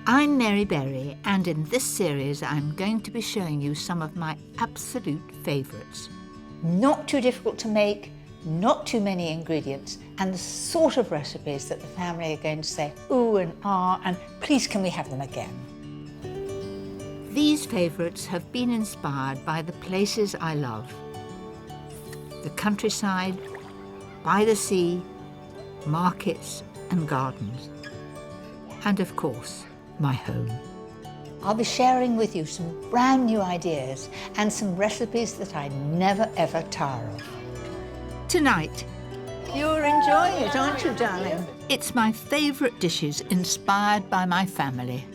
I'm Mary Berry, and in this series I'm going to be showing you some of my absolute favourites. Not too difficult to make, not too many ingredients, and the sort of recipes that the family are going to say, ooh and ah, and please can we have them again? These favourites have been inspired by the places I love. The countryside, by the sea, markets and gardens. And of course, my home. I'll be sharing with you some brand new ideas and some recipes that I never ever tire of. Tonight, You're enjoying it, aren't you, darling? it's my favourite dishes inspired by my family.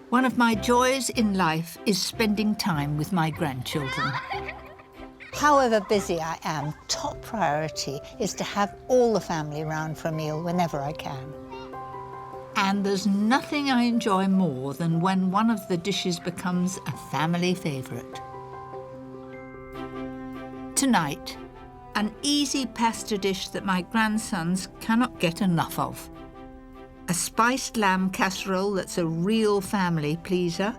One of my joys in life is spending time with my grandchildren. However busy I am, top priority is to have all the family round for a meal whenever I can. And there's nothing I enjoy more than when one of the dishes becomes a family favourite. Tonight, an easy pasta dish that my grandsons cannot get enough of. A spiced lamb casserole that's a real family pleaser.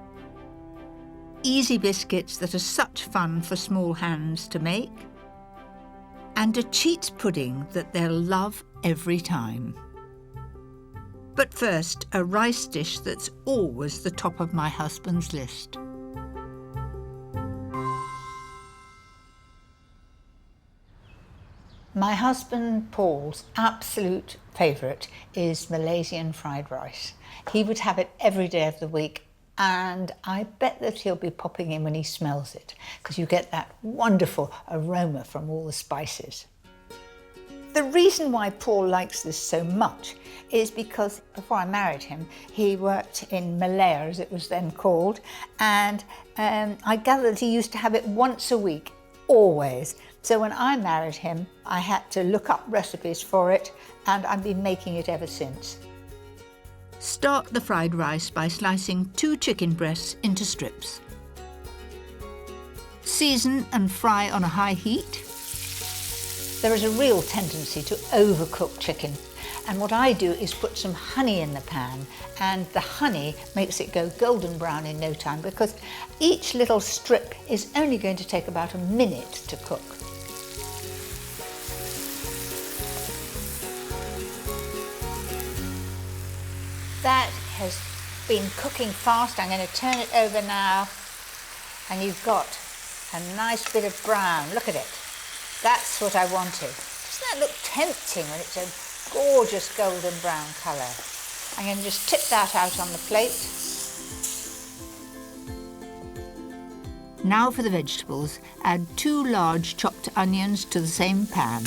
Easy biscuits that are such fun for small hands to make. And a cheats pudding that they'll love every time. But first, a rice dish that's always the top of my husband's list. My husband Paul's absolute favourite is Malaysian fried rice. He would have it every day of the week, and I bet that he'll be popping in when he smells it, because you get that wonderful aroma from all the spices. The reason why Paul likes this so much is because before I married him, he worked in Malaya, as it was then called, and I gather that he used to have it once a week, always. So when I married him, I had to look up recipes for it, and I've been making it ever since. Start the fried rice by slicing 2 chicken breasts into strips. Season and fry on a high heat. There is a real tendency to overcook chicken, and what I do is put some honey in the pan, and the honey makes it go golden brown in no time, because each little strip is only going to take about a minute to cook. That has been cooking fast. I'm going to turn it over now, and you've got a nice bit of brown. Look at it. That's what I wanted. Doesn't that look tempting when it's a gorgeous golden brown colour? I'm going to just tip that out on the plate. Now for the vegetables, add 2 large chopped onions to the same pan.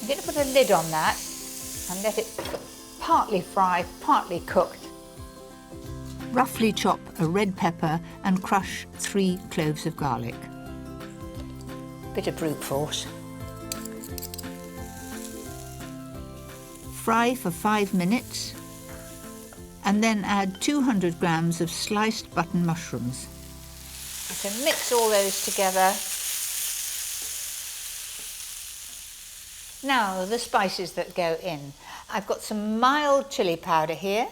I'm going to put a lid on that and let it partly fry, partly cooked. Roughly chop a red pepper and crush 3 cloves of garlic. Bit of brute force. Fry for 5 minutes and then add 200 grams of sliced button mushrooms. I can mix all those together. Now the spices that go in. I've got some mild chilli powder here,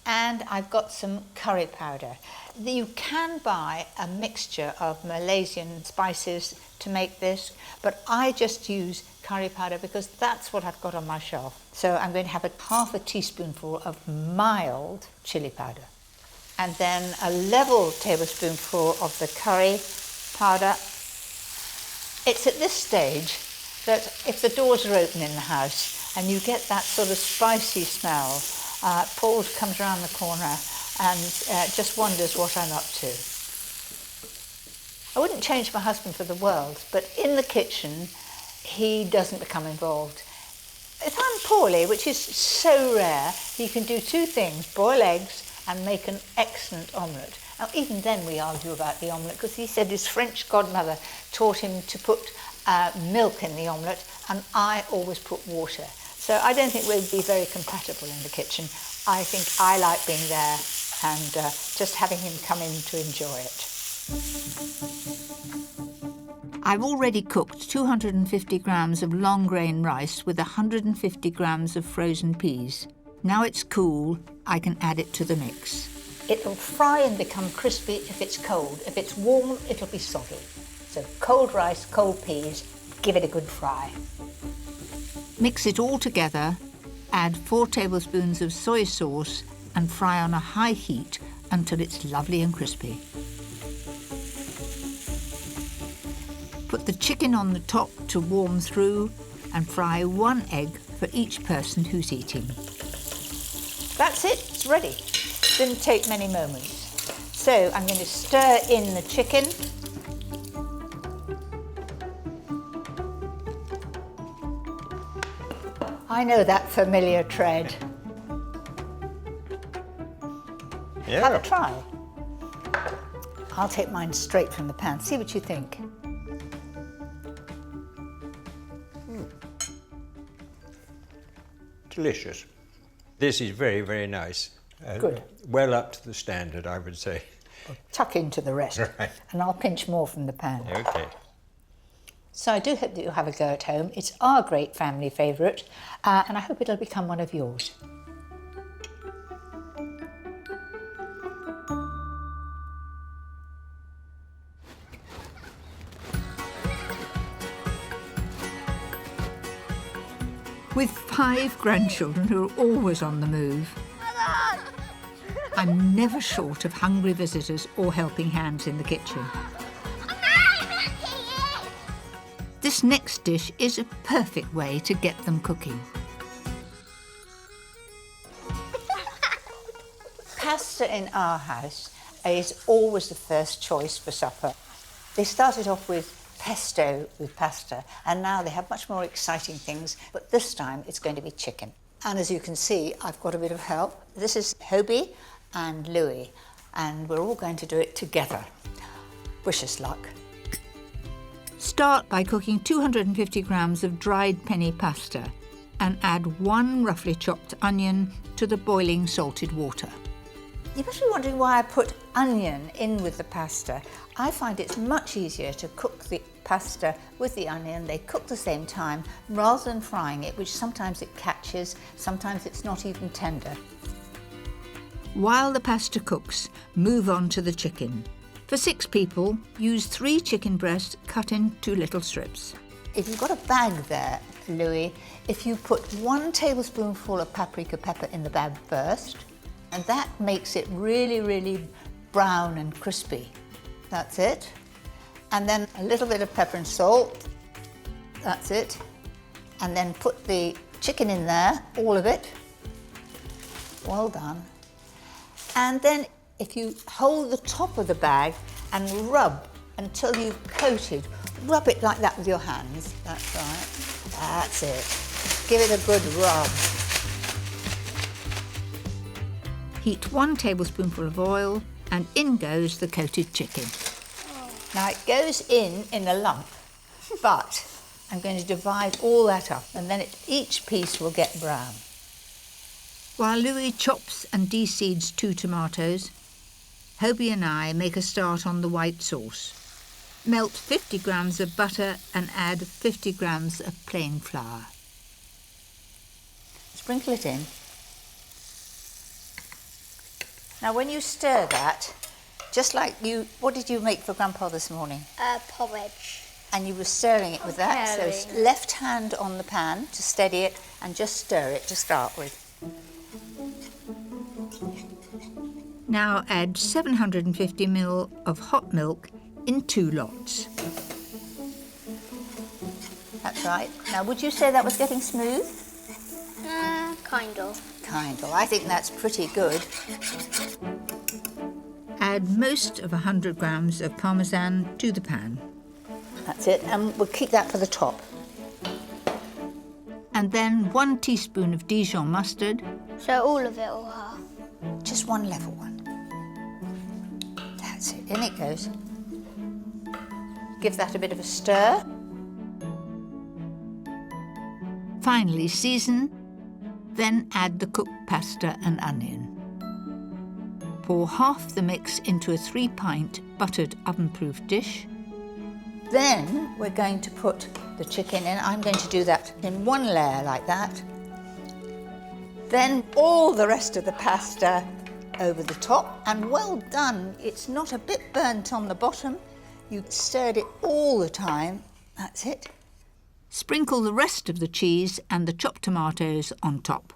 and I've got some curry powder. You can buy a mixture of Malaysian spices to make this, but I just use curry powder because that's what I've got on my shelf. So I'm going to have half a teaspoonful of mild chilli powder, and then a level tablespoonful of the curry powder. It's at this stage that if the doors are open in the house and you get that sort of spicy smell, Paul comes around the corner and just wonders what I'm up to. I wouldn't change my husband for the world, but in the kitchen, he doesn't become involved. If I'm poorly, which is so rare, he can do 2 things, boil eggs and make an excellent omelette. Now, even then we argue about the omelette, because he said his French godmother taught him to put milk in the omelette, and I always put water. So I don't think we'd be very compatible in the kitchen. I think I like being there and just having him come in to enjoy it. I've already cooked 250 grams of long grain rice with 150 grams of frozen peas. Now it's cool, I can add it to the mix. It'll fry and become crispy if it's cold. If it's warm, it'll be soggy. So cold rice, cold peas, give it a good fry. Mix it all together, add 4 tablespoons of soy sauce and fry on a high heat until it's lovely and crispy. Put the chicken on the top to warm through and fry 1 egg for each person who's eating. That's it, it's ready. Didn't take many moments. So I'm going to stir in the chicken. I know that familiar tread. Yeah. Have a try. I'll take mine straight from the pan. See what you think. Delicious. This is very, very nice. Good. Well up to the standard, I would say. Tuck into the rest. Right. And I'll pinch more from the pan. Okay. So I do hope that you'll have a go at home. It's our great family favourite, and I hope it'll become one of yours. With 5 grandchildren who are always on the move, I'm never short of hungry visitors or helping hands in the kitchen. This next dish is a perfect way to get them cooking. Pasta in our house is always the first choice for supper. They started off with pesto with pasta, and now they have much more exciting things, but this time it's going to be chicken. And as you can see, I've got a bit of help. This is Hobie and Louie, and we're all going to do it together. Wish us luck. Start by cooking 250 grams of dried penny pasta and add 1 roughly chopped onion to the boiling salted water. You must be wondering why I put onion in with the pasta. I find it's much easier to cook the pasta with the onion. They cook the same time rather than frying it, which sometimes it catches, sometimes it's not even tender. While the pasta cooks, move on to the chicken. For 6 people, use 3 chicken breasts cut in 2 little strips. If you've got a bag there, Louie, if you put 1 tablespoonful of paprika pepper in the bag first, and that makes it really, really brown and crispy. That's it. And then a little bit of pepper and salt. That's it. And then put the chicken in there, all of it. Well done. And then if you hold the top of the bag and rub until you've coated, rub it like that with your hands. That's right. That's it. Give it a good rub. Heat 1 tablespoonful of oil and in goes the coated chicken. Now it goes in a lump, but I'm going to divide all that up and then each piece will get brown. While Louie chops and de-seeds 2 tomatoes, Hobie and I make a start on the white sauce. Melt 50 grams of butter and add 50 grams of plain flour. Sprinkle it in. Now when you stir that, just like what did you make for Grandpa this morning? Porridge. And you were stirring it with that, so Preparing. left hand on the pan to steady it and just stir it to start with. Now add 750 ml of hot milk in 2 lots. That's right. Now would you say that was getting smooth? Kind of. Kind of. I think that's pretty good. Add most of 100 grams of parmesan to the pan. That's it, and we'll keep that for the top. And then 1 teaspoon of Dijon mustard, So all of it or half? Just 1 level one. That's it, in it goes. Give that a bit of a stir. finally season, then add the cooked pasta and onion. Pour half the mix into a 3-pint buttered oven-proof dish, Then we're going to put the chicken in. I'm going to do that in one layer like that. Then all the rest of the pasta over the top, and well done. It's not a bit burnt on the bottom. You stirred it all the time. That's it. Sprinkle the rest of the cheese and the chopped tomatoes on top.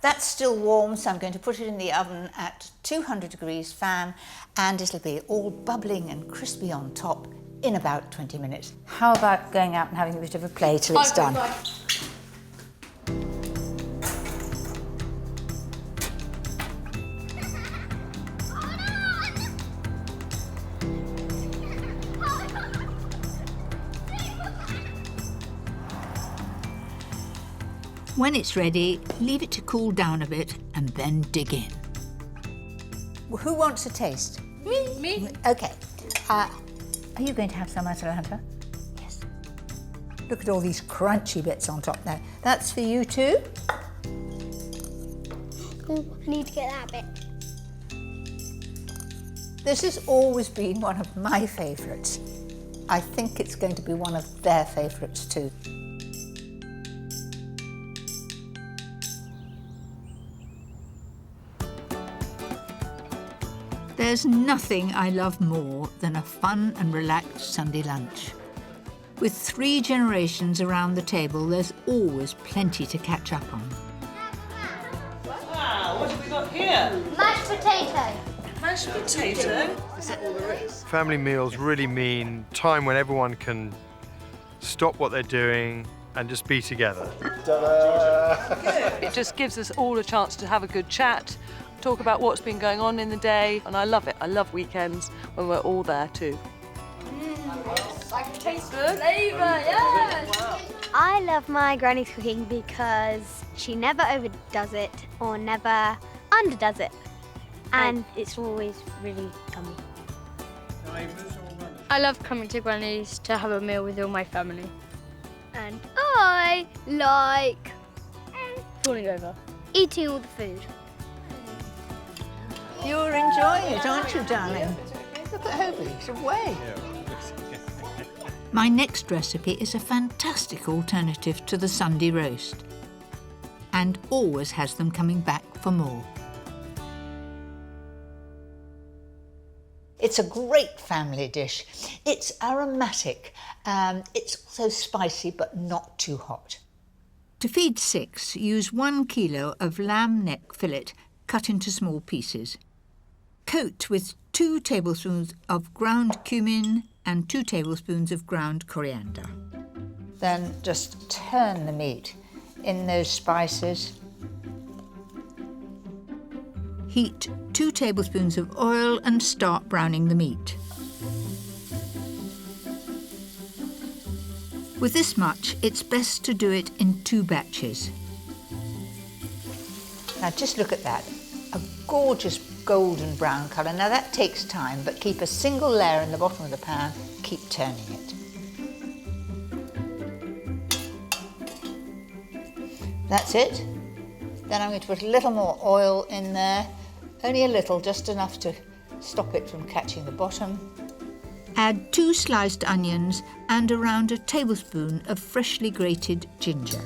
That's still warm, so I'm going to put it in the oven at 200 degrees fan, and it'll be all bubbling and crispy on top in about 20 minutes. How about going out and having a bit of a play till it's done? When it's ready, leave it to cool down a bit and then dig in. Who wants a taste? Me. Okay. Are you going to have some, Atalanta? Yes. Look at all these crunchy bits on top there. That's for you too. Oh, I need to get that bit. This has always been one of my favourites. I think it's going to be one of their favourites too. There's nothing I love more than a fun and relaxed Sunday lunch. With 3 generations around the table, there's always plenty to catch up on. Wow, what have we got here? Mashed potato. Mashed potato. Family meals really mean time when everyone can stop what they're doing and just be together. It just gives us all a chance to have a good chat, talk about what's been going on in the day, and I love it. I love weekends when we're all there too. Tastes good. Flavour, yes. I love my granny's cooking because she never overdoes it or never underdoes it. And it's always really yummy. I love coming to Granny's to have a meal with all my family. And I like Falling over. eating all the food. You're enjoying it, aren't you, darling? Look at Hobie, he's away. My next recipe is a fantastic alternative to the Sunday roast, and always has them coming back for more. It's a great family dish. It's aromatic. It's also spicy, but not too hot. To feed 6, use 1 kilo of lamb neck fillet cut into small pieces. Coat with 2 tablespoons of ground cumin and 2 tablespoons of ground coriander. Then just turn the meat in those spices. Heat 2 tablespoons of oil and start browning the meat. With this much, it's best to do it in 2 batches. Now just look at that, a gorgeous golden brown colour. Now that takes time, but keep a single layer in the bottom of the pan, keep turning it. That's it. Then I'm going to put a little more oil in there, only a little, just enough to stop it from catching the bottom. Add 2 sliced onions and around a tablespoon of freshly grated ginger.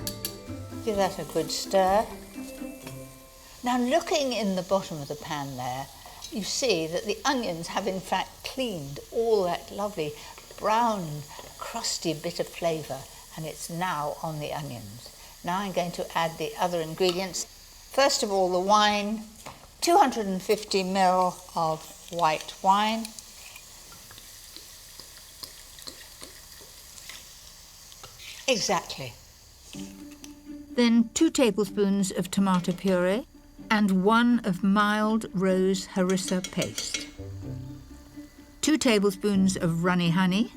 Give that a good stir. Now looking in the bottom of the pan there, you see that the onions have in fact cleaned all that lovely brown, crusty bit of flavour, and it's now on the onions. Now I'm going to add the other ingredients. First of all, the wine, 250 ml of white wine. Exactly. Then 2 tablespoons of tomato puree and 1 of mild rose harissa paste. 2 tablespoons of runny honey.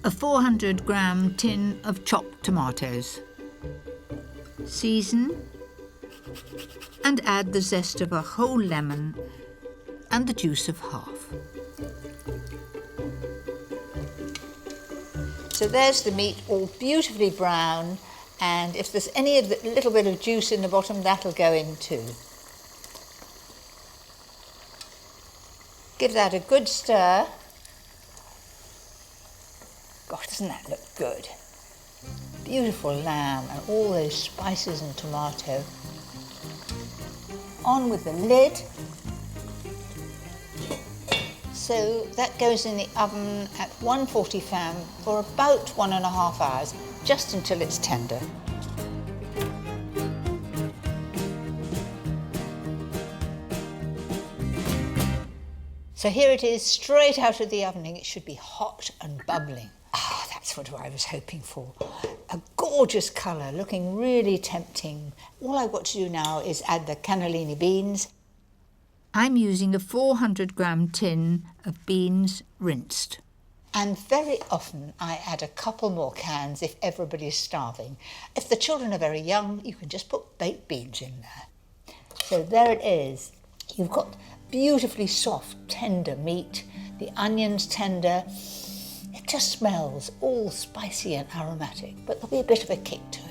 A 400-gram tin of chopped tomatoes. Season and add the zest of a whole lemon and the juice of half. So there's the meat all beautifully brown, and if there's any of the little bit of juice in the bottom, that'll go in too. Give that a good stir. Gosh, doesn't that look good? Beautiful lamb and all those spices and tomato. On with the lid. So that goes in the oven at 140 Fahrenheit for about 1.5 hours, just until it's tender. So here it is, straight out of the oven. It should be hot and bubbling. Ah, that's what I was hoping for. A gorgeous colour, looking really tempting. All I've got to do now is add the cannellini beans. I'm using a 400-gram tin of beans rinsed. And very often I add a couple more cans if everybody's starving. If the children are very young, you can just put baked beans in there. So there it is. You've got beautifully soft, tender meat. The onions tender. It just smells all spicy and aromatic, but there'll be a bit of a kick to it.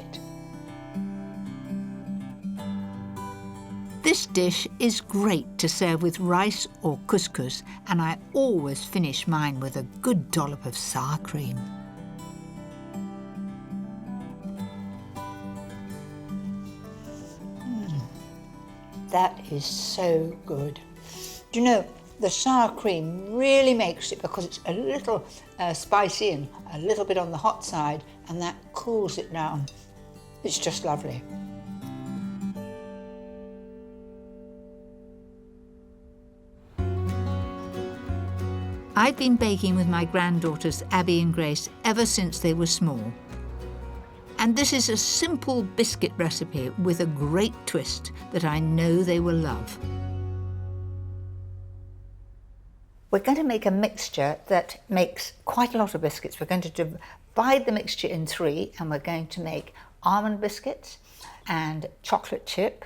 This dish is great to serve with rice or couscous, and I always finish mine with a good dollop of sour cream. That is so good. Do you know, the sour cream really makes it, because it's a little spicy and a little bit on the hot side, and that cools it down. It's just lovely. I've been baking with my granddaughters Abby and Grace ever since they were small. And this is a simple biscuit recipe with a great twist that I know they will love. We're going to make a mixture that makes quite a lot of biscuits. We're going to divide the mixture in 3, and we're going to make almond biscuits and chocolate chip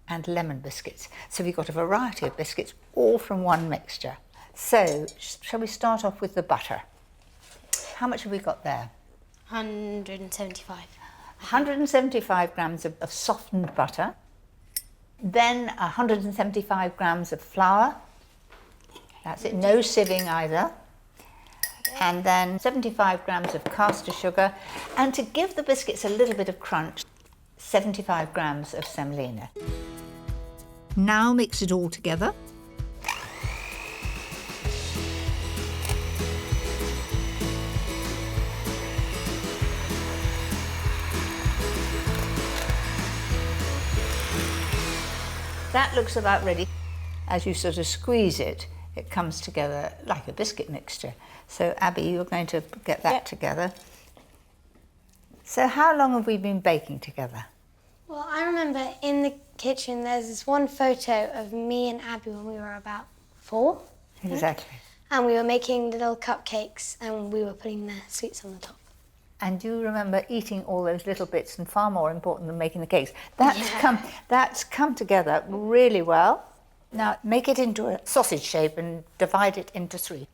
and lemon biscuits. So we've got a variety of biscuits, all from one mixture. So, shall we start off with the butter? How much have we got there? 175. 175 grams of softened butter. Then 175 grams of flour. That's it, no sieving either. And then 75 grams of caster sugar. And to give the biscuits a little bit of crunch, 75 grams of semolina. Now mix it all together. That looks about ready. As you sort of squeeze it, it comes together like a biscuit mixture. So Abby, you're going to get that together. So how long have we been baking together? Well, I remember in the kitchen there's this one photo of me and Abby when we were about 4. Exactly. And we were making little cupcakes and we were putting the sweets on the top. And you remember eating all those little bits, and far more important than making the cakes. That's come together really well. Now make it into a sausage shape and divide it into 3.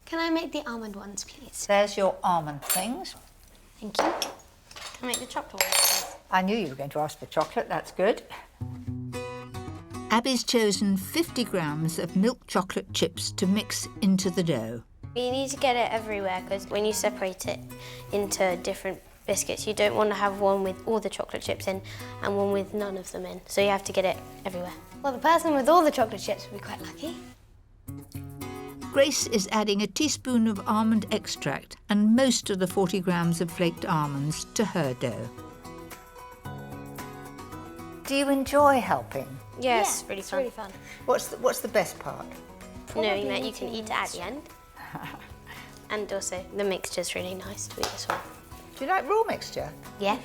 Can I make the almond ones, please? There's your almond things. Thank you. Can I make the chocolate ones, please? I knew you were going to ask for chocolate, that's good. Abby's chosen 50 grams of milk chocolate chips to mix into the dough. You need to get it everywhere, because when you separate it into different biscuits, you don't want to have one with all the chocolate chips in and one with none of them in. So you have to get it everywhere. Well, the person with all the chocolate chips will be quite lucky. Grace is adding a teaspoon of almond extract and most of the 40 grams of flaked almonds to her dough. Do you enjoy helping? Yes, Yeah, really it's fun. really fun. What's the best part? Knowing that you can eat it at the end. And also, the mixture's really nice to eat as well. Do you like raw mixture? Yeah.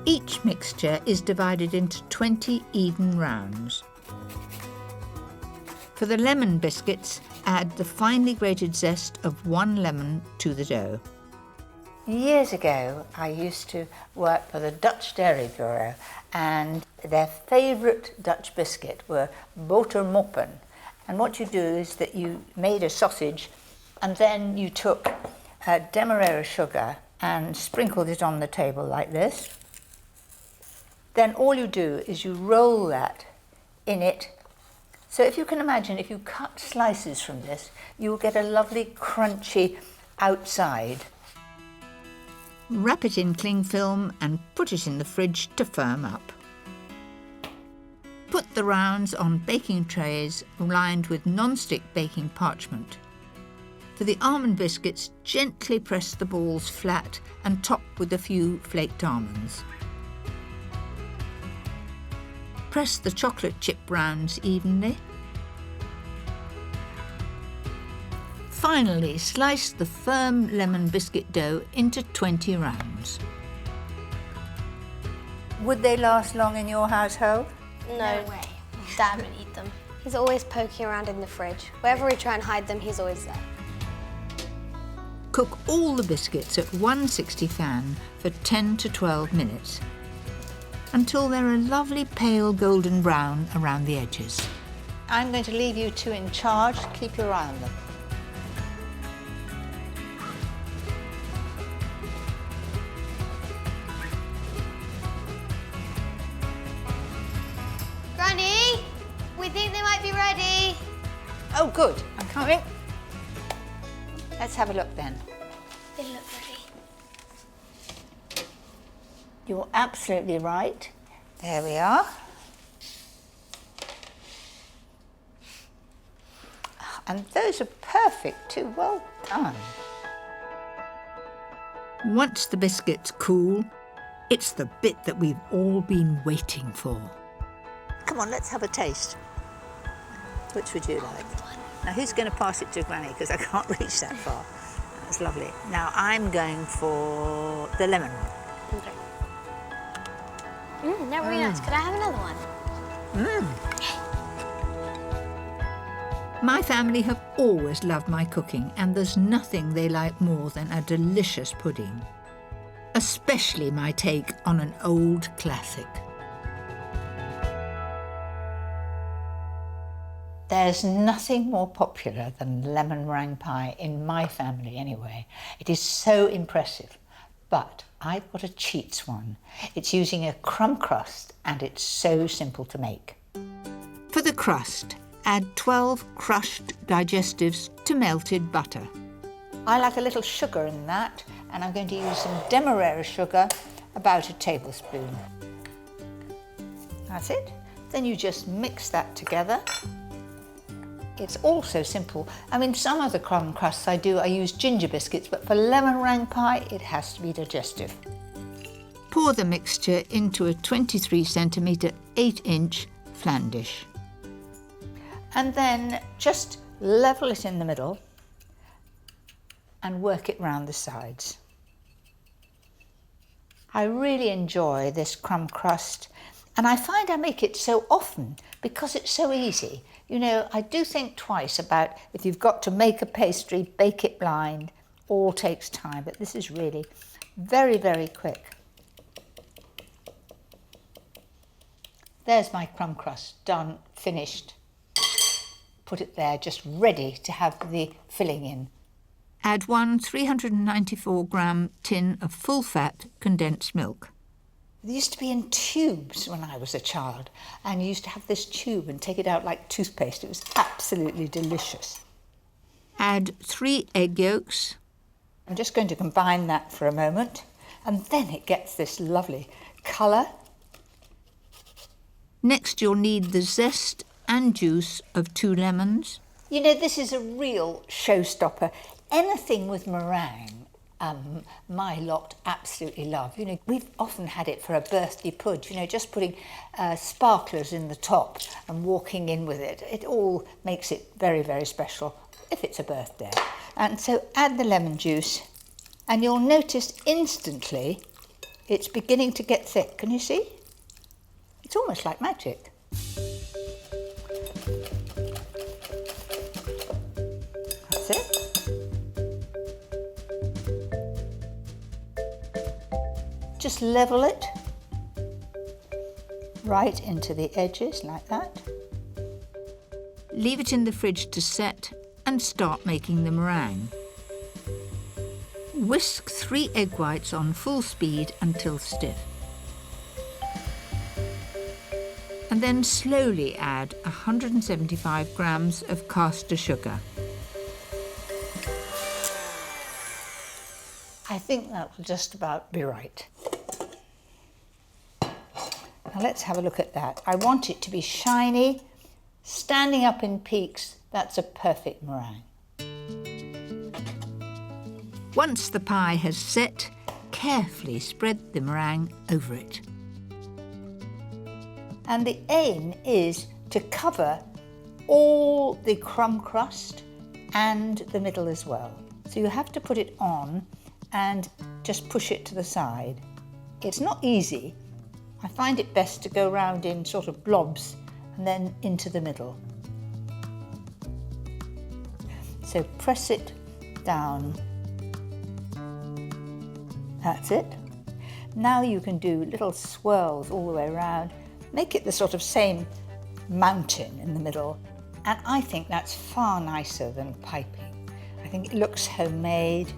Each mixture is divided into 20 even rounds. For the lemon biscuits, add the finely grated zest of 1 lemon to the dough. Years ago, I used to work for the Dutch Dairy Bureau, and their favourite Dutch biscuit were botermoppen. And what you do is that you made a sausage, and then you took demerara sugar and sprinkled it on the table like this. Then all you do is you roll that in it So if you can imagine, if you cut slices from this, you'll get a lovely crunchy outside. Wrap it in cling film and put it in the fridge to firm up. Put the rounds on baking trays lined with non-stick baking parchment. For the almond biscuits, gently press the balls flat and top with a few flaked almonds. Press the chocolate chip rounds evenly. Finally, slice the firm lemon biscuit dough into 20 rounds. Would they last long in your household? No way. Dad would eat them. He's always poking around in the fridge. Wherever we try and hide them, he's always there. Cook all the biscuits at 160 fan for 10 to 12 minutes until they're a lovely pale golden brown around the edges. I'm going to leave you two in charge. Keep your eye on them. Granny, we think they might be ready. Oh, good. I'm coming. Let's have a look then. They look ready. You're absolutely right. There we are. And those are perfect too. Well done. Once the biscuits cool, it's the bit that we've all been waiting for. Come on, let's have a taste. Which would you like? Now, who's going to pass it to Granny? Because I can't reach that far. That's lovely. Now, I'm going for the lemon one. They're really nice. Could I have another one? My family have always loved my cooking, and there's nothing they like more than a delicious pudding. Especially my take on an old classic. There's nothing more popular than lemon meringue pie, in my family anyway. It is so impressive. But I've got a cheats one. It's using a crumb crust and it's so simple to make. For the crust, add 12 crushed digestives to melted butter. I like a little sugar in that, and I'm going to use some demerara sugar, about a tablespoon. That's it. Then you just mix that together. It's also simple. I mean, some of the crumb crusts I use ginger biscuits, but for lemon meringue pie, it has to be digestive. Pour the mixture into a 23 centimetre, 8-inch flan dish. And then just level it in the middle and work it round the sides. I really enjoy this crumb crust, and I find I make it so often because it's so easy. You know, I do think twice about if you've got to make a pastry, bake it blind, all takes time, but this is really very, very quick. There's my crumb crust, done, finished. Put it there, just ready to have the filling in. Add 1 394-gram tin of full-fat condensed milk. They used to be in tubes when I was a child, and you used to have this tube and take it out like toothpaste. It was absolutely delicious. Add 3 egg yolks. I'm just going to combine that for a moment, and then it gets this lovely colour. Next, you'll need the zest and juice of 2 lemons. You know, this is a real showstopper. Anything with meringue, my lot absolutely love. You know, we've often had it for a birthday pudge, you know, just putting sparklers in the top and walking in with it. It all makes it very, very special if it's a birthday. And so add the lemon juice, and you'll notice instantly it's beginning to get thick. Can you see? It's almost like magic. That's it. Just level it right into the edges like that. Leave it in the fridge to set and start making the meringue. Whisk 3 egg whites on full speed until stiff. and then slowly add 175 grams of caster sugar. I think that will just about be right. Now let's have a look at that. I want it to be shiny, standing up in peaks. That's a perfect meringue. Once the pie has set, carefully spread the meringue over it. And the aim is to cover all the crumb crust and the middle as well. So you have to put it on and just push it to the side. It's not easy. I find it best to go round in sort of blobs and then into the middle. So press it down. That's it. Now you can do little swirls all the way around. Make it the sort of same mountain in the middle. And I think that's far nicer than piping. I think it looks homemade.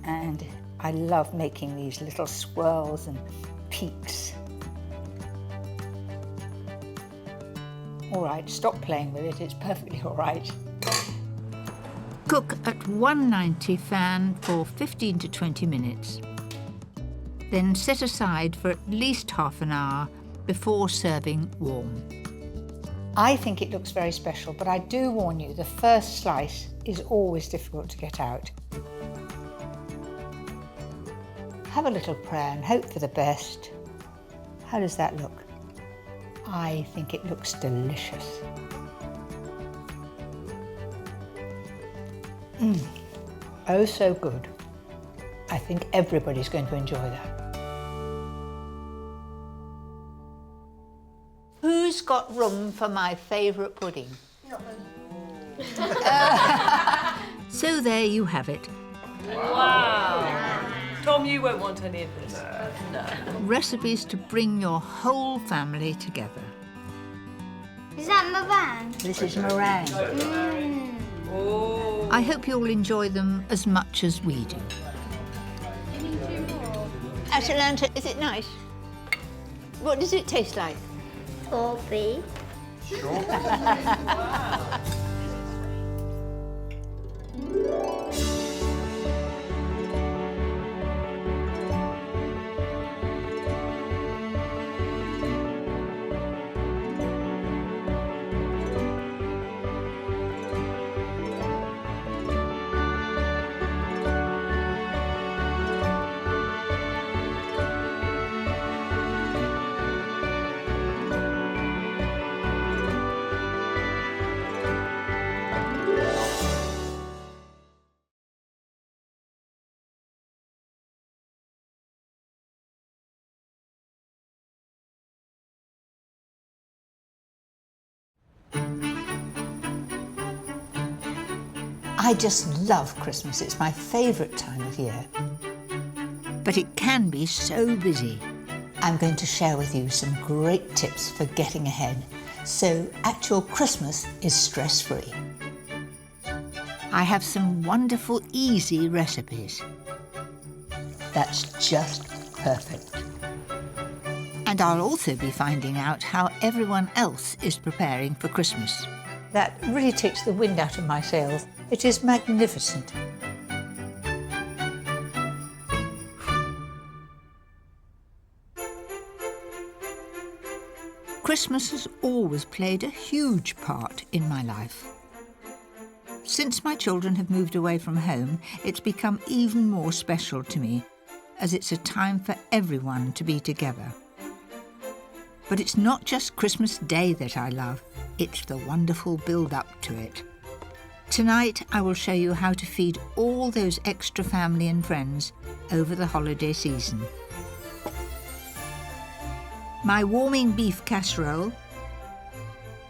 And I love making these little swirls and peaks. All right, stop playing with it, it's perfectly all right. Cook at 190 fan for 15 to 20 minutes. Then set aside for at least half an hour before serving warm. I think it looks very special, but I do warn you, the first slice is always difficult to get out. Have a little prayer and hope for the best. How does that look? I think it looks delicious. Oh, so good. I think everybody's going to enjoy that. Who's got room for my favourite pudding? So there you have it. Wow. Tom, you won't want any of this. No. Recipes to bring your whole family together. Is that meringue? This is meringue. Oh. I hope you'll enjoy them as much as we do. Atalanta, is it nice? What does it taste like? Toffee. I just love Christmas. It's my favourite time of year. But it can be so busy. I'm going to share with you some great tips for getting ahead, so actual Christmas is stress-free. I have some wonderful, easy recipes. That's just perfect. And I'll also be finding out how everyone else is preparing for Christmas. That really takes the wind out of my sails. It is magnificent. Christmas has always played a huge part in my life. Since my children have moved away from home, it's become even more special to me, as it's a time for everyone to be together. But it's not just Christmas Day that I love, it's the wonderful build-up to it. Tonight, I will show you how to feed all those extra family and friends over the holiday season. My warming beef casserole,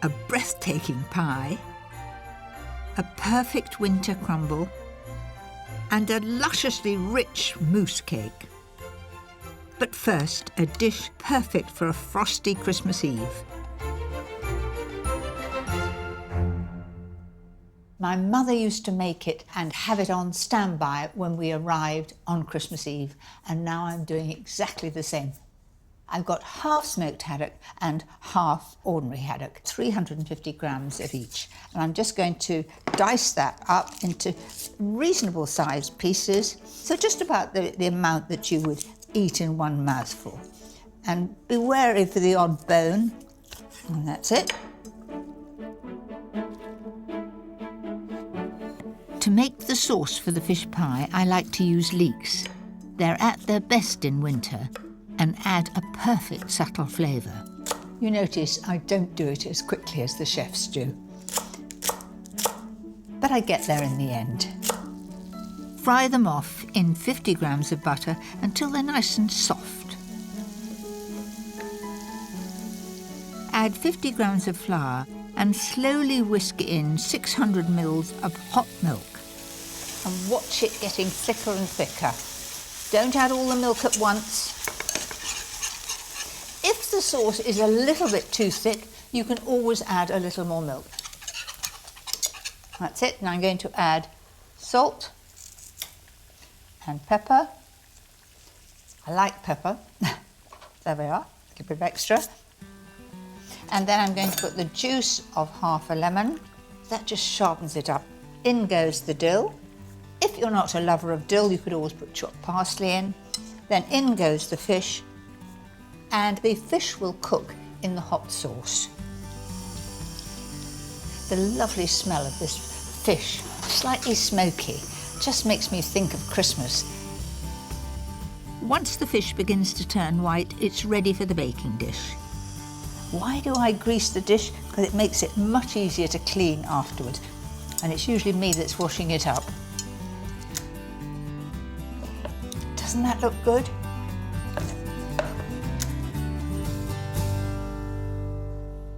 a breathtaking pie, a perfect winter crumble, and a lusciously rich mousse cake. But first, a dish perfect for a frosty Christmas Eve. My mother used to make it and have it on standby when we arrived on Christmas Eve, and now I'm doing exactly the same. I've got half smoked haddock and half ordinary haddock, 350 grams of each. And I'm just going to dice that up into reasonable sized pieces, so just about the amount that you would eat in one mouthful. And be wary for the odd bone, and that's it. To make the sauce for the fish pie, I like to use leeks. They're at their best in winter and add a perfect subtle flavour. You notice I don't do it as quickly as the chefs do. But I get there in the end. Fry them off in 50 grams of butter until they're nice and soft. Add 50 grams of flour and slowly whisk in 600 mils of hot milk. And watch it getting thicker and thicker. Don't add all the milk at once. If the sauce is a little bit too thick, you can always add a little more milk. That's it. Now I'm going to add salt and pepper. I like pepper. There we are, a little bit of extra. And then I'm going to put the juice of half a lemon. That just sharpens it up. In goes the dill. If you're not a lover of dill, you could always put chopped parsley in. Then in goes the fish, and the fish will cook in the hot sauce. The lovely smell of this fish, slightly smoky, just makes me think of Christmas. Once the fish begins to turn white, it's ready for the baking dish. Why do I grease the dish? Because it makes it much easier to clean afterwards. And it's usually me that's washing it up. Doesn't that look good?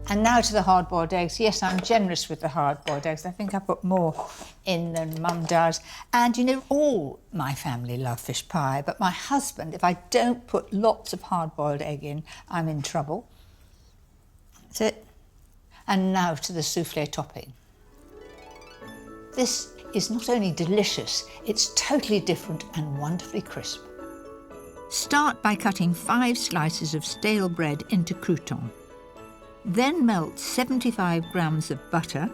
And now to the hard-boiled eggs. Yes, I'm generous with the hard-boiled eggs. I think I put more in than Mum does. And you know, all my family love fish pie, but my husband, if I don't put lots of hard-boiled egg in, I'm in trouble. That's it. And now to the soufflé topping. This is not only delicious, it's totally different and wonderfully crisp. Start by cutting 5 slices of stale bread into croutons. Then melt 75 grams of butter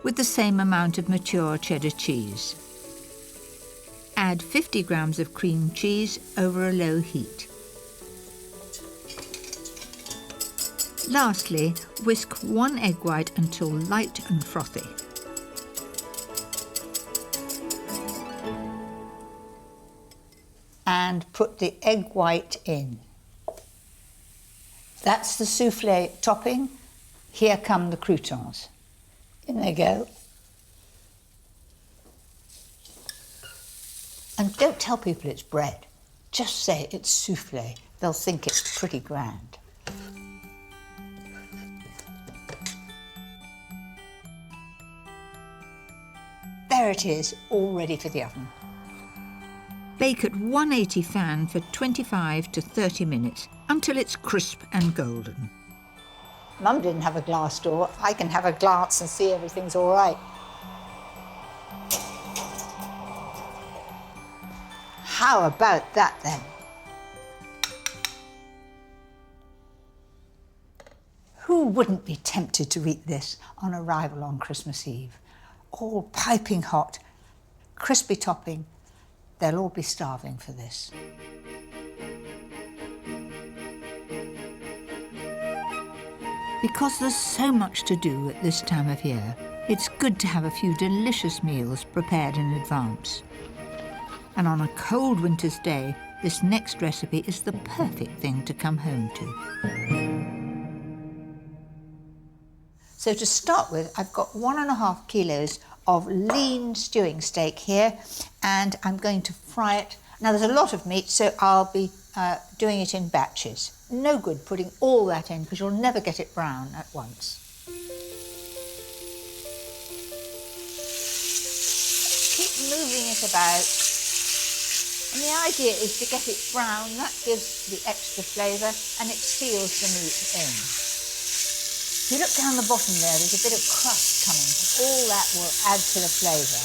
with the same amount of mature cheddar cheese. Add 50 grams of cream cheese over a low heat. Lastly, whisk 1 egg white until light and frothy. And put the egg white in. That's the soufflé topping. Here come the croutons. In they go. And don't tell people it's bread. Just say it's soufflé. They'll think it's pretty grand. There it is, all ready for the oven. Bake at 180 fan for 25 to 30 minutes until it's crisp and golden. Mum didn't have a glass door. I can have a glance and see everything's all right. How about that then? Who wouldn't be tempted to eat this on arrival on Christmas Eve? All piping hot, crispy topping. They'll all be starving for this. Because there's so much to do at this time of year, it's good to have a few delicious meals prepared in advance. And on a cold winter's day, this next recipe is the perfect thing to come home to. So to start with, I've got 1.5 kilos of lean stewing steak here, and I'm going to fry it. Now there's a lot of meat, so I'll be doing it in batches. No good putting all that in because you'll never get it brown at once. Keep moving it about. And the idea is to get it brown. That gives the extra flavour and it seals the meat in. If you look down the bottom there's a bit of crust coming. All that will add to the flavour.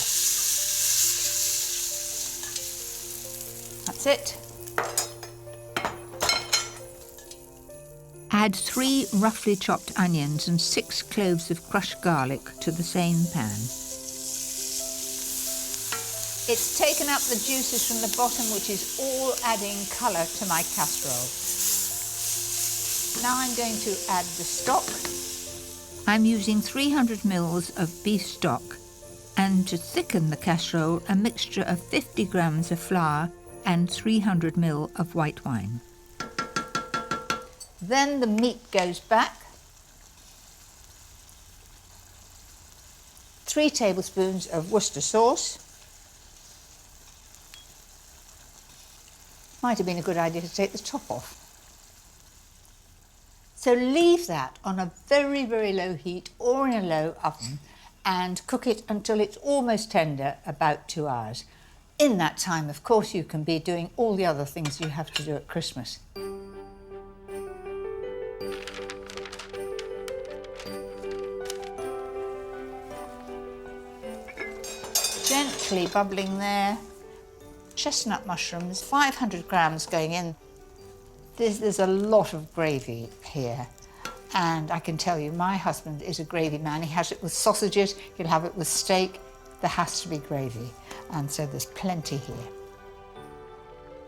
That's it. Add 3 roughly chopped onions and 6 cloves of crushed garlic to the same pan. It's taken up the juices from the bottom, which is all adding colour to my casserole. Now I'm going to add the stock. I'm using 300 mils of beef stock, and to thicken the casserole, a mixture of 50 grams of flour and 300 ml of white wine. Then the meat goes back. 3 tablespoons of Worcester sauce. Might have been a good idea to take the top off. So leave that on a very, very low heat or in a low oven and cook it until it's almost tender, about 2 hours. In that time, of course, you can be doing all the other things you have to do at Christmas. Gently bubbling there. Chestnut mushrooms, 500 grams going in. There's a lot of gravy here, and I can tell you my husband is a gravy man. He has it with sausages, he'll have it with steak. There has to be gravy, and so there's plenty here.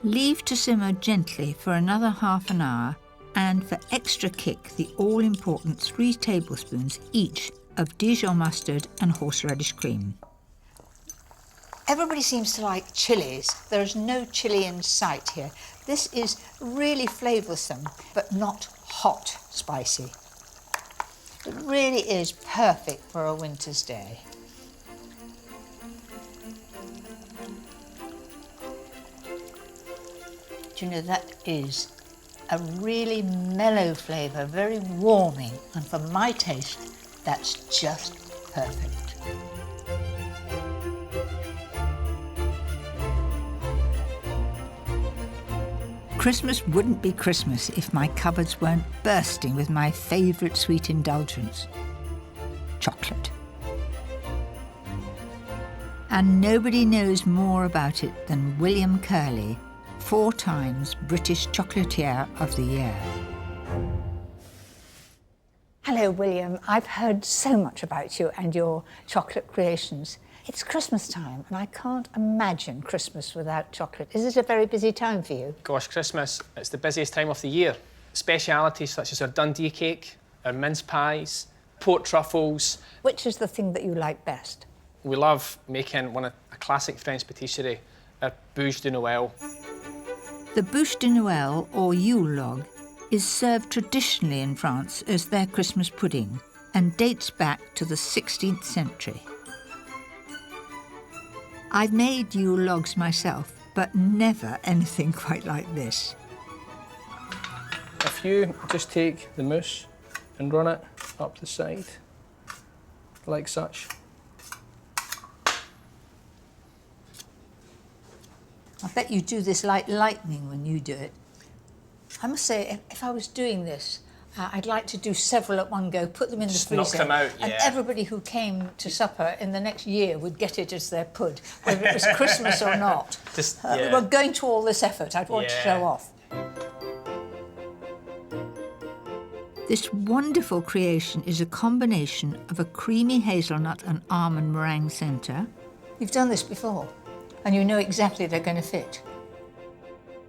Leave to simmer gently for another half an hour, and for extra kick, the all-important 3 tablespoons each of Dijon mustard and horseradish cream. Everybody seems to like chilies. There is no chili in sight here. This is really flavoursome, but not hot spicy. It really is perfect for a winter's day. Do you know, that is a really mellow flavour, very warming, and for my taste, that's just perfect. Christmas wouldn't be Christmas if my cupboards weren't bursting with my favourite sweet indulgence, chocolate. And nobody knows more about it than William Curley, 4 times British Chocolatier of the Year. Hello, William. I've heard so much about you and your chocolate creations. It's Christmas time, and I can't imagine Christmas without chocolate. Is it a very busy time for you? Gosh, Christmas, it's the busiest time of the year. Specialities such as our Dundee cake, our mince pies, pork truffles. Which is the thing that you like best? We love making a classic French patisserie, our bûche de Noël. The bûche de Noël, or Yule log, is served traditionally in France as their Christmas pudding and dates back to the 16th century. I've made Yule logs myself, but never anything quite like this. If you just take the mousse and run it up the side, like such. I bet you do this like lightning when you do it. I must say, if I was doing this, I'd like to do several at one go, put them in the freezer. Just knock them out, yeah. And everybody who came to supper in the next year would get it as their pud, whether it was Christmas or not. Well, going to all this effort, I'd want to show off. This wonderful creation is a combination of a creamy hazelnut and almond meringue centre. You've done this before, and you know exactly they're going to fit.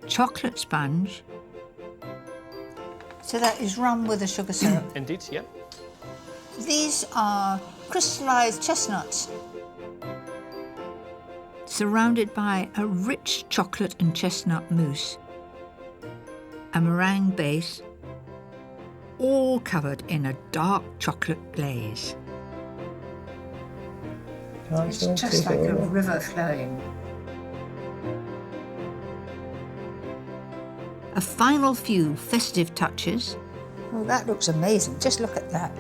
Chocolate sponge. So that is rum with a sugar syrup. Indeed, yeah. These are crystallised chestnuts. Surrounded by a rich chocolate and chestnut mousse. A meringue base, all covered in a dark chocolate glaze. It's just like a river flowing. A final few festive touches. Oh, that looks amazing. Just look at that.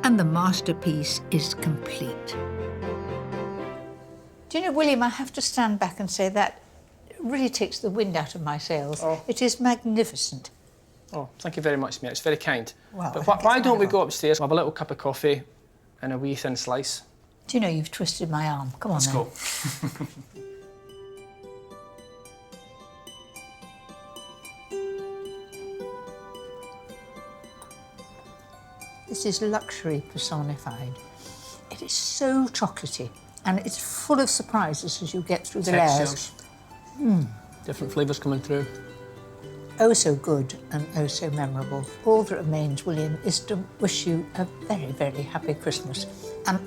And the masterpiece is complete. Do you know, William, I have to stand back and say that really takes the wind out of my sails. Oh. It is magnificent. Oh, thank you very much, mate. It's very kind. Well, but why don't we go upstairs, have a little cup of coffee and a wee thin slice? Do you know, you've twisted my arm. Come on, Let's then. go. Christmas is luxury personified. It is so chocolatey, and it's full of surprises as you get through the layers. Different flavours coming through. Oh so good and oh so memorable. All that remains, William, is to wish you a very, very happy Christmas.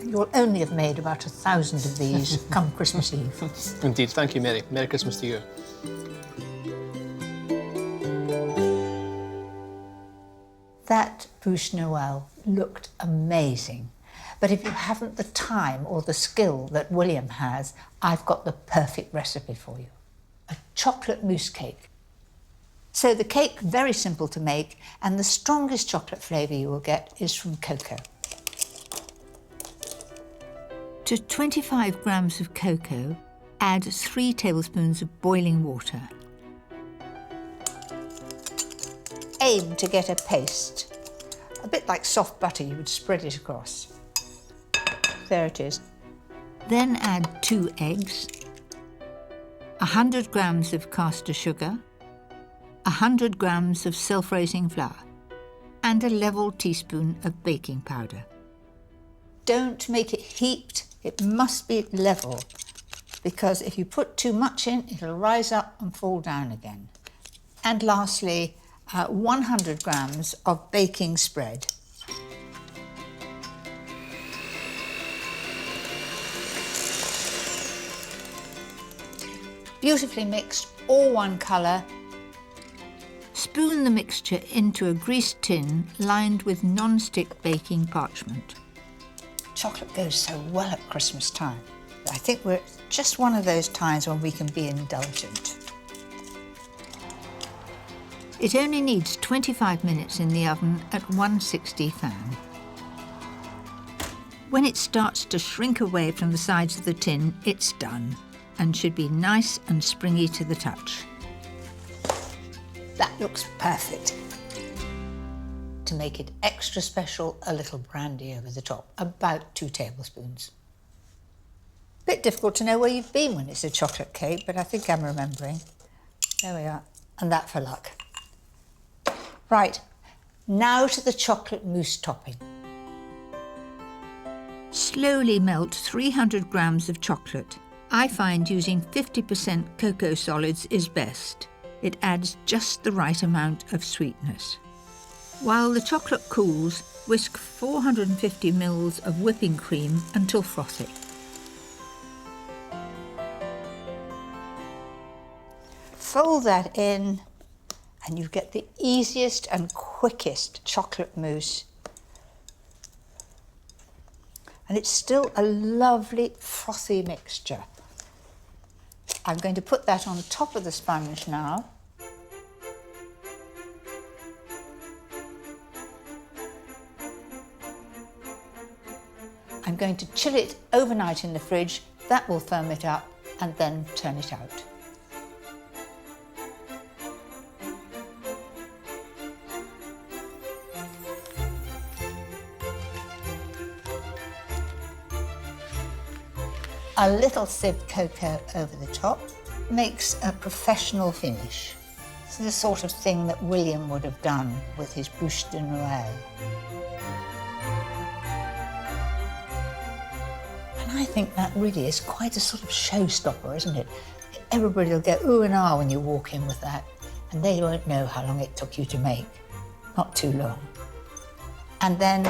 You'll only have made about 1,000 of these come Christmas Eve. Indeed, thank you, Mary. Merry Christmas to you. That Bûche Noël looked amazing. But if you haven't the time or the skill that William has, I've got the perfect recipe for you. A chocolate mousse cake. So the cake, very simple to make, and the strongest chocolate flavour you will get is from cocoa. To 25 grams of cocoa, add 3 tablespoons of boiling water. Aim to get a paste. A bit like soft butter, you would spread it across. There it is. Then add 2 eggs, 100 grams of caster sugar, 100 grams of self-raising flour, and a level teaspoon of baking powder. Don't make it heaped, it must be level, because if you put too much in, it'll rise up and fall down again. And lastly, 100 grams of baking spread. Beautifully mixed, all one colour. Spoon the mixture into a greased tin lined with non-stick baking parchment. Chocolate goes so well at Christmas time. I think we're just one of those times when we can be indulgent. It only needs 25 minutes in the oven at 160 fan. When it starts to shrink away from the sides of the tin, it's done and should be nice and springy to the touch. That looks perfect. To make it extra special, a little brandy over the top, about 2 tablespoons. Bit difficult to know where you've been when it's a chocolate cake, but I think I'm remembering. There we are, and that for luck. Right, now to the chocolate mousse topping. Slowly melt 300 grams of chocolate. I find using 50% cocoa solids is best. It adds just the right amount of sweetness. While the chocolate cools, whisk 450 ml of whipping cream until frothy. Fold that in, and you get the easiest and quickest chocolate mousse. And it's still a lovely frothy mixture. I'm going to put that on top of the sponge now. I'm going to chill it overnight in the fridge. That will firm it up, and then turn it out. A little sieved cocoa over the top makes a professional finish. It's the sort of thing that William would have done with his Bûche de Noël. And I think that really is quite a sort of showstopper, isn't it? Everybody will go ooh and ah when you walk in with that, and they won't know how long it took you to make. Not too long. And then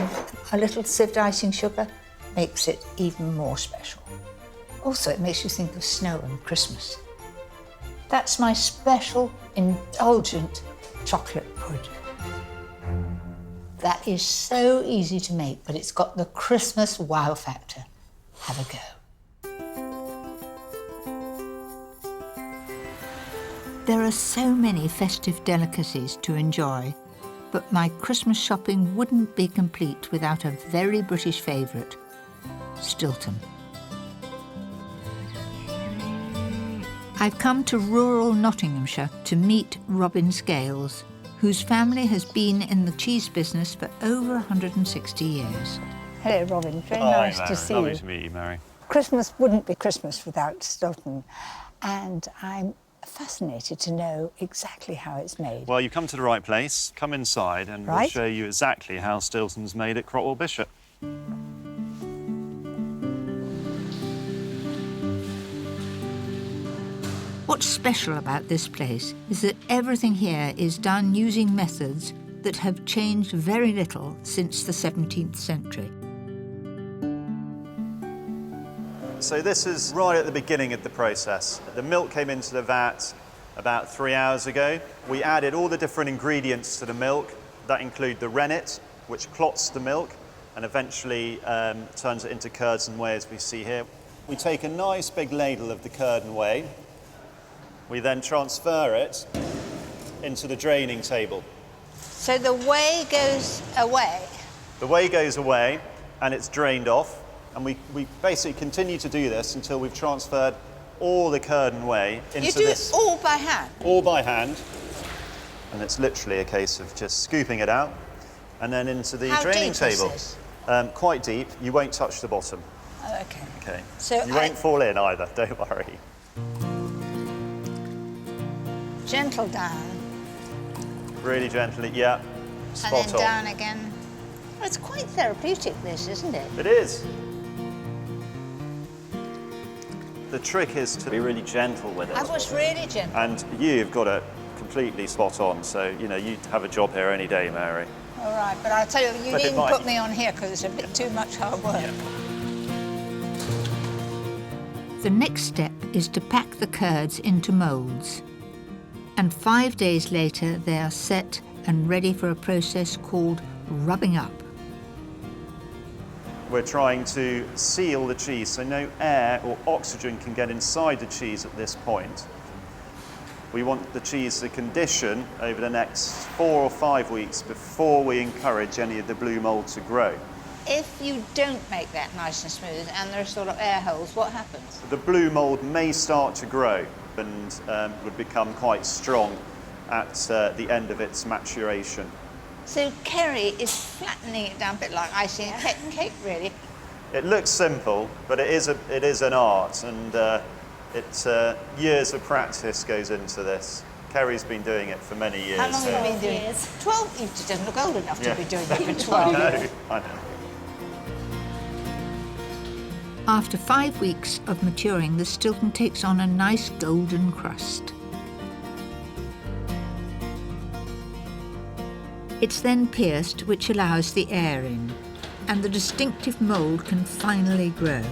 a little sieved icing sugar makes it even more special. Also, it makes you think of snow and Christmas. That's my special, indulgent chocolate pud. That is so easy to make, but it's got the Christmas wow factor. Have a go. There are so many festive delicacies to enjoy, but my Christmas shopping wouldn't be complete without a very British favourite, Stilton. I've come to rural Nottinghamshire to meet Robin Scales, whose family has been in the cheese business for over 160 years. Hello, Robin. Very nice to see you. Lovely to meet you, Mary. Christmas wouldn't be Christmas without Stilton. And I'm fascinated to know exactly how it's made. Well, you've come to the right place. Come inside and we'll Right. show you exactly how Stilton's made at Crotwell Bishop. What's special about this place is that everything here is done using methods that have changed very little since the 17th century. So this is right at the beginning of the process. The milk came into the vat about 3 hours ago. We added all the different ingredients to the milk. That include the rennet, which clots the milk and eventually turns it into curds and whey, as we see here. We take a nice big ladle of the curd and whey. We then transfer it into the draining table. So the whey goes away. The whey goes away and it's drained off. And we basically continue to do this until we've transferred all the curd and whey into this. You do it all by hand? All by hand. And it's literally a case of just scooping it out and then into the draining table. Quite deep. You won't touch the bottom. Oh, okay. Okay. So you won't fall in either, don't worry. Gentle down. Really gently, yeah. Spot on. And then down again. Well, it's quite therapeutic, this, isn't it? It is. The trick is to be really gentle with it. I was really gentle. And you've got it completely spot on, so, you know, you'd have a job here any day, Mary. All right, but I tell you, you But it didn't might- put me on here because it's a bit too much hard work. Yeah. The next step is to pack the curds into moulds. And 5 days later, they are set and ready for a process called rubbing up. We're trying to seal the cheese so no air or oxygen can get inside the cheese at this point. We want the cheese to condition over the next 4 or 5 weeks before we encourage any of the blue mould to grow. If you don't make that nice and smooth and there are sort of air holes, what happens? The blue mould may start to grow and would become quite strong at the end of its maturation. So Kerry is flattening it down a bit like icing a cake, really. It looks simple, but it is an art, and years of practice goes into this. Kerry's been doing it for many years. How long have you been doing it? 12? He doesn't look old enough to be doing it for 12. I know. After 5 weeks of maturing, the Stilton takes on a nice golden crust. It's then pierced, which allows the air in, and the distinctive mould can finally grow.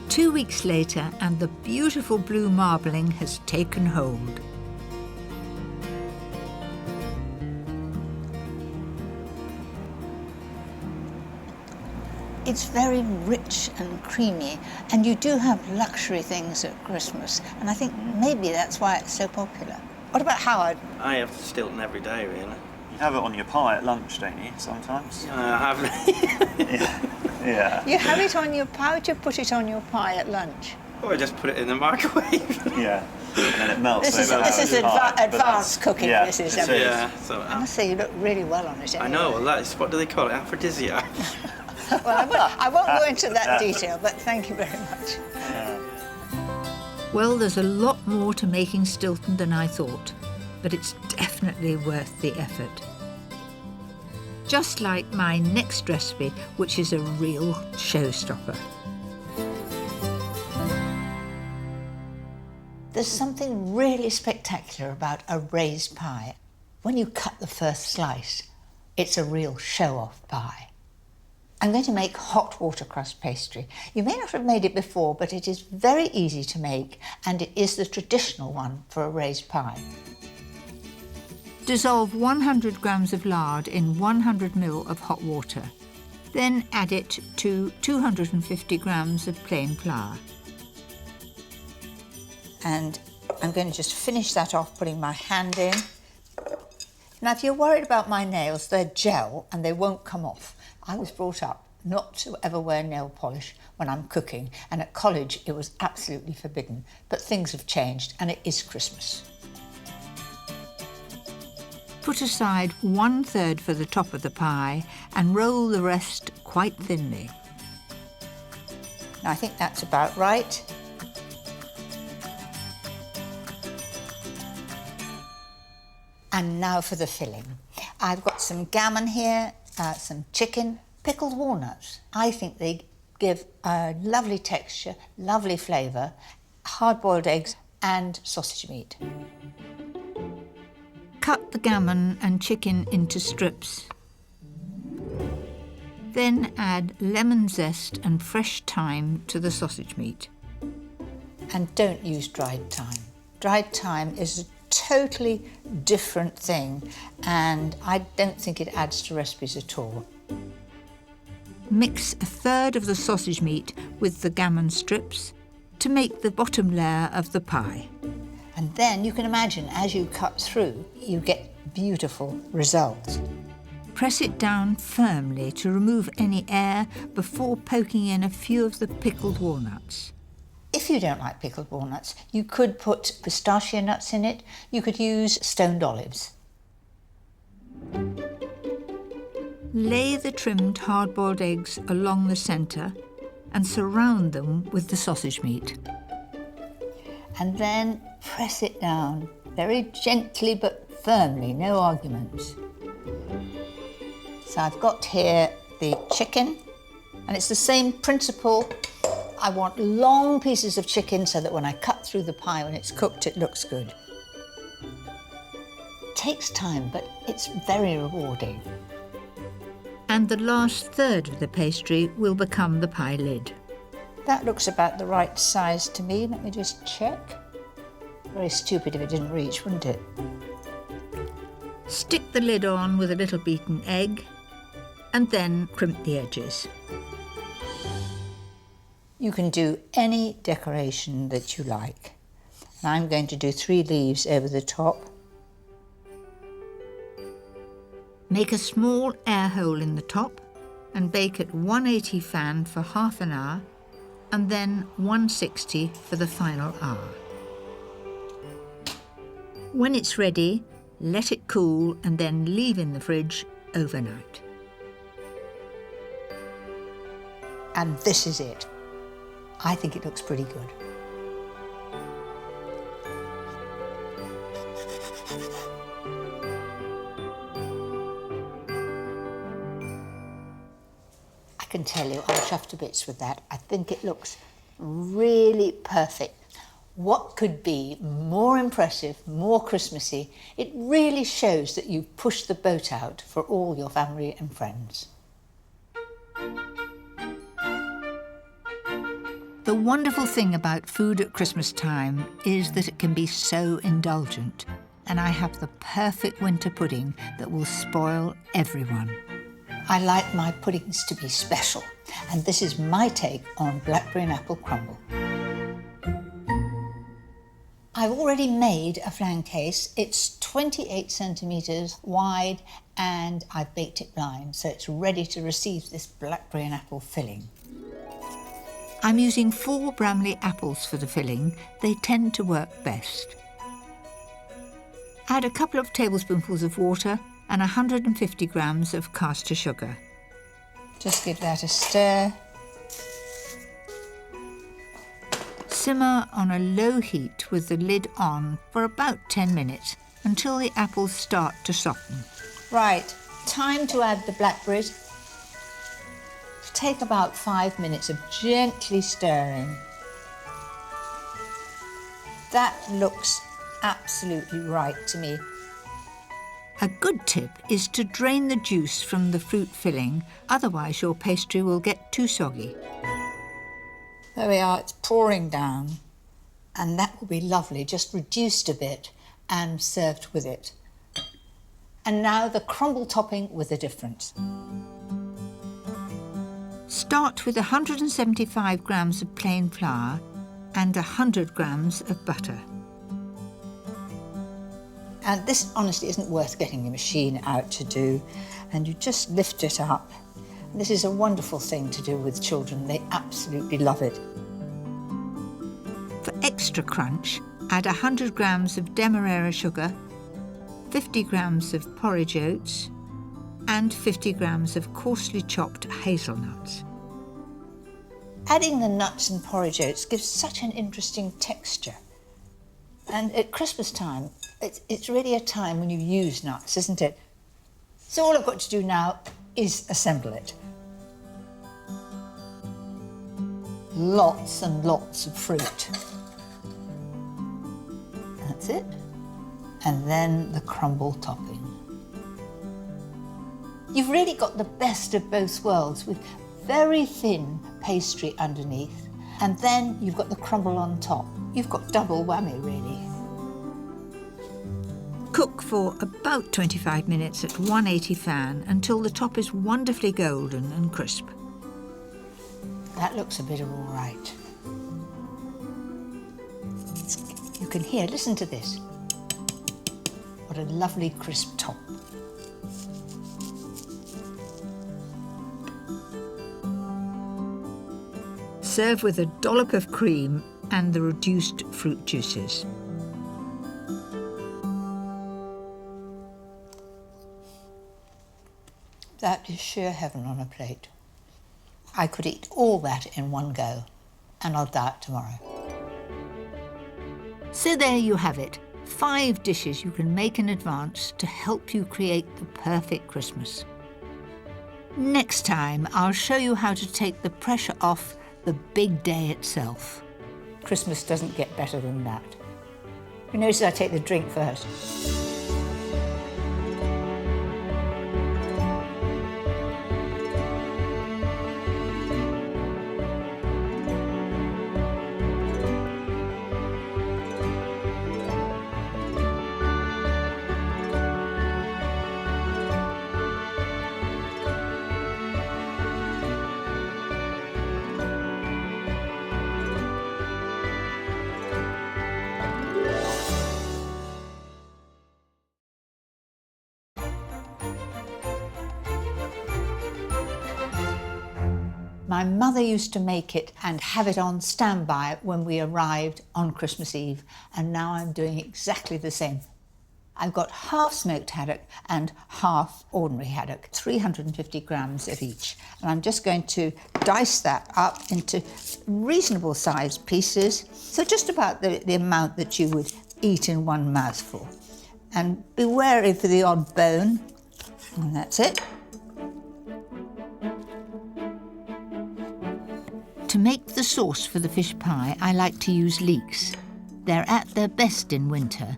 2 weeks later, and the beautiful blue marbling has taken hold. It's very rich and creamy, and you do have luxury things at Christmas, and I think maybe that's why it's so popular. What about Howard? I have Stilton every day, really. You have it on your pie at lunch, don't you, sometimes? I have. Yeah. You have it on your pie. How would you put it on your pie at lunch? Or I just put it in the microwave. Yeah. And then it melts This over is advanced cooking. Yeah, This is. Yeah. So I must say, you look really well on it. Anyway. I know. Well, that's what do they call it? Aphrodisiac. Well, I won't go into that detail, but thank you very much. Well, there's a lot more to making Stilton than I thought, but it's definitely worth the effort. Just like my next recipe, which is a real showstopper. There's something really spectacular about a raised pie. When you cut the first slice, it's a real show-off pie. I'm going to make hot watercress pastry. You may not have made it before, but it is very easy to make, and it is the traditional one for a raised pie. Dissolve 100 grams of lard in 100 ml of hot water. Then add it to 250 grams of plain flour. And I'm going to just finish that off, putting my hand in. Now, if you're worried about my nails, they're gel and they won't come off. I was brought up not to ever wear nail polish when I'm cooking, and at college it was absolutely forbidden. But things have changed and it is Christmas. Put aside 1/3 for the top of the pie and roll the rest quite thinly. Now, I think that's about right. And now for the filling. I've got some gammon here, some chicken, pickled walnuts. I think they give a lovely texture, lovely flavour, hard-boiled eggs and sausage meat. Cut the gammon and chicken into strips. Then add lemon zest and fresh thyme to the sausage meat. And don't use dried thyme. Dried thyme is a totally different thing, and I don't think it adds to recipes at all. Mix a third of the sausage meat with the gammon strips to make the bottom layer of the pie. And then you can imagine, as you cut through, you get beautiful results. Press it down firmly to remove any air before poking in a few of the pickled walnuts. If you don't like pickled walnuts, you could put pistachio nuts in it. You could use stoned olives. Lay the trimmed hard-boiled eggs along the centre and surround them with the sausage meat. And then press it down, very gently but firmly, no arguments. So I've got here the chicken, and it's the same principle. I want long pieces of chicken so that when I cut through the pie, when it's cooked, it looks good. It takes time, but it's very rewarding. And the last third of the pastry will become the pie lid. That looks about the right size to me. Let me just check. Very stupid if it didn't reach, wouldn't it? Stick the lid on with a little beaten egg and then crimp the edges. You can do any decoration that you like. And I'm going to do 3 leaves over the top. Make a small air hole in the top and bake at 180 fan for half an hour and then 160 for the final hour. When it's ready, let it cool and then leave in the fridge overnight. And this is it. I think it looks pretty good. I can tell you, I'm chuffed to bits with that. I think it looks really perfect. What could be more impressive, more Christmassy? It really shows that you've pushed the boat out for all your family and friends. The wonderful thing about food at Christmas time is that it can be so indulgent, and I have the perfect winter pudding that will spoil everyone. I like my puddings to be special, and this is my take on blackberry and apple crumble. I've already made a flan case. It's 28 centimetres wide, and I've baked it blind, so it's ready to receive this blackberry and apple filling. I'm using 4 Bramley apples for the filling. They tend to work best. Add a couple of tablespoonfuls of water and 150 grams of caster sugar. Just give that a stir. Simmer on a low heat with the lid on for about 10 minutes until the apples start to soften. Right, time to add the blackberries. Take about 5 minutes of gently stirring. That looks absolutely right to me. A good tip is to drain the juice from the fruit filling, otherwise your pastry will get too soggy. There we are, it's pouring down, and that will be lovely, just reduced a bit and served with it. And now the crumble topping with a difference. Start with 175 grams of plain flour and 100 grams of butter. And this honestly isn't worth getting a machine out to do, and you just lift it up. This is a wonderful thing to do with children. They absolutely love it. For extra crunch, add 100 grams of demerara sugar, 50 grams of porridge oats, and 50 grams of coarsely chopped hazelnuts. Adding the nuts and porridge oats gives such an interesting texture. And at Christmas time, it's really a time when you use nuts, isn't it? So all I've got to do now is assemble it. Lots and lots of fruit. That's it. And then the crumble topping. You've really got the best of both worlds with very thin pastry underneath, and then you've got the crumble on top. You've got double whammy, really. Cook for about 25 minutes at 180 fan until the top is wonderfully golden and crisp. That looks a bit of all right. You can hear, listen to this. What a lovely crisp top. Serve with a dollop of cream and the reduced fruit juices. That is sheer heaven on a plate. I could eat all that in one go, and I'll diet tomorrow. So there you have it, 5 dishes you can make in advance to help you create the perfect Christmas. Next time, I'll show you how to take the pressure off the big day itself. Christmas doesn't get better than that. You notice I take the drink first. My mother used to make it and have it on standby when we arrived on Christmas Eve, and now I'm doing exactly the same. I've got half smoked haddock and half ordinary haddock, 350 grams of each. And I'm just going to dice that up into reasonable sized pieces, so just about the amount that you would eat in one mouthful. And be wary for the odd bone, and that's it. To make the sauce for the fish pie, I like to use leeks. They're at their best in winter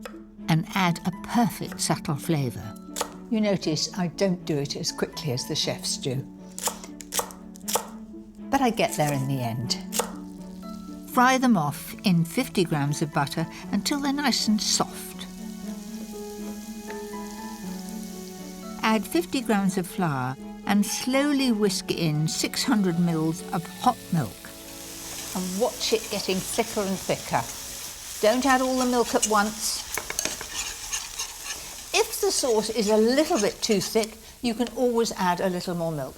and add a perfect subtle flavour. You notice I don't do it as quickly as the chefs do. But I get there in the end. Fry them off in 50 grams of butter until they're nice and soft. Add 50 grams of flour and slowly whisk in 600 mils of hot milk. And watch it getting thicker and thicker. Don't add all the milk at once. If the sauce is a little bit too thick, you can always add a little more milk.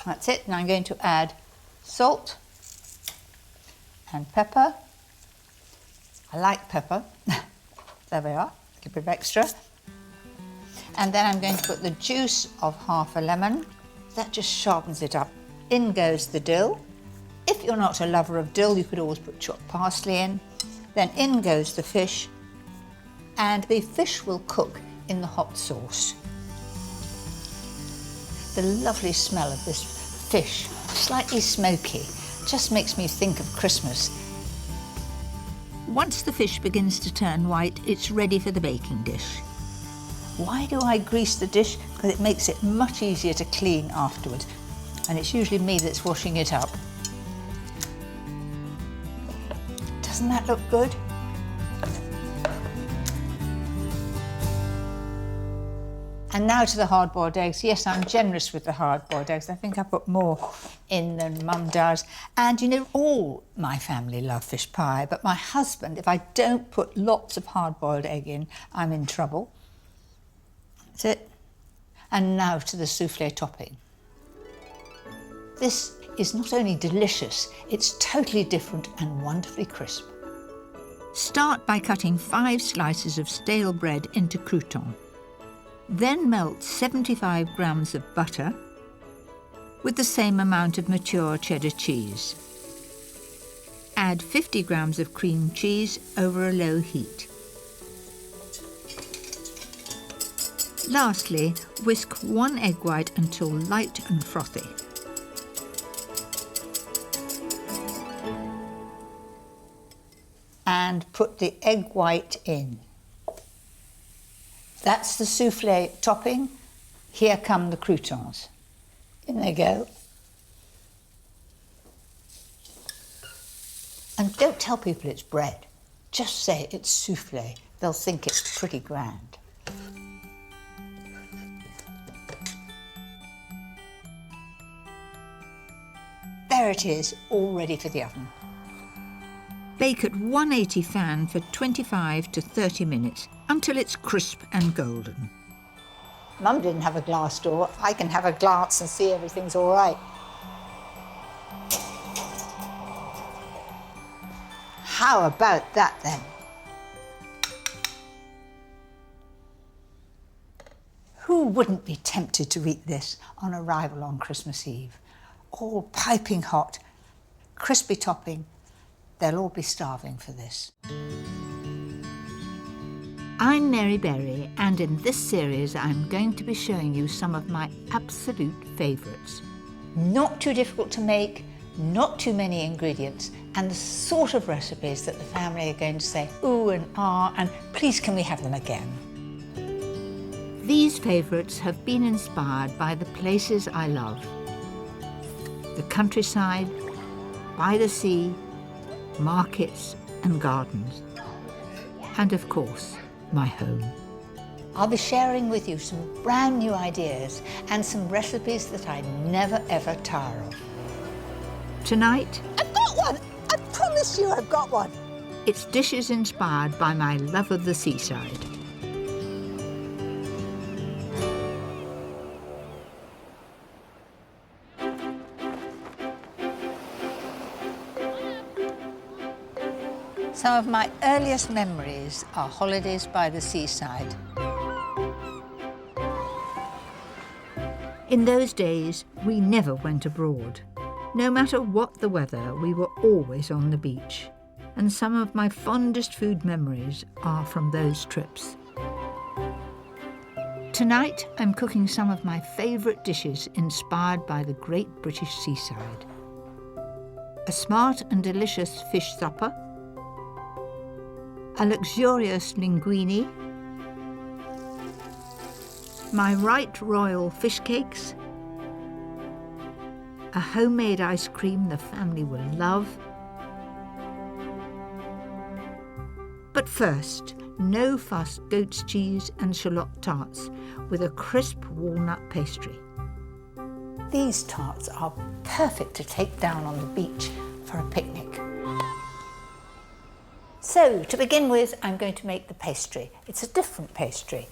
That's it. Now I'm going to add salt and pepper. I like pepper. There we are, a little bit of extra. And then I'm going to put the juice of half a lemon. That just sharpens it up. In goes the dill. If you're not a lover of dill, you could always put chopped parsley in. Then in goes the fish. And the fish will cook in the hot sauce. The lovely smell of this fish, slightly smoky, just makes me think of Christmas. Once the fish begins to turn white, it's ready for the baking dish. Why do I grease the dish? Because it makes it much easier to clean afterwards. And it's usually me that's washing it up. Doesn't that look good? And now to the hard-boiled eggs. Yes, I'm generous with the hard-boiled eggs. I think I put more in than Mum does. And you know, all my family love fish pie, but my husband, if I don't put lots of hard-boiled egg in, I'm in trouble. That's it. And now to the soufflé topping. This is not only delicious, it's totally different and wonderfully crisp. Start by cutting 5 slices of stale bread into croutons. Then melt 75 grams of butter, with the same amount of mature cheddar cheese. Add 50 grams of cream cheese over a low heat. Lastly, whisk 1 egg white until light and frothy. And put the egg white in. That's the souffle topping. Here come the croutons. In they go. And don't tell people it's bread. Just say it's souffle. They'll think it's pretty grand. There it is, all ready for the oven. Bake at 180 fan for 25 to 30 minutes until it's crisp and golden. Mum didn't have a glass door. I can have a glance and see everything's all right. How about that then? Who wouldn't be tempted to eat this on arrival on Christmas Eve? All piping hot, crispy topping. They'll all be starving for this. I'm Mary Berry, and in this series I'm going to be showing you some of my absolute favourites. Not too difficult to make, not too many ingredients, and the sort of recipes that the family are going to say ooh and ah, and please can we have them again. These favourites have been inspired by the places I love. The countryside, by the sea, markets and gardens, and of course, my home. I'll be sharing with you some brand new ideas and some recipes that I never ever tire of. Tonight, I've got one! I promise you I've got one! it's dishes inspired by my love of the seaside. Some of my earliest memories are holidays by the seaside. In those days, we never went abroad. No matter what the weather, we were always on the beach. And some of my fondest food memories are from those trips. Tonight, I'm cooking some of my favourite dishes inspired by the great British seaside. A smart and delicious fish supper, a luxurious linguine, my right royal fish cakes, a homemade ice cream the family will love. But first, no fuss goat's cheese and shallot tarts with a crisp walnut pastry. These tarts are perfect to take down on the beach for a picnic. So, to begin with, I'm going to make the pastry. It's a different pastry.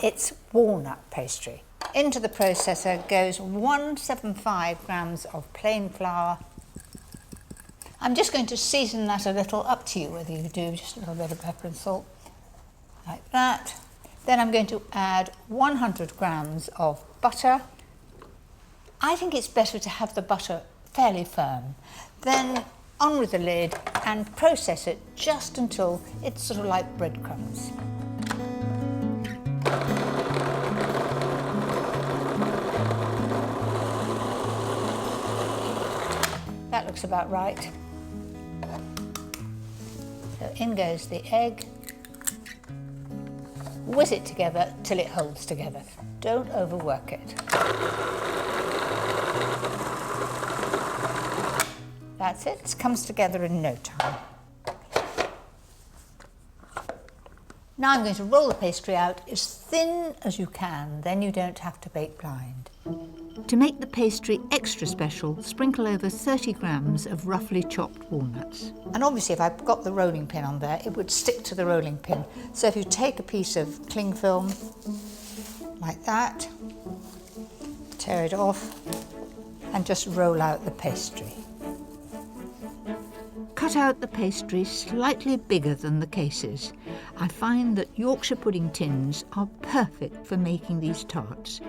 It's walnut pastry. Into the processor goes 175 grams of plain flour. I'm just going to season that a little, up to you whether you do, just a little bit of pepper and salt, like that. Then I'm going to add 100 grams of butter. I think it's better to have the butter fairly firm. Then on with the lid and process it just until it's sort of like breadcrumbs. That looks about right. So in goes the egg. Whiz it together till it holds together. Don't overwork it. That's it, it comes together in no time. Now I'm going to roll the pastry out as thin as you can, then you don't have to bake blind. To make the pastry extra special, sprinkle over 30 grams of roughly chopped walnuts. And obviously if I've got the rolling pin on there, it would stick to the rolling pin. So if you take a piece of cling film, like that, tear it off, and just roll out the pastry. Cut out the pastry slightly bigger than the cases. I find that Yorkshire pudding tins are perfect for making these tarts.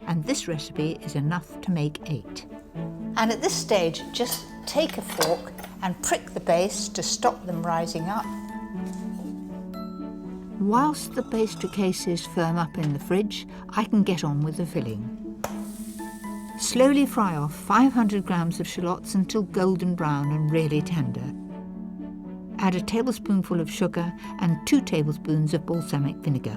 and this recipe is enough to make 8. And at this stage, just take a fork and prick the base to stop them rising up. Whilst the pastry cases firm up in the fridge, I can get on with the filling. Slowly fry off 500 grams of shallots until golden brown and really tender. Add a tablespoonful of sugar and 2 tablespoons of balsamic vinegar.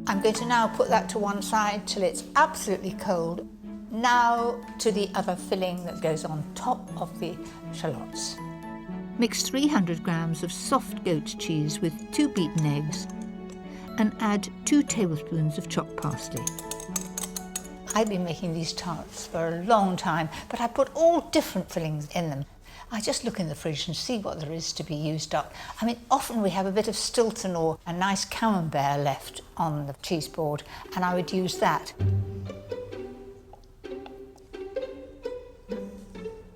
I'm going to now put that to one side till it's absolutely cold. Now to the other filling that goes on top of the shallots. Mix 300 grams of soft goat's cheese with 2 beaten eggs and add 2 tablespoons of chopped parsley. I've been making these tarts for a long time, but I put all different fillings in them. I just look in the fridge and see what there is to be used up. I mean, often we have a bit of Stilton or a nice camembert left on the cheese board, and I would use that.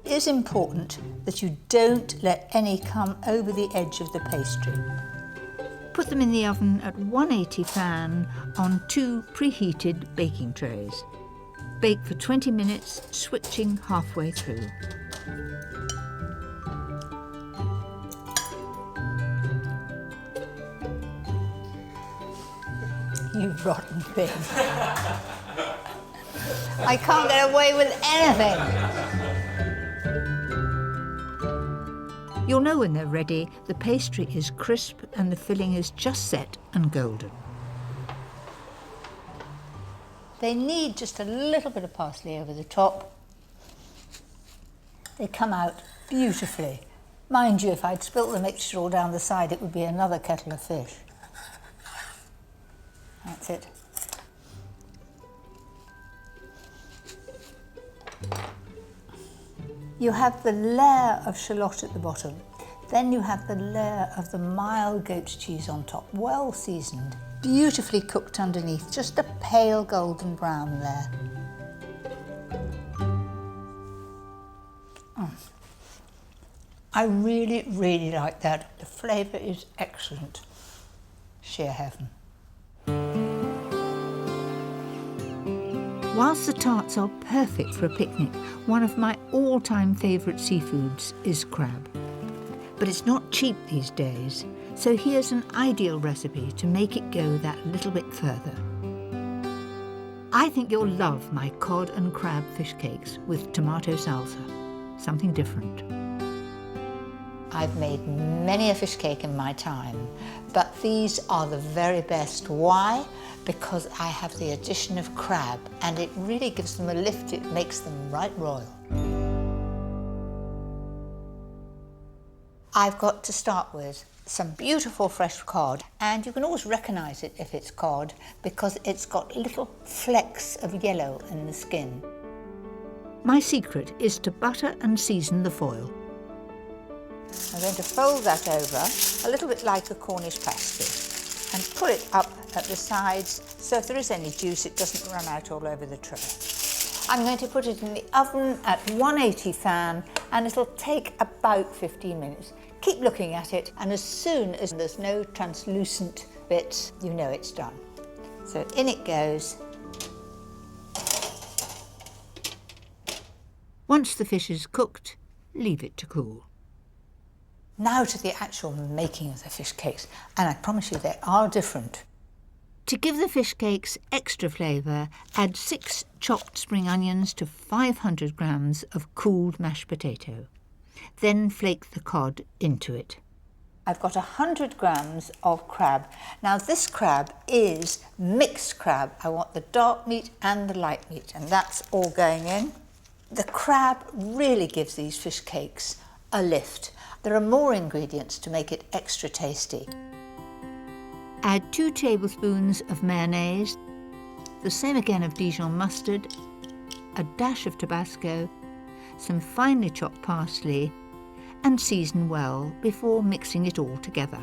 It is important that you don't let any come over the edge of the pastry. Put them in the oven at 180 fan on 2 preheated baking trays. Bake for 20 minutes, switching halfway through. You rotten thing. I can't get away with anything. You'll know when they're ready. The pastry is crisp and the filling is just set and golden. They need just a little bit of parsley over the top. They come out beautifully. Mind you, if I'd spilt the mixture all down the side, it would be another kettle of fish. That's it. You have the layer of shallot at the bottom. Then you have the layer of the mild goat's cheese on top, well seasoned, beautifully cooked underneath, just a pale golden brown layer. I really, really like that. The flavour is excellent. Sheer heaven. Whilst the tarts are perfect for a picnic, one of my all-time favourite seafoods is crab. But it's not cheap these days, so here's an ideal recipe to make it go that little bit further. I think you'll love my cod and crab fish cakes with tomato salsa, something different. I've made many a fish cake in my time, but these are the very best. Why? Because I have the addition of crab, and it really gives them a lift. It makes them right royal. I've got to start with some beautiful fresh cod, and you can always recognise it if it's cod because it's got little flecks of yellow in the skin. My secret is to butter and season the foil. I'm going to fold that over, a little bit like a Cornish pasty, and pull it up at the sides so if there is any juice it doesn't run out all over the tray. I'm going to put it in the oven at 180 fan and it'll take about 15 minutes. Keep looking at it, and as soon as there's no translucent bits, you know it's done. So in it goes. Once the fish is cooked, leave it to cool. Now to the actual making of the fish cakes, and I promise you they are different. To give the fish cakes extra flavour, add 6 chopped spring onions to 500 grams of cooled mashed potato. Then flake the cod into it. I've got 100 grams of crab. Now this crab is mixed crab. I want the dark meat and the light meat, and that's all going in. The crab really gives these fish cakes a lift. There are more ingredients to make it extra tasty. Add 2 tablespoons of mayonnaise, the same again of Dijon mustard, a dash of Tabasco, some finely chopped parsley, and season well before mixing it all together.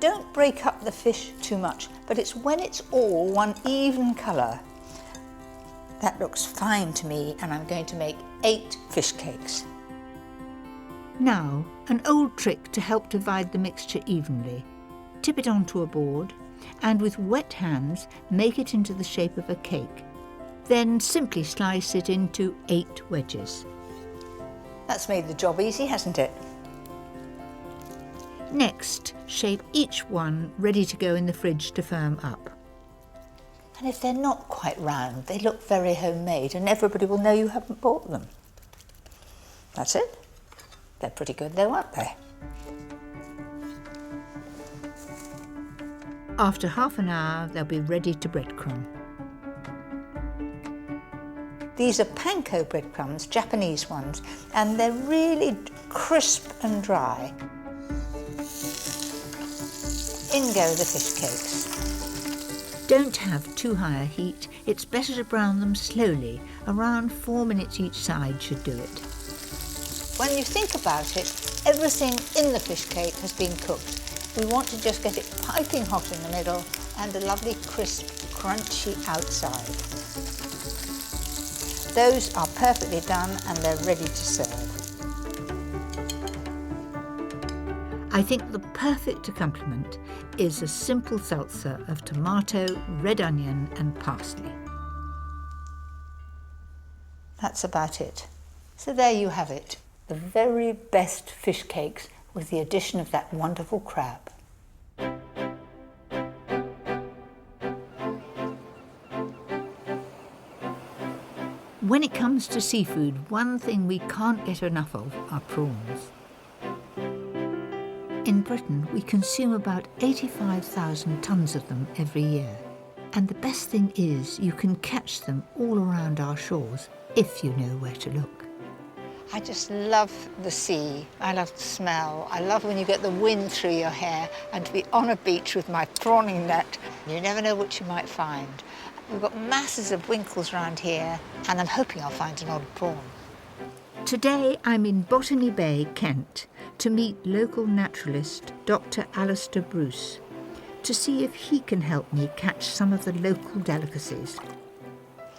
Don't break up the fish too much, but it's when it's all one even colour. That looks fine to me, and I'm going to make 8 fish cakes. Now, an old trick to help divide the mixture evenly. Tip it onto a board, and with wet hands make it into the shape of a cake. Then simply slice it into 8 wedges. That's made the job easy, hasn't it? Next, shape each one ready to go in the fridge to firm up. And if they're not quite round, they look very homemade and everybody will know you haven't bought them. That's it. They're pretty good though, aren't they? After half an hour, they'll be ready to breadcrumb. These are panko breadcrumbs, Japanese ones, and they're really crisp and dry. In go the fish cakes. Don't have too high a heat. It's better to brown them slowly. Around 4 minutes each side should do it. When you think about it, everything in the fish cake has been cooked. We want to just get it piping hot in the middle and a lovely crisp, crunchy outside. Those are perfectly done and they're ready to serve. I think the perfect accompaniment is a simple salsa of tomato, red onion and parsley. That's about it. So there you have it, the very best fish cakes with the addition of that wonderful crab. When it comes to seafood, one thing we can't get enough of are prawns. In Britain, we consume about 85,000 tonnes of them every year. And the best thing is you can catch them all around our shores if you know where to look. I just love the sea. I love the smell. I love when you get the wind through your hair and to be on a beach with my prawning net. You never know what you might find. We've got masses of winkles around here and I'm hoping I'll find an odd prawn. Today I'm in Botany Bay, Kent, to meet local naturalist Dr. Alistair Bruce, to see if he can help me catch some of the local delicacies.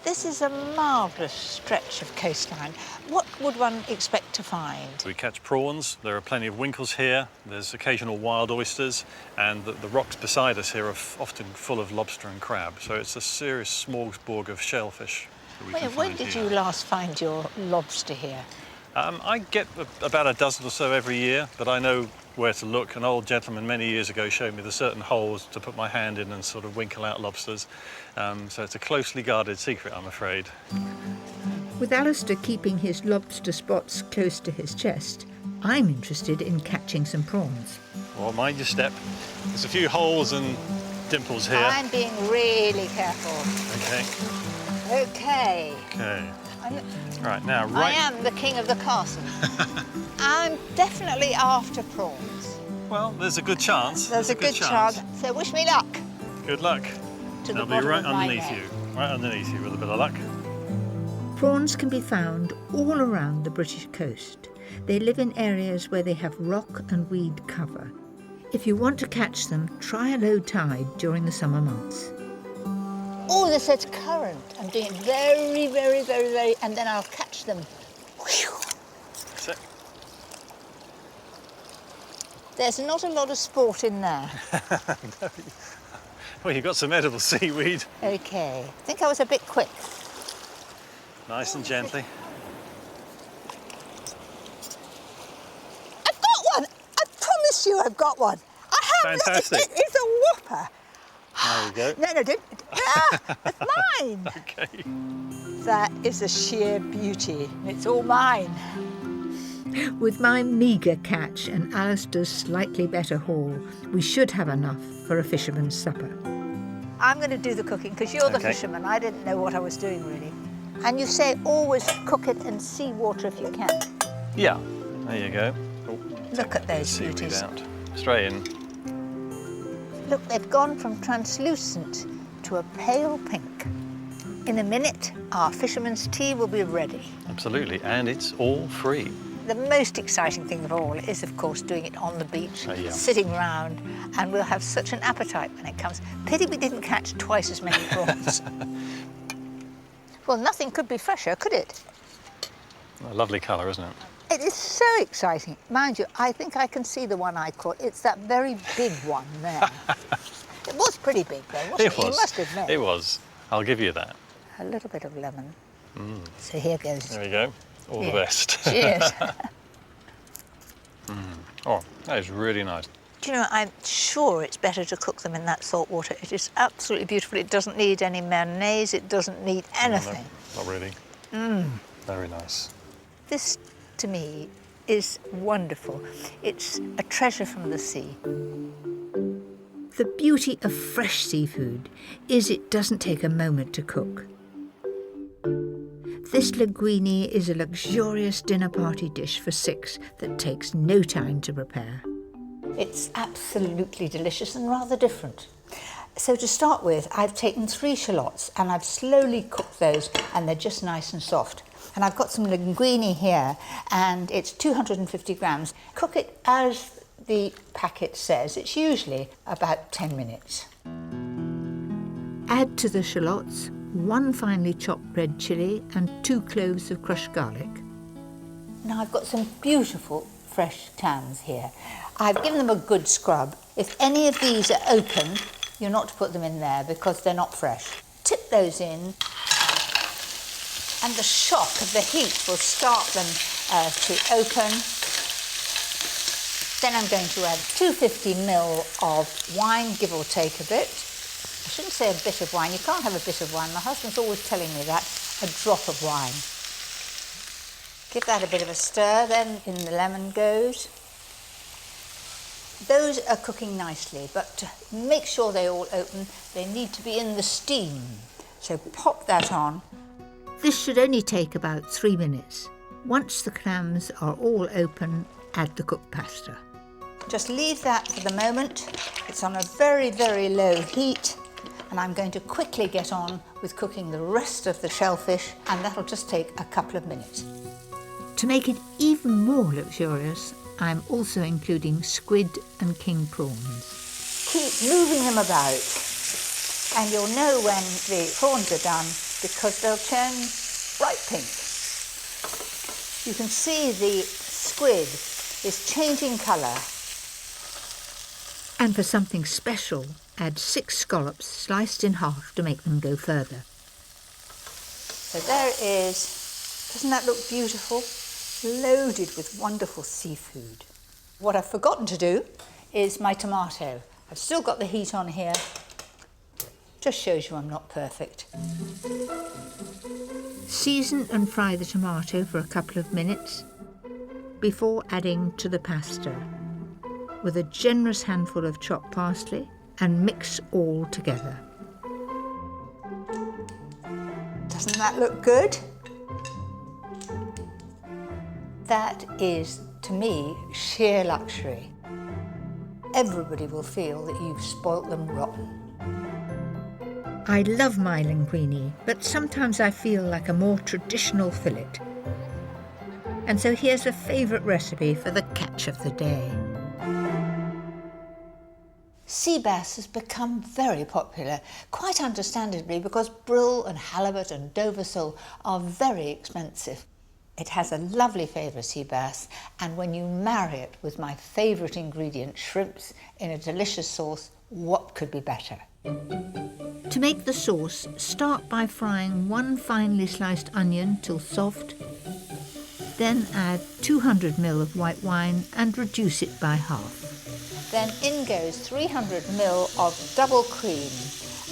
This is a marvellous stretch of coastline. What would one expect to find? We catch prawns, there are plenty of winkles here, there's occasional wild oysters, and the rocks beside us here are often full of lobster and crab, so it's a serious smorgasbord of shellfish that we can When find did here. you last find your lobster here? I get about a dozen or so every year, but I know where to look. An old gentleman many years ago showed me the certain holes to put my hand in and sort of winkle out lobsters. So it's a closely guarded secret, I'm afraid. With Alistair keeping his lobster spots close to his chest, I'm interested in catching some prawns. Well, mind your step. There's a few holes and dimples here. I'm being really careful. Okay. Okay. Okay. Right, now, right... I am the king of the castle. I'm definitely after prawns. Well, there's a good chance. There's a good chance. So wish me luck. Good luck. To They'll the be bottom right of my underneath net. you. Right underneath you with a bit of luck. Prawns can be found all around the British coast. They live in areas where they have rock and weed cover. If you want to catch them, try a low tide during the summer months. Oh, this says current. I'm doing it very, very, very, very, and then I'll catch them. Whew. That's it. There's not a lot of sport in there. No. Well, you've got some edible seaweed. Okay. I think I was a bit quick. Nice and gently. I've got one! I promise you I've got one. I have. Fantastic. It's a whopper. There you go. No, don't. Ah, it's mine. Okay. That is a sheer beauty. It's all mine. With my meagre catch and Alistair's slightly better haul, we should have enough for a fisherman's supper. I'm going to do the cooking because you're the Okay. fisherman. I didn't know what I was doing really. And you say always cook it in seawater if you can. Yeah, there you go. Oh, Look at those seaweed beauties. out. Straight in. Look, they've gone from translucent to a pale pink. In a minute, our fisherman's tea will be ready. Absolutely, and it's all free. The most exciting thing of all is, of course, doing it on the beach, Yeah. sitting round, and we'll have such an appetite when it comes. Pity we didn't catch twice as many prawns. Well, nothing could be fresher, could it? A lovely colour, isn't it? It is so exciting. Mind you, I think I can see the one I caught. It's that very big one there. It was pretty big though, wasn't it? It was. You must admit. It was. I'll give you that. A little bit of lemon. So here goes. There we go. All the Yeah. best. Cheers. Oh, that is really nice. Do you know, I'm sure it's better to cook them in that salt water. It is absolutely beautiful. It doesn't need any mayonnaise. It doesn't need anything. No, not really. Very nice. This, to me, is wonderful. It's a treasure from the sea. The beauty of fresh seafood is it doesn't take a moment to cook. This linguine is a luxurious dinner party dish for 6 that takes no time to prepare. It's absolutely delicious and rather different. So to start with, I've taken 3 shallots and I've slowly cooked those and they're just nice and soft. And I've got some linguine here and it's 250 grams. Cook it as the packet says. It's usually about 10 minutes. Add to the shallots 1 finely chopped red chilli and 2 cloves of crushed garlic. Now I've got some beautiful fresh clams here. I've given them a good scrub. If any of these are open, you're not to put them in there because they're not fresh. Tip those in and the shock of the heat will start them to open. Then I'm going to add 250ml of wine, give or take a bit. I shouldn't say a bit of wine. You can't have a bit of wine. My husband's always telling me that. A drop of wine. Give that a bit of a stir, then in the lemon goes. Those are cooking nicely, but to make sure they all open, they need to be in the steam. So pop that on. This should only take about 3 minutes. Once the clams are all open, add the cooked pasta. Just leave that for the moment. It's on a very, very low heat, and I'm going to quickly get on with cooking the rest of the shellfish, and that'll just take a couple of minutes. To make it even more luxurious, I'm also including squid and king prawns. Keep moving them about, and you'll know when the prawns are done because they'll turn bright pink. You can see the squid is changing colour. And for something special, add 6 scallops sliced in half to make them go further. So there it is. Doesn't that look beautiful? Loaded with wonderful seafood. What I've forgotten to do is my tomato. I've still got the heat on here. Just shows you I'm not perfect. Season and fry the tomato for a couple of minutes before adding to the pasta with a generous handful of chopped parsley and mix all together. Doesn't that look good? That is, to me, sheer luxury. Everybody will feel that you've spoilt them rotten. I love my linguine, but sometimes I feel like a more traditional fillet. And so here's a favourite recipe for the catch of the day. Sea bass has become very popular, quite understandably, because brill and halibut and Dover sole are very expensive. It has a lovely flavour, sea bass, and when you marry it with my favourite ingredient, shrimps, in a delicious sauce, what could be better? To make the sauce, start by frying 1 finely sliced onion till soft, then add 200ml of white wine and reduce it by half. Then in goes 300ml of double cream,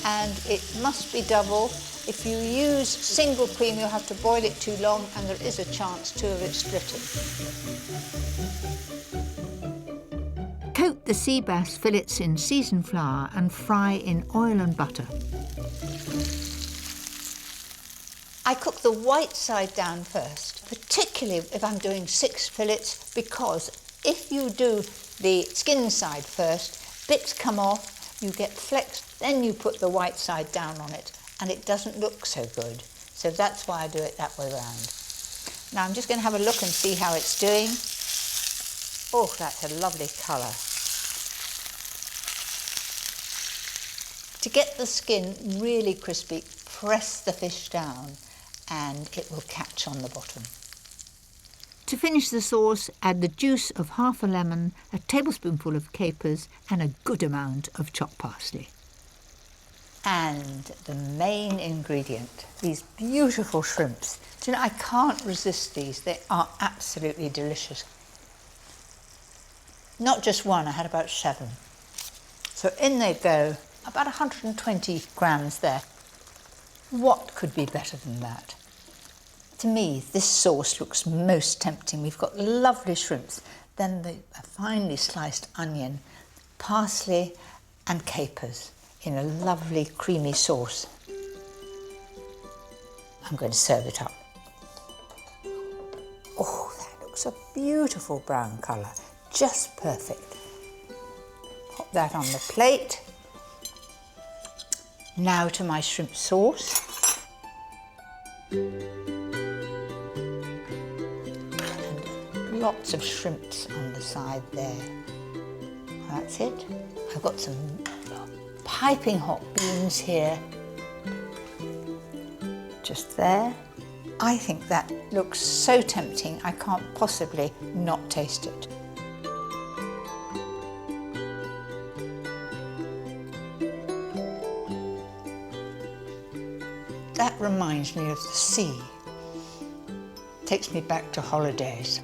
and it must be double. If you use single cream, you'll have to boil it too long, and there is a chance too of it splitting. Coat the sea bass fillets in seasoned flour and fry in oil and butter. I cook the white side down first, particularly if I'm doing 6 fillets, because if you do the skin side first, bits come off, you get flecks, then you put the white side down on it, and it doesn't look so good. So that's why I do it that way round. Now I'm just going to have a look and see how it's doing. Oh, that's a lovely colour. To get the skin really crispy, press the fish down and it will catch on the bottom. To finish the sauce, add the juice of half a lemon, a tablespoonful of capers and a good amount of chopped parsley. And the main ingredient, these beautiful shrimps. Do you know, I can't resist these. They are absolutely delicious. Not just one, I had about 7. So in they go, about 120 grams there. What could be better than that? To me, this sauce looks most tempting. We've got lovely shrimps, then the finely sliced onion, parsley and capers in a lovely creamy sauce. I'm going to serve it up. Oh, that looks a beautiful brown colour, just perfect. Pop that on the plate. Now to my shrimp sauce. And lots of shrimps on the side there. That's it. I've got some piping hot beans here. Just there. I think that looks so tempting, I can't possibly not taste it. That reminds me of the sea. Takes me back to holidays.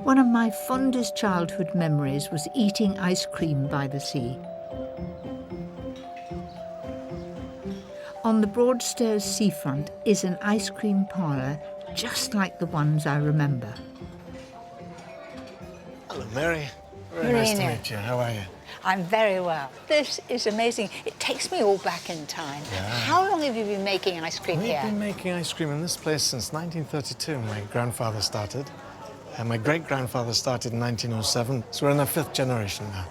One of my fondest childhood memories was eating ice cream by the sea. On the Broadstairs seafront is an ice cream parlour just like the ones I remember. Hello, Mary. Very nice to Marina. meet you. How are you? I'm very well. This is amazing. It takes me all back in time. Yeah. How long have you been making ice cream We've here? been making ice cream in this place since 1932. My grandfather started, and my great-grandfather started in 1907. So we're in our 5th generation now.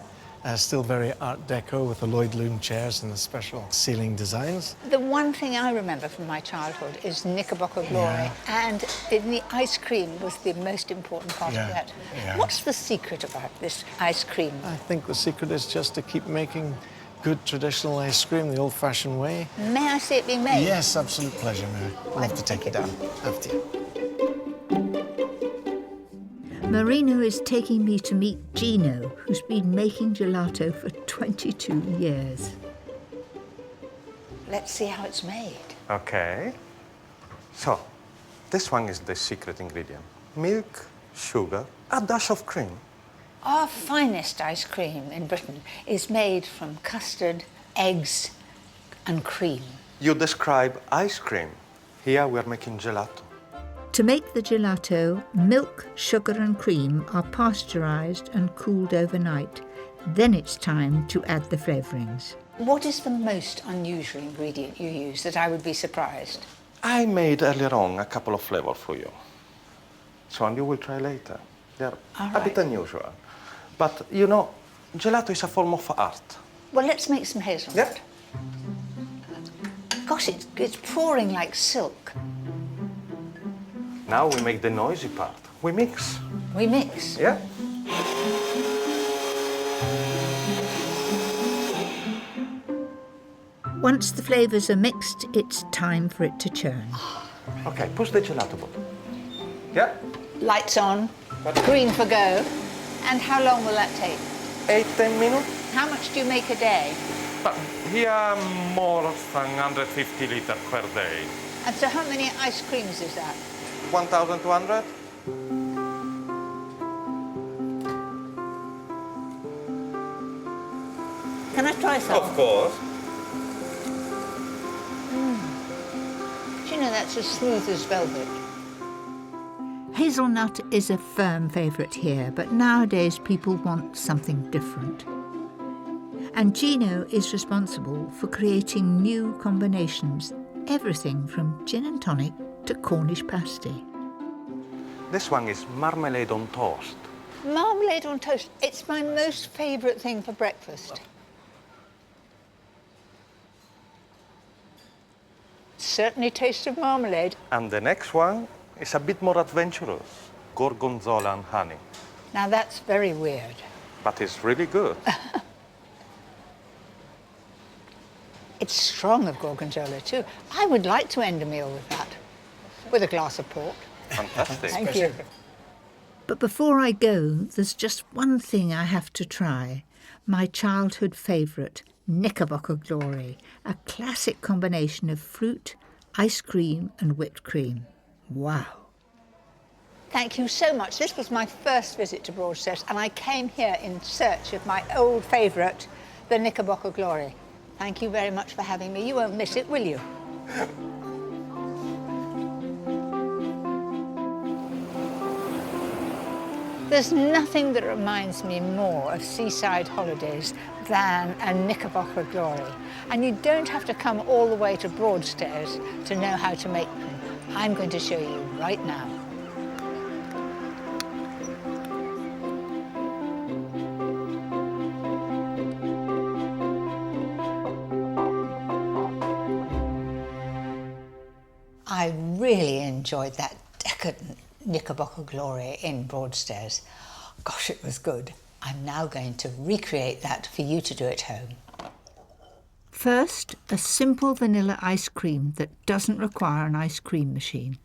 Still very Art Deco with the Lloyd Loom chairs and the special ceiling designs. The one thing I remember from my childhood is Knickerbocker Glory, and the ice cream was the most important part of that. Yeah. What's the secret about this ice cream? I think the secret is just to keep making good traditional ice cream the old-fashioned way. May I see it being made? Yes, absolute pleasure, Mary. Love to take it down after you. Marino is taking me to meet Gino, who's been making gelato for 22 years. Let's see how it's made. Okay. So, this one is the secret ingredient. Milk, sugar, a dash of cream. Our finest ice cream in Britain is made from custard, eggs and cream. You describe ice cream. Here we are making gelato. To make the gelato, milk, sugar and cream are pasteurised and cooled overnight. Then it's time to add the flavourings. What is the most unusual ingredient you use that I would be surprised? I made earlier on a couple of flavors for you. So, and you will try later. They're a bit unusual. But, you know, gelato is a form of art. Well, let's make some hazelnut. Gosh, it's pouring like silk. Now we make the noisy part. We mix. We mix? Yeah. Once the flavours are mixed, it's time for it to churn. Okay, push the gelato bottle. Yeah. Lights on, green for go. And how long will that take? 8-10 minutes. How much do you make a day? Here, more than 150 liters per day. And so how many ice creams is that? 1,200. Can I try some? Of course. Do you know that's as smooth as velvet? Hazelnut is a firm favourite here, but nowadays people want something different. And Gino is responsible for creating new combinations, everything from gin and tonic to Cornish pasty. This one is marmalade on toast. Marmalade on toast. It's my most favourite thing for breakfast. Certainly tastes of marmalade. And the next one is a bit more adventurous. Gorgonzola and honey. Now that's very weird. But it's really good. It's strong of gorgonzola too. I would like to end a meal with that, with a glass of port. Fantastic. Thank you. But before I go, there's just one thing I have to try. My childhood favourite, Knickerbocker Glory, a classic combination of fruit, ice cream and whipped cream. Wow. Thank you so much. This was my first visit to Broadstairs, and I came here in search of my old favourite, the Knickerbocker Glory. Thank you very much for having me. You won't miss it, will you? There's nothing that reminds me more of seaside holidays than a Knickerbocker Glory. And you don't have to come all the way to Broadstairs to know how to make them. I'm going to show you right now. I really enjoyed that decadent Knickerbocker Glory in Broadstairs. Gosh, it was good. I'm now going to recreate that for you to do at home. First, a simple vanilla ice cream that doesn't require an ice cream machine.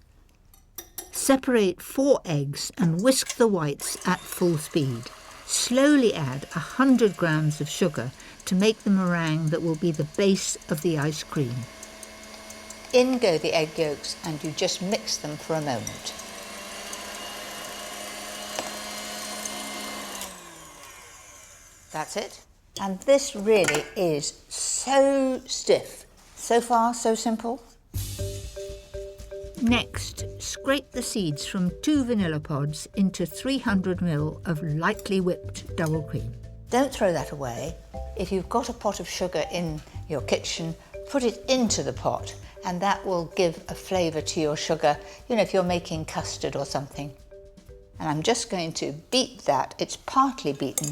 Separate 4 eggs and whisk the whites at full speed. Slowly add 100 grams of sugar to make the meringue that will be the base of the ice cream. In go the egg yolks and you just mix them for a moment. That's it. And this really is so stiff. So far, so simple. Next, scrape the seeds from 2 vanilla pods into 300 ml of lightly whipped double cream. Don't throw that away. If you've got a pot of sugar in your kitchen, put it into the pot, and that will give a flavour to your sugar, you know, if you're making custard or something. And I'm just going to beat that. It's partly beaten.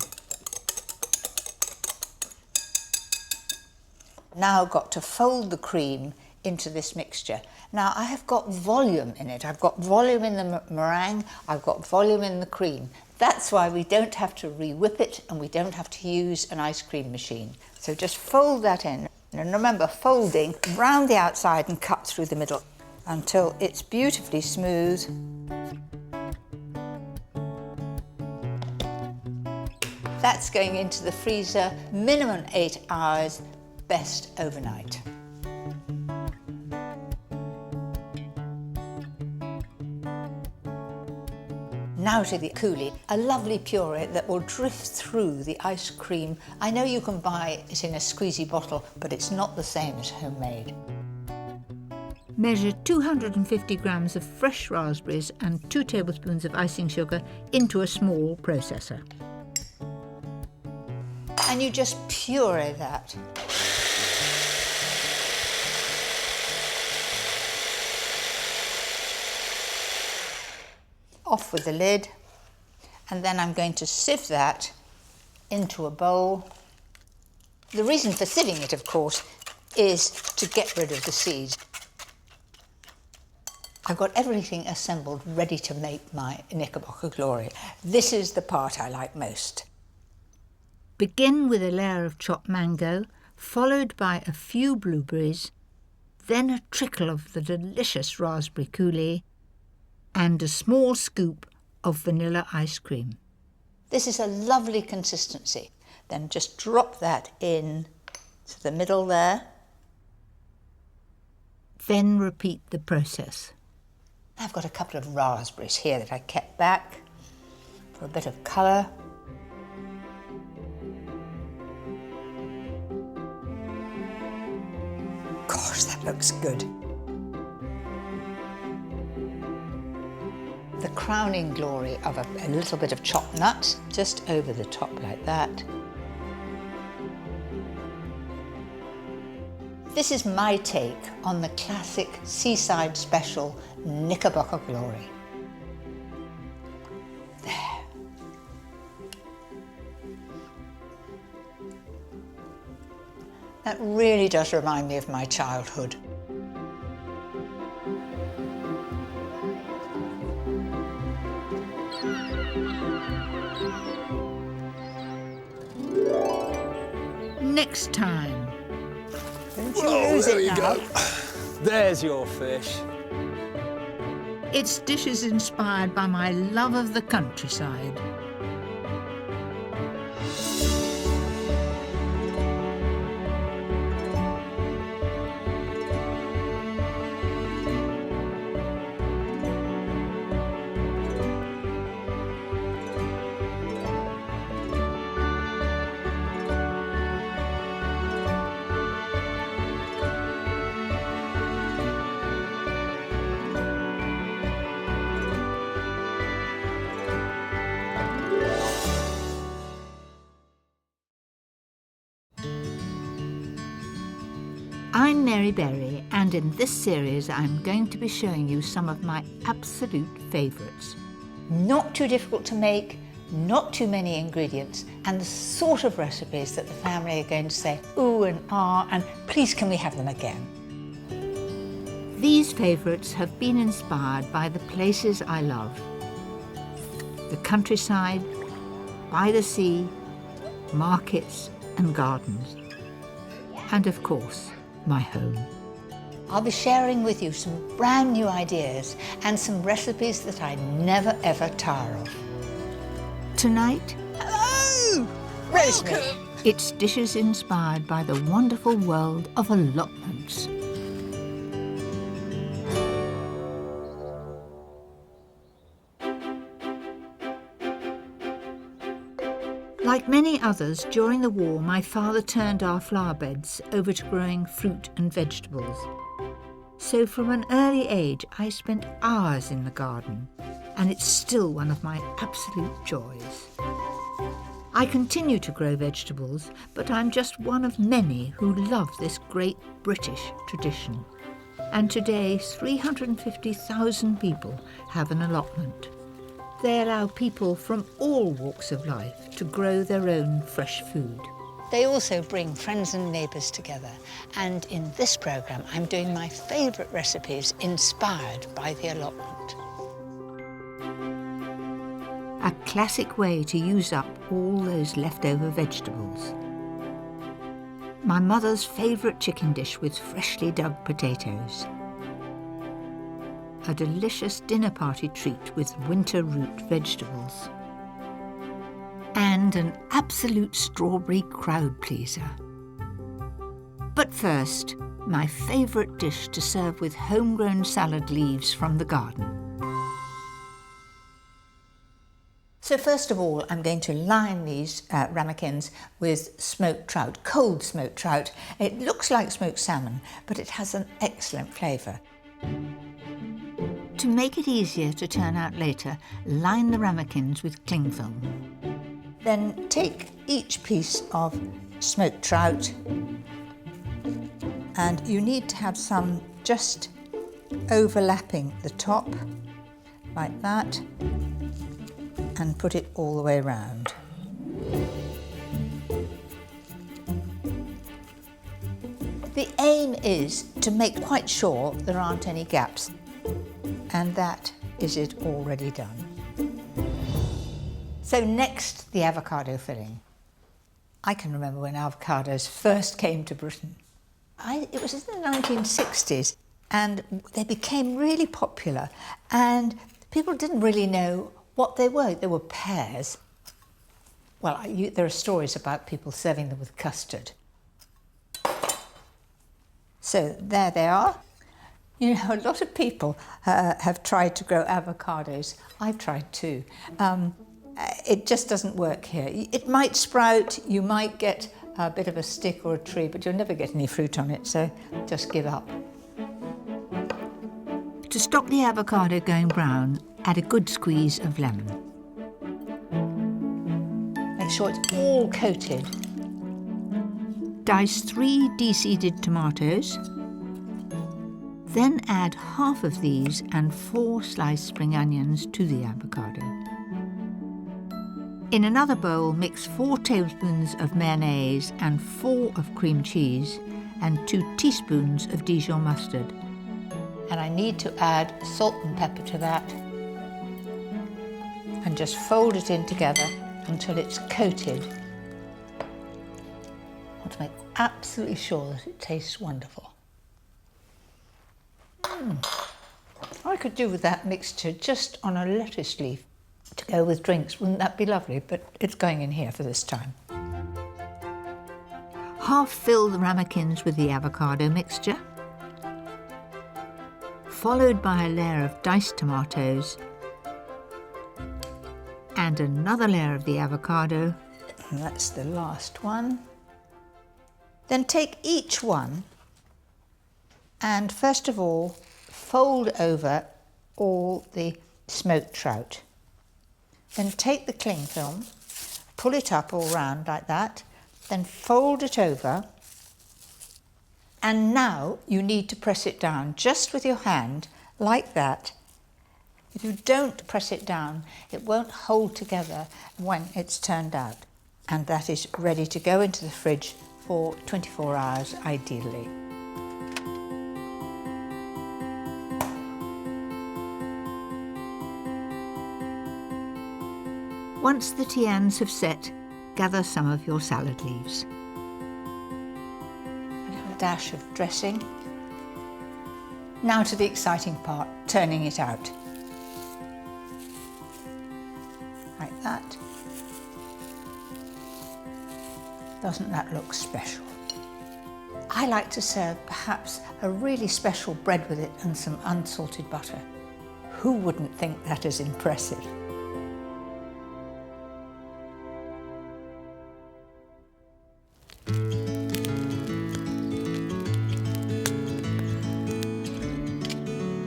Now got to fold the cream into this mixture. Now I have got volume in it. I've got volume in the meringue, I've got volume in the cream. That's why we don't have to re-whip it and we don't have to use an ice cream machine. So just fold that in. And remember, folding round the outside and cut through the middle until it's beautifully smooth. That's going into the freezer, minimum 8 hours, best overnight. Now to the coulis, a lovely puree that will drift through the ice cream. I know you can buy it in a squeezy bottle, but it's not the same as homemade. Measure 250 grams of fresh raspberries and 2 tablespoons of icing sugar into a small processor. And you just puree that. Off with the lid, and then I'm going to sieve that into a bowl. The reason for sieving it, of course, is to get rid of the seeds. I've got everything assembled, ready to make my Knickerbocker Glory. This is the part I like most. Begin with a layer of chopped mango, followed by a few blueberries, then a trickle of the delicious raspberry coulis, and a small scoop of vanilla ice cream. This is a lovely consistency. Then just drop that in to the middle there. Then repeat the process. I've got a couple of raspberries here that I kept back for a bit of colour. Gosh, that looks good. The crowning glory of a little bit of chopped nuts, just over the top like that. This is my take on the classic Seaside special Knickerbocker Glory. There. That really does remind me of my childhood. Next time. Don't you lose it now. There's your fish. It's dishes inspired by my love of the countryside. I'm Mary Berry, and in this series I'm going to be showing you some of my absolute favourites. Not too difficult to make, not too many ingredients, and the sort of recipes that the family are going to say, ooh and ah, and please can we have them again. These favourites have been inspired by the places I love. The countryside, by the sea, markets and gardens. And of course, my home. I'll be sharing with you some brand new ideas and some recipes that I never ever tire of. Tonight, hello! Rosemary. It's dishes inspired by the wonderful world of allotments. Like many others, during the war, my father turned our flower beds over to growing fruit and vegetables. So from an early age, I spent hours in the garden, and it's still one of my absolute joys. I continue to grow vegetables, but I'm just one of many who love this great British tradition. And today, 350,000 people have an allotment. They allow people from all walks of life to grow their own fresh food. They also bring friends and neighbours together, and in this programme I'm doing my favourite recipes inspired by the allotment. A classic way to use up all those leftover vegetables. My mother's favourite chicken dish with freshly dug potatoes. A delicious dinner party treat with winter root vegetables. And an absolute strawberry crowd pleaser. But first, my favourite dish to serve with homegrown salad leaves from the garden. So first of all, I'm going to line these ramekins with smoked trout, cold smoked trout. It looks like smoked salmon, but it has an excellent flavour. To make it easier to turn out later, line the ramekins with cling film. Then take each piece of smoked trout, and you need to have some just overlapping the top, like that, and put it all the way around. The aim is to make quite sure there aren't any gaps. And that is it already done. So next, the avocado filling. I can remember when avocados first came to Britain. It was in the 1960s, and they became really popular, and people didn't really know what they were. They were pears. Well, there are stories about people serving them with custard. So there they are. You know, a lot of people have tried to grow avocados. I've tried too. It just doesn't work here. It might sprout, you might get a bit of a stick or a tree, but you'll never get any fruit on it, so just give up. To stop the avocado going brown, add a good squeeze of lemon. Make sure it's all coated. Dice 3 de-seeded tomatoes. Then add half of these and 4 sliced spring onions to the avocado. In another bowl, mix 4 tablespoons of mayonnaise and 4 of cream cheese and 2 teaspoons of Dijon mustard. And I need to add salt and pepper to that. And just fold it in together until it's coated. want to make absolutely sure that it tastes wonderful. I could do with that mixture just on a lettuce leaf to go with drinks. Wouldn't that be lovely? But it's going in here for this time. Half fill the ramekins with the avocado mixture, followed by a layer of diced tomatoes and another layer of the avocado. And that's the last one. Then take each one and first of all fold over all the smoked trout. Then take the cling film, pull it up all round like that, then fold it over, and now you need to press it down just with your hand like that. If you don't press it down, it won't hold together when it's turned out. And that is ready to go into the fridge for 24 hours ideally. Once the tianes have set, gather some of your salad leaves. A little dash of dressing. Now to the exciting part, turning it out. Like that. Doesn't that look special? I like to serve perhaps a really special bread with it and some unsalted butter. Who wouldn't think that is impressive?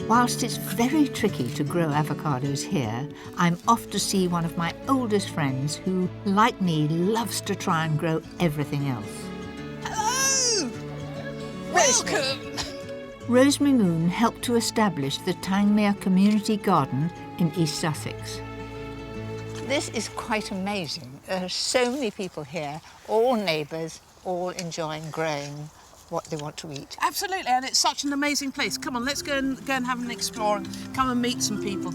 Whilst it's very tricky to grow avocados here, I'm off to see one of my oldest friends who, like me, loves to try and grow everything else. Hello! Welcome! Rosemary Moon helped to establish the Tangmere Community Garden in East Sussex. This is quite amazing. There are so many people here, all neighbours, all enjoying growing what they want to eat. Absolutely, and it's such an amazing place. Come on, let's go and have an explore and come and meet some people.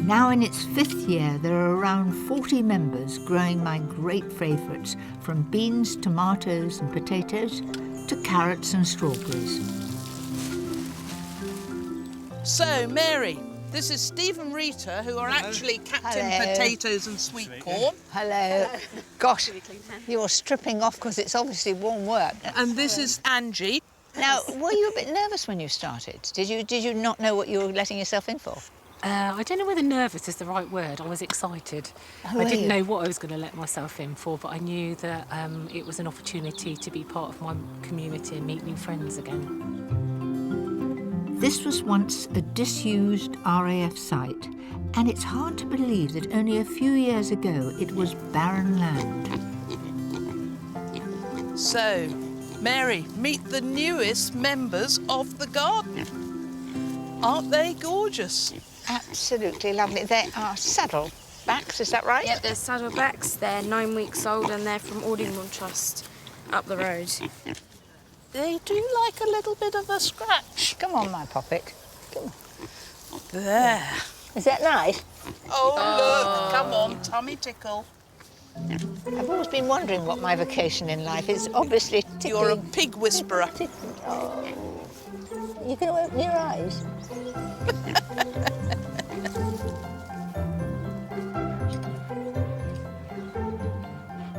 Now in its 5th year, there are around 40 members growing my great favourites, from beans, tomatoes and potatoes to carrots and strawberries. So, Mary, this is Steve and Rita, who are actually Captain Hello. Potatoes and Sweet Corn. Hello. Gosh, you're stripping off because it's obviously warm work. And this is Angie. Now, were you a bit nervous when you started? Did you not know what you were letting yourself in for? I don't know whether nervous is the right word. I was excited. Oh, I didn't were know you? what I was going to let myself in for, but I knew that it was an opportunity to be part of my community and meet new friends again. This was once a disused RAF site, and it's hard to believe that only a few years ago it was barren land. So, Mary, meet the newest members of the garden. Aren't they gorgeous? Absolutely lovely. They are saddlebacks, is that right? Yep, they're saddlebacks. They're 9 weeks old and they're from Aldington Trust up the road. They do like a little bit of a scratch. Come on, my poppet. Come on. There. Is that nice? Oh, look, come on, tummy tickle. I've always been wondering what my vocation in life is. Obviously, tickling. You're a pig whisperer. Oh. You can open your eyes.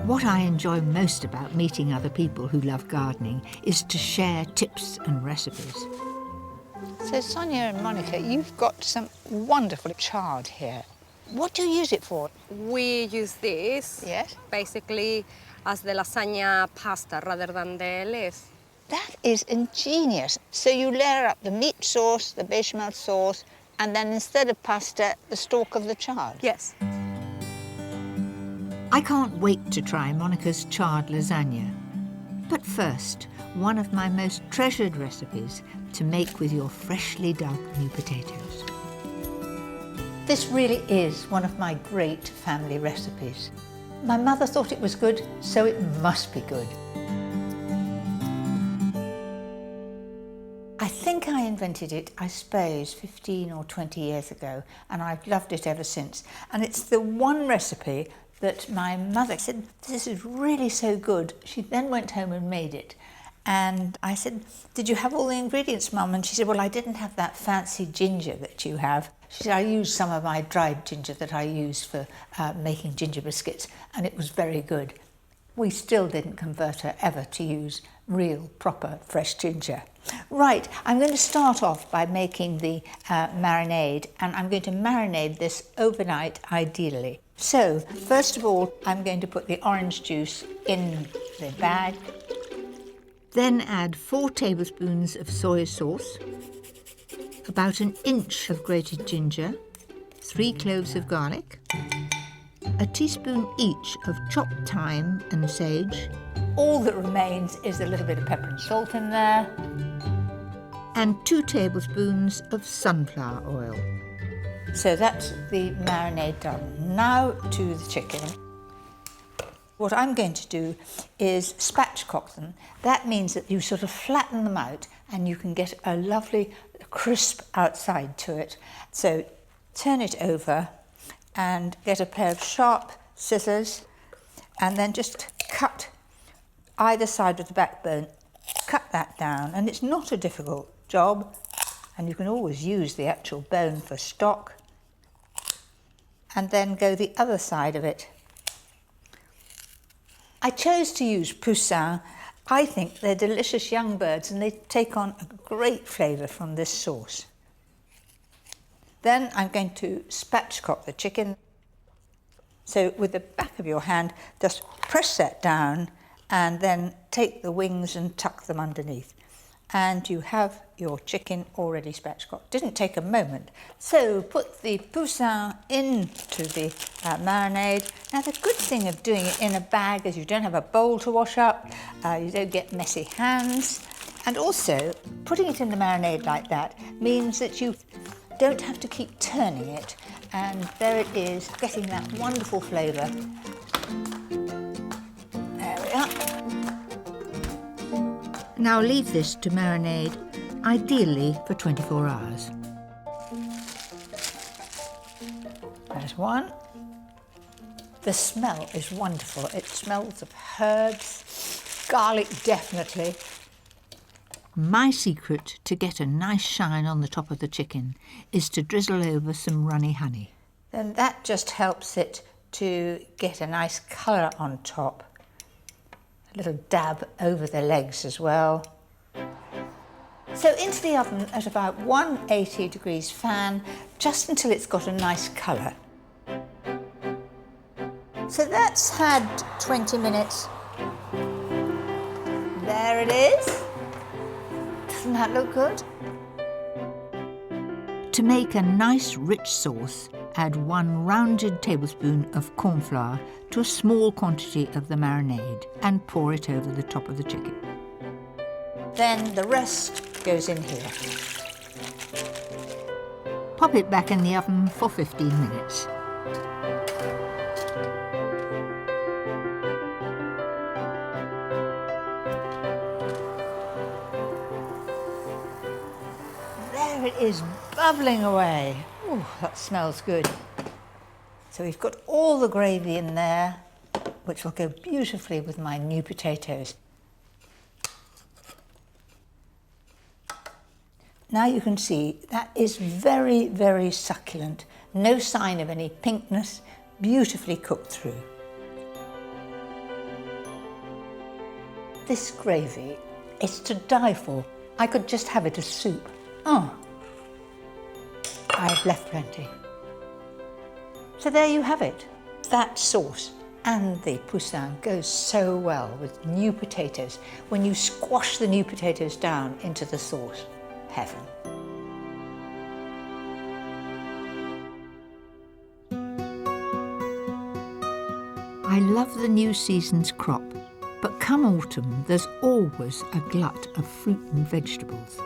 What I enjoy most about meeting other people who love gardening is to share tips and recipes. So, Sonia and Monica, you've got some wonderful chard here. What do you use it for? We use this basically as the lasagna pasta rather than the lettuce. That is ingenious. So you layer up the meat sauce, the bechamel sauce, and then instead of pasta, the stalk of the chard. Yes. I can't wait to try Monica's chard lasagna. But first, one of my most treasured recipes to make with your freshly dug new potatoes. This really is one of my great family recipes. My mother thought it was good, so it must be good. I think I invented it, I suppose, 15 or 20 years ago, and I've loved it ever since. And it's the one recipe that my mother said, this is really so good. She then went home and made it. And I said, did you have all the ingredients, Mum? And she said, well, I didn't have that fancy ginger that you have. She said, I used some of my dried ginger that I use for making ginger biscuits, and it was very good. We still didn't convert her ever to use real, proper, fresh ginger. Right, I'm going to start off by making the marinade, and I'm going to marinate this overnight, ideally. So, first of all, I'm going to put the orange juice in the bag. Then add 4 tablespoons of soy sauce, about an inch of grated ginger, 3 cloves of garlic, a teaspoon each of chopped thyme and sage. All that remains is a little bit of pepper and salt in there. And 2 tablespoons of sunflower oil. So that's the marinade done. Now to the chicken. What I'm going to do is spatchcock them. That means that you sort of flatten them out and you can get a lovely crisp outside to it. So turn it over and get a pair of sharp scissors and then just cut either side of the backbone. Cut that down, and it's not a difficult job, and you can always use the actual bone for stock. And then go the other side of it. I chose to use poussins. I think they're delicious young birds and they take on a great flavour from this sauce. Then I'm going to spatchcock the chicken. So with the back of your hand, just press that down and then take the wings and tuck them underneath. And you have your chicken already spatchcocked. Didn't take a moment. So put the poussin into the marinade. Now the good thing of doing it in a bag is you don't have a bowl to wash up, you don't get messy hands, and also putting it in the marinade like that means that you don't have to keep turning it, and there it is, getting that wonderful flavour. There we are. Now leave this to marinade, ideally for 24 hours. There's one. The smell is wonderful. It smells of herbs, garlic definitely. My secret to get a nice shine on the top of the chicken is to drizzle over some runny honey. Then that just helps it to get a nice colour on top. A little dab over the legs as well. So into the oven at about 180 degrees fan, just until it's got a nice colour. So that's had 20 minutes. There it is. Doesn't that look good? To make a nice rich sauce, add 1 rounded tablespoon of corn flour to a small quantity of the marinade and pour it over the top of the chicken. Then the rest goes in here. Pop it back in the oven for 15 minutes. There it is, bubbling away. Ooh, that smells good. So we've got all the gravy in there, which will go beautifully with my new potatoes. Now you can see that is very, very succulent. No sign of any pinkness, beautifully cooked through. This gravy is to die for. I could just have it as soup. Oh, I've left plenty. So there you have it. That sauce and the poussin goes so well with new potatoes. When you squash the new potatoes down into the sauce, heaven. I love the new season's crop, but come autumn, there's always a glut of fruit and vegetables.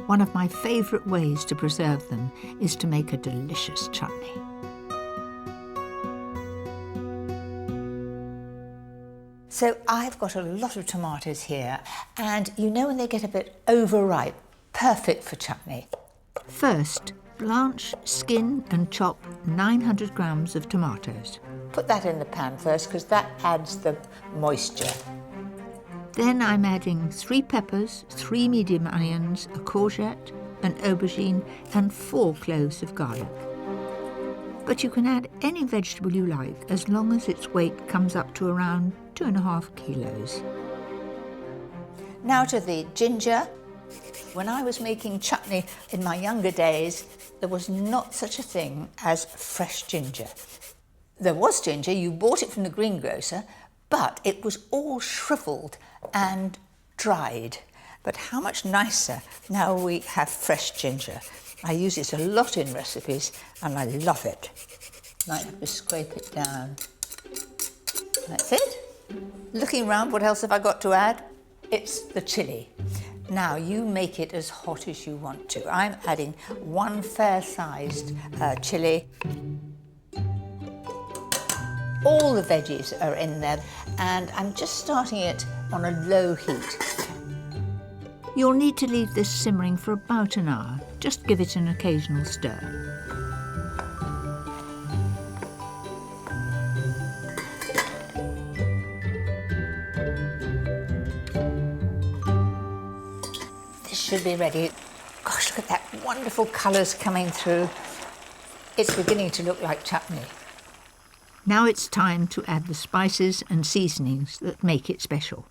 One of my favourite ways to preserve them is to make a delicious chutney. So I've got a lot of tomatoes here, and you know when they get a bit overripe, perfect for chutney. First, Blanch, skin and chop 900 grams of tomatoes. Put that in the pan first because that adds the moisture. Then I'm adding 3 peppers, 3 medium onions, a courgette, an aubergine and 4 cloves of garlic. But you can add any vegetable you like as long as its weight comes up to around 2.5 kilos. Now to the ginger. When I was making chutney in my younger days, there was not such a thing as fresh ginger. There was ginger, you bought it from the greengrocer, but it was all shriveled and dried. But how much nicer now we have fresh ginger. I use it a lot in recipes and I love it. Might have to scrape it down. That's it. Looking around, what else have I got to add? It's the chilli. Now you make it as hot as you want to. I'm adding 1 fair-sized chilli. All the veggies are in there and I'm just starting it on a low heat. You'll need to leave this simmering for about an hour. Just give it an occasional stir. This should be ready. Gosh, look at that wonderful colours coming through. It's beginning to look like chutney. Now it's time to add the spices and seasonings that make it special.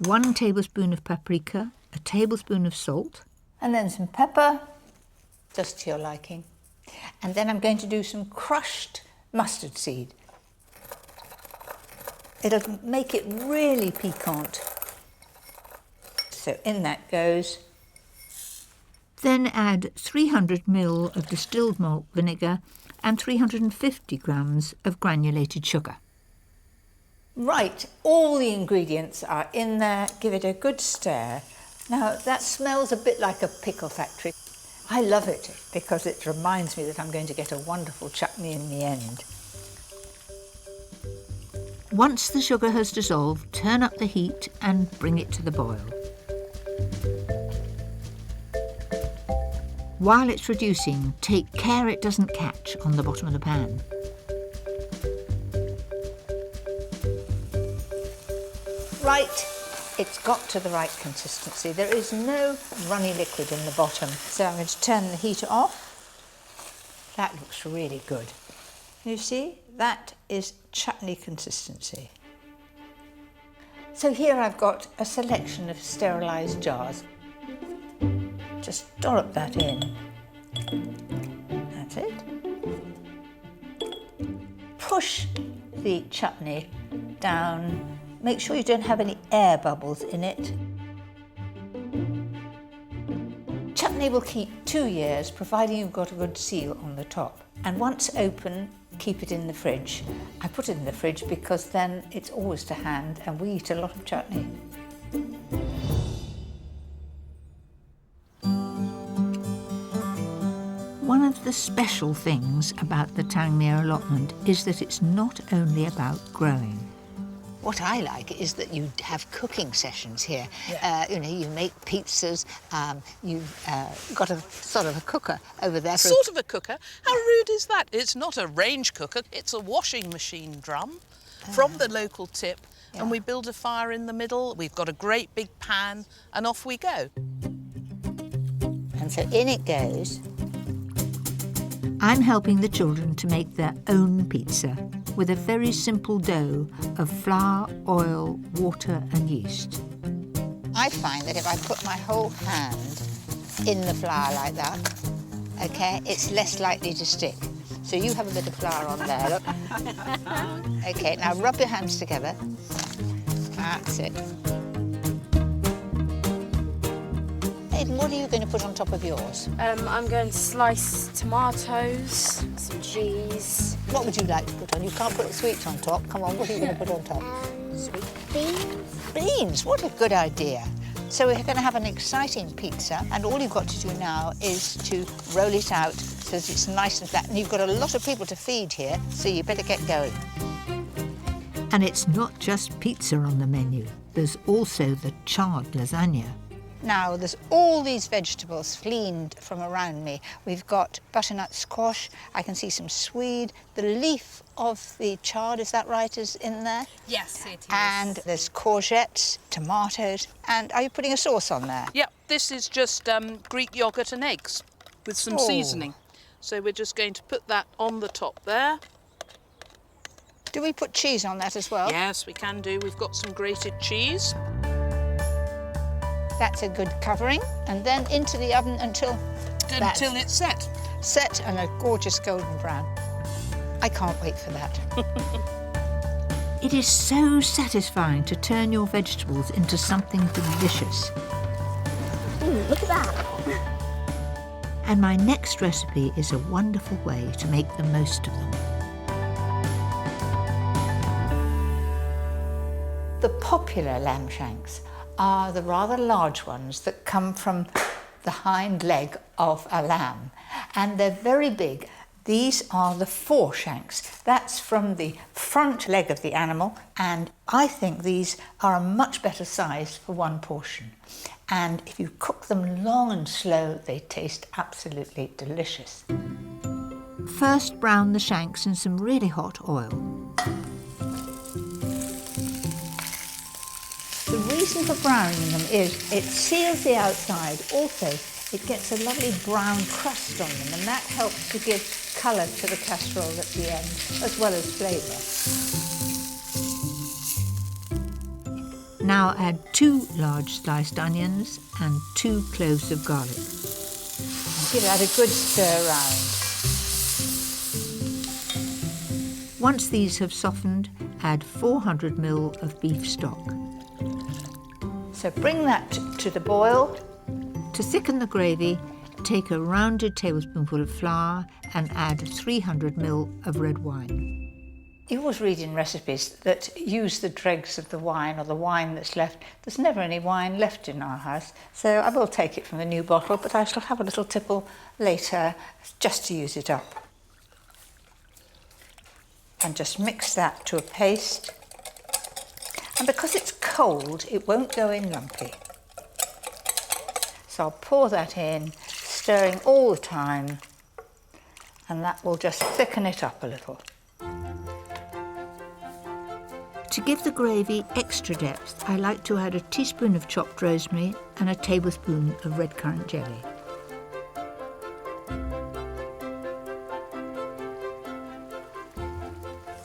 1 tablespoon of paprika, a tablespoon of salt. And then some pepper, just to your liking. And then I'm going to do some crushed mustard seed. It'll make it really piquant. So in that goes. Then add 300 ml of distilled malt vinegar and 350 grams of granulated sugar. Right, all the ingredients are in there. Give it a good stir. Now, that smells a bit like a pickle factory. I love it because it reminds me that I'm going to get a wonderful chutney in the end. Once the sugar has dissolved, turn up the heat and bring it to the boil. While it's reducing, take care it doesn't catch on the bottom of the pan. Right, it's got to the right consistency. There is no runny liquid in the bottom. So I'm going to turn the heat off. That looks really good. You see, that is chutney consistency. So here I've got a selection of sterilised jars. Just dollop that in. That's it. Push the chutney down. Make sure you don't have any air bubbles in it. Chutney will keep 2 years, providing you've got a good seal on the top. And once open, keep it in the fridge. I put it in the fridge because then it's always to hand and we eat a lot of chutney. One of the special things about the Tangmere allotment is that it's not only about growing. What I like is that you have cooking sessions here. Yeah. You know, you make pizzas, you've got a sort of a cooker over there. Sort of a cooker? How rude is that? It's not a range cooker, it's a washing machine drum from the local tip. Yeah. And we build a fire in the middle, we've got a great big pan, and off we go. And so in it goes. I'm helping the children to make their own pizza with a very simple dough of flour, oil, water and yeast. I find that if I put my whole hand in the flour like that, okay, it's less likely to stick. So you have a bit of flour on there, look. Okay, now rub your hands together. That's it. Aidan, what are you going to put on top of yours? I'm going to slice tomatoes, some cheese. What would you like to put on? You can't put sweets on top. Come on, what are you going to put on top? Sweet beans. Beans, what a good idea. So we're going to have an exciting pizza, and all you've got to do now is to roll it out so that it's nice and flat. And you've got a lot of people to feed here, so you better get going. And it's not just pizza on the menu. There's also the charred lasagna. Now, there's all these vegetables gleaned from around me. We've got butternut squash, I can see some swede, the leaf of the chard, is that right, is in there? Yes, it is. And there's courgettes, tomatoes, and are you putting a sauce on there? Yep, this is just Greek yogurt and eggs with some seasoning. So we're just going to put that on the top there. Do we put cheese on that as well? Yes, we can do. We've got some grated cheese. That's a good covering, and then into the oven until it's set. Set and a gorgeous golden brown. I can't wait for that. It is so satisfying to turn your vegetables into something delicious. Look at that. And my next recipe is a wonderful way to make the most of them. The popular lamb shanks are the rather large ones that come from the hind leg of a lamb, and they're very big. These are the fore shanks. That's from the front leg of the animal, and I think these are a much better size for one portion. And if you cook them long and slow, they taste absolutely delicious. First, brown the shanks in some really hot oil. The reason for browning them is it seals the outside. Also, it gets a lovely brown crust on them, and that helps to give colour to the casserole at the end, as well as flavour. Now add 2 large sliced onions and 2 cloves of garlic. Give that a good stir round. Once these have softened, add 400 ml of beef stock. So bring that to the boil. To thicken the gravy, take a rounded tablespoonful of flour and add 300 ml of red wine. You always read in recipes that use the dregs of the wine or the wine that's left. There's never any wine left in our house, so I will take it from the new bottle, but I shall have a little tipple later just to use it up. And just mix that to a paste. And because it's cold, it won't go in lumpy. So I'll pour that in, stirring all the time, and that will just thicken it up a little. To give the gravy extra depth, I like to add a teaspoon of chopped rosemary and a tablespoon of red currant jelly.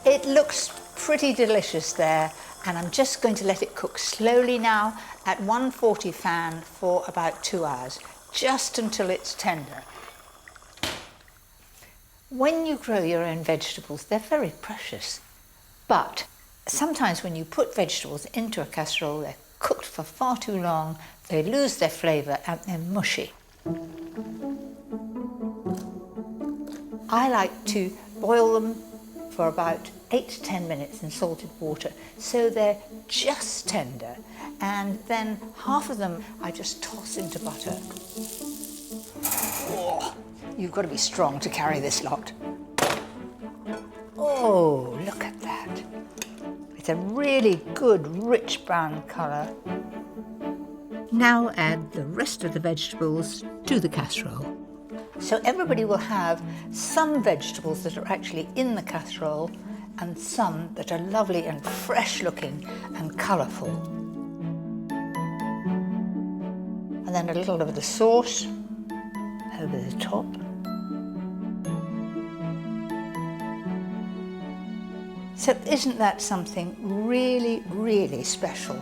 It looks pretty delicious there, and I'm just going to let it cook slowly now at 140 fan for about 2 hours, just until it's tender. When you grow your own vegetables, they're very precious, but sometimes when you put vegetables into a casserole, they're cooked for far too long, they lose their flavour and they're mushy. I like to boil them for about 8 to 10 minutes in salted water, so they're just tender, and then half of them I just toss into butter. Oh, you've got to be strong to carry this lot. Oh, look at that. It's a really good, rich brown colour. Now add the rest of the vegetables to the casserole. So everybody will have some vegetables that are actually in the casserole and some that are lovely and fresh looking and colourful. And then a little of the sauce over the top. So isn't that something really, really special?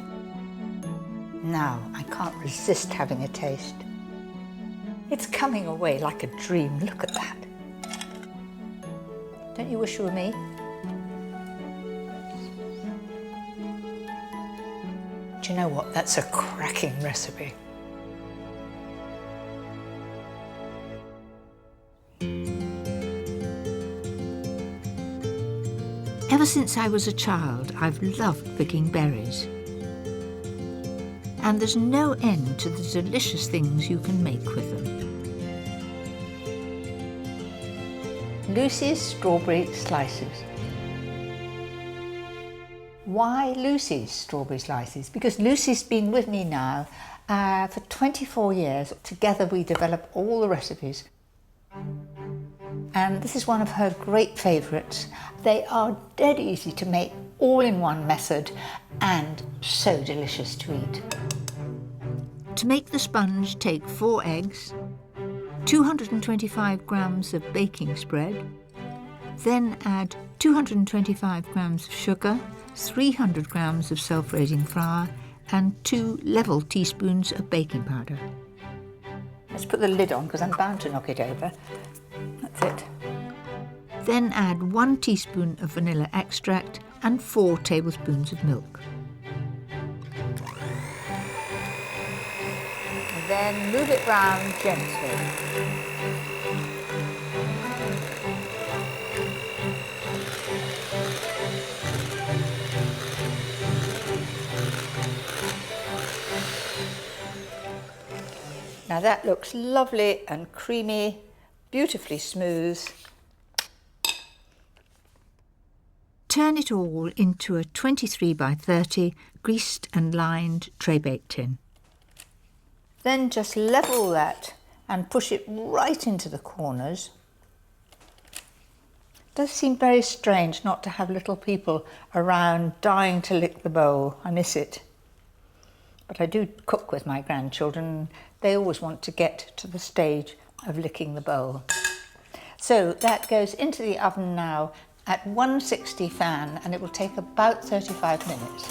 Now, I can't resist having a taste. It's coming away like a dream. Look at that. Don't you wish you were me? Do you know what? That's a cracking recipe. Ever since I was a child, I've loved picking berries. And there's no end to the delicious things you can make with them. Lucy's strawberry slices. Why Lucy's strawberry slices? Because Lucy's been with me now For 24 years, together we develop all the recipes. And this is one of her great favourites. They are dead easy to make, all in one method, and so delicious to eat. To make the sponge, take 4 eggs, 225 grams of baking spread, then add 225 grams of sugar, 300 grams of self-raising flour, and 2 level teaspoons of baking powder. Let's put the lid on because I'm bound to knock it over. That's it. Then add 1 teaspoon of vanilla extract and 4 tablespoons of milk. And then move it round gently. Now that looks lovely and creamy, beautifully smooth. Turn it all into a 23 by 30 greased and lined tray bake tin. Then just level that and push it right into the corners. It does seem very strange not to have little people around dying to lick the bowl. I miss it. But I do cook with my grandchildren. They always want to get to the stage of licking the bowl. So that goes into the oven now at 160 fan, and it will take about 35 minutes.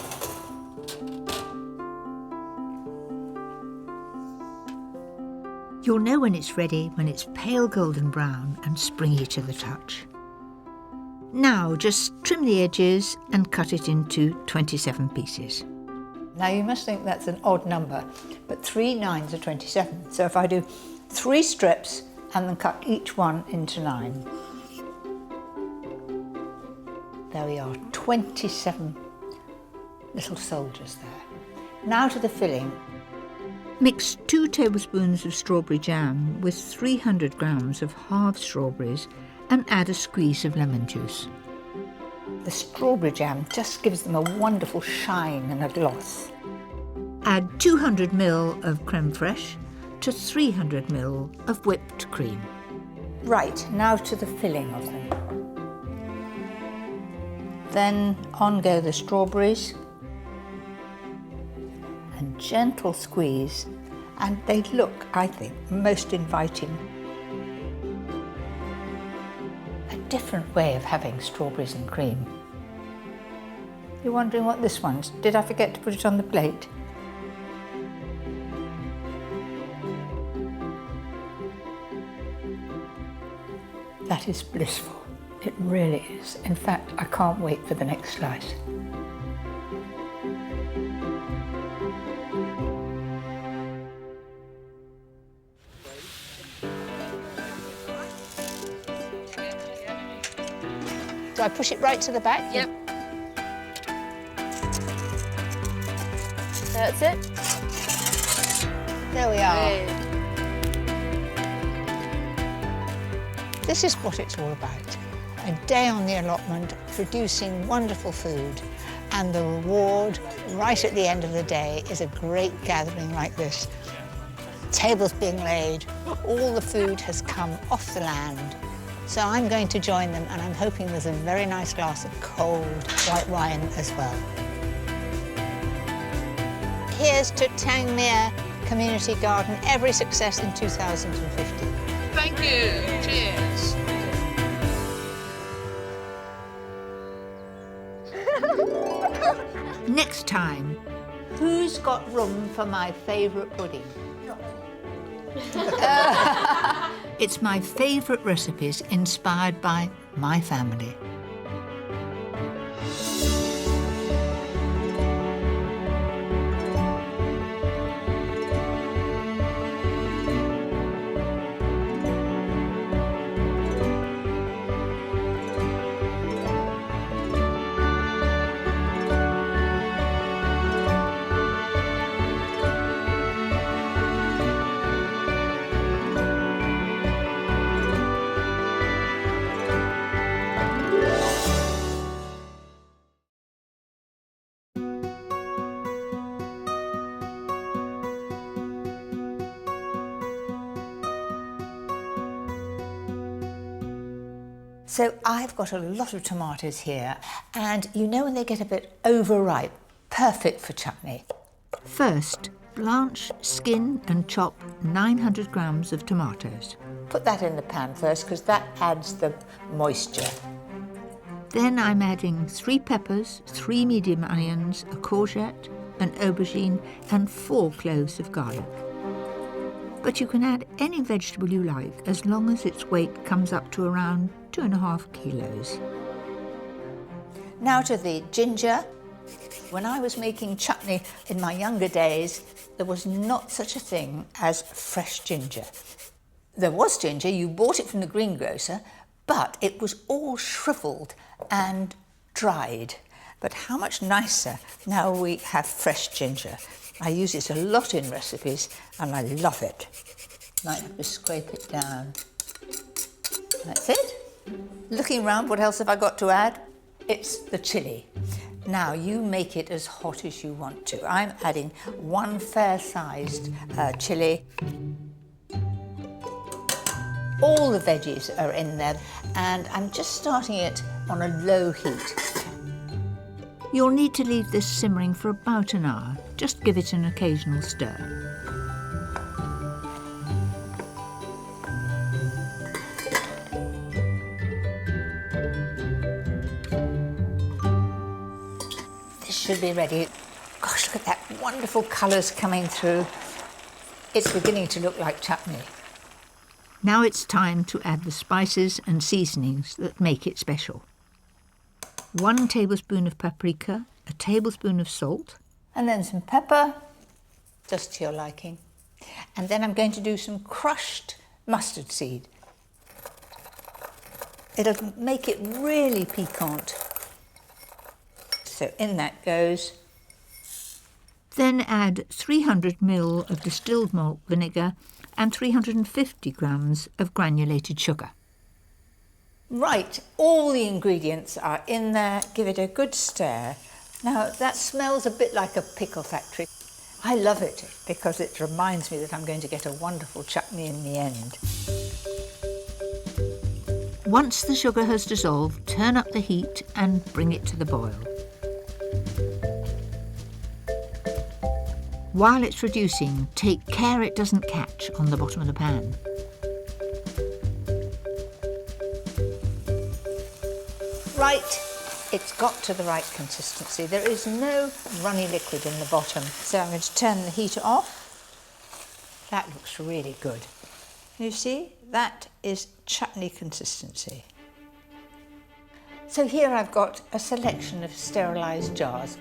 You'll know when it's ready when it's pale golden brown and springy to the touch. Now just trim the edges and cut it into 27 pieces. Now you must think that's an odd number, but 3 9s are 27. So if I do 3 strips and then cut each one into 9. There we are, 27 little soldiers there. Now to the filling. Mix 2 tablespoons of strawberry jam with 300 grams of halved strawberries and add a squeeze of lemon juice. The strawberry jam just gives them a wonderful shine and a gloss. Add 200 ml of creme fraiche to 300 ml of whipped cream. Right, now to the filling of them. Then on go the strawberries. And gentle squeeze, and they look, I think, most inviting. A different way of having strawberries and cream. You're wondering what this one's? Did I forget to put it on the plate? That is blissful. It really is. In fact, I can't wait for the next slice. Do I push it right to the back? Yep. That's it. There we are. This is what it's all about. A day on the allotment, producing wonderful food. And the reward, right at the end of the day, is a great gathering like this. Tables being laid, all the food has come off the land. So I'm going to join them, and I'm hoping there's a very nice glass of cold white wine as well. Here's to Tangmere Community Garden. Every success in 2050. Thank you. Cheers. Next time, who's got room for my favourite pudding? It's my favourite recipes inspired by my family. So I've got a lot of tomatoes here, and you know when they get a bit overripe, perfect for chutney. First, blanch, skin and chop 900 grams of tomatoes. Put that in the pan first because that adds the moisture. Then I'm adding 3 peppers, 3 medium onions, a courgette, an aubergine and 4 cloves of garlic. But you can add any vegetable you like as long as its weight comes up to around 2.5 kilos. Now to the ginger. When I was making chutney in my younger days, there was not such a thing as fresh ginger. There was ginger, you bought it from the greengrocer, but it was all shriveled and dried. But how much nicer now we have fresh ginger. I use it a lot in recipes and I love it. Might have to scrape it down. That's it. Looking around, what else have I got to add? It's the chilli. Now you make it as hot as you want to. I'm adding 1 fair-sized chilli. All the veggies are in there and I'm just starting it on a low heat. You'll need to leave this simmering for about an hour. Just give it an occasional stir. This should be ready. Gosh, look at that wonderful colours coming through. It's beginning to look like chutney. Now it's time to add the spices and seasonings that make it special. 1 tablespoon of paprika, a tablespoon of salt. And then some pepper, just to your liking. And then I'm going to do some crushed mustard seed. It'll make it really piquant. So in that goes. Then add 300 ml of distilled malt vinegar and 350 grams of granulated sugar. Right, all the ingredients are in there. Give it a good stir. Now, that smells a bit like a pickle factory. I love it because it reminds me that I'm going to get a wonderful chutney in the end. Once the sugar has dissolved, turn up the heat and bring it to the boil. While it's reducing, take care it doesn't catch on the bottom of the pan. Right, it's got to the right consistency. There is no runny liquid in the bottom. So I'm going to turn the heat off. That looks really good. You see, that is chutney consistency. So here I've got a selection of sterilised jars.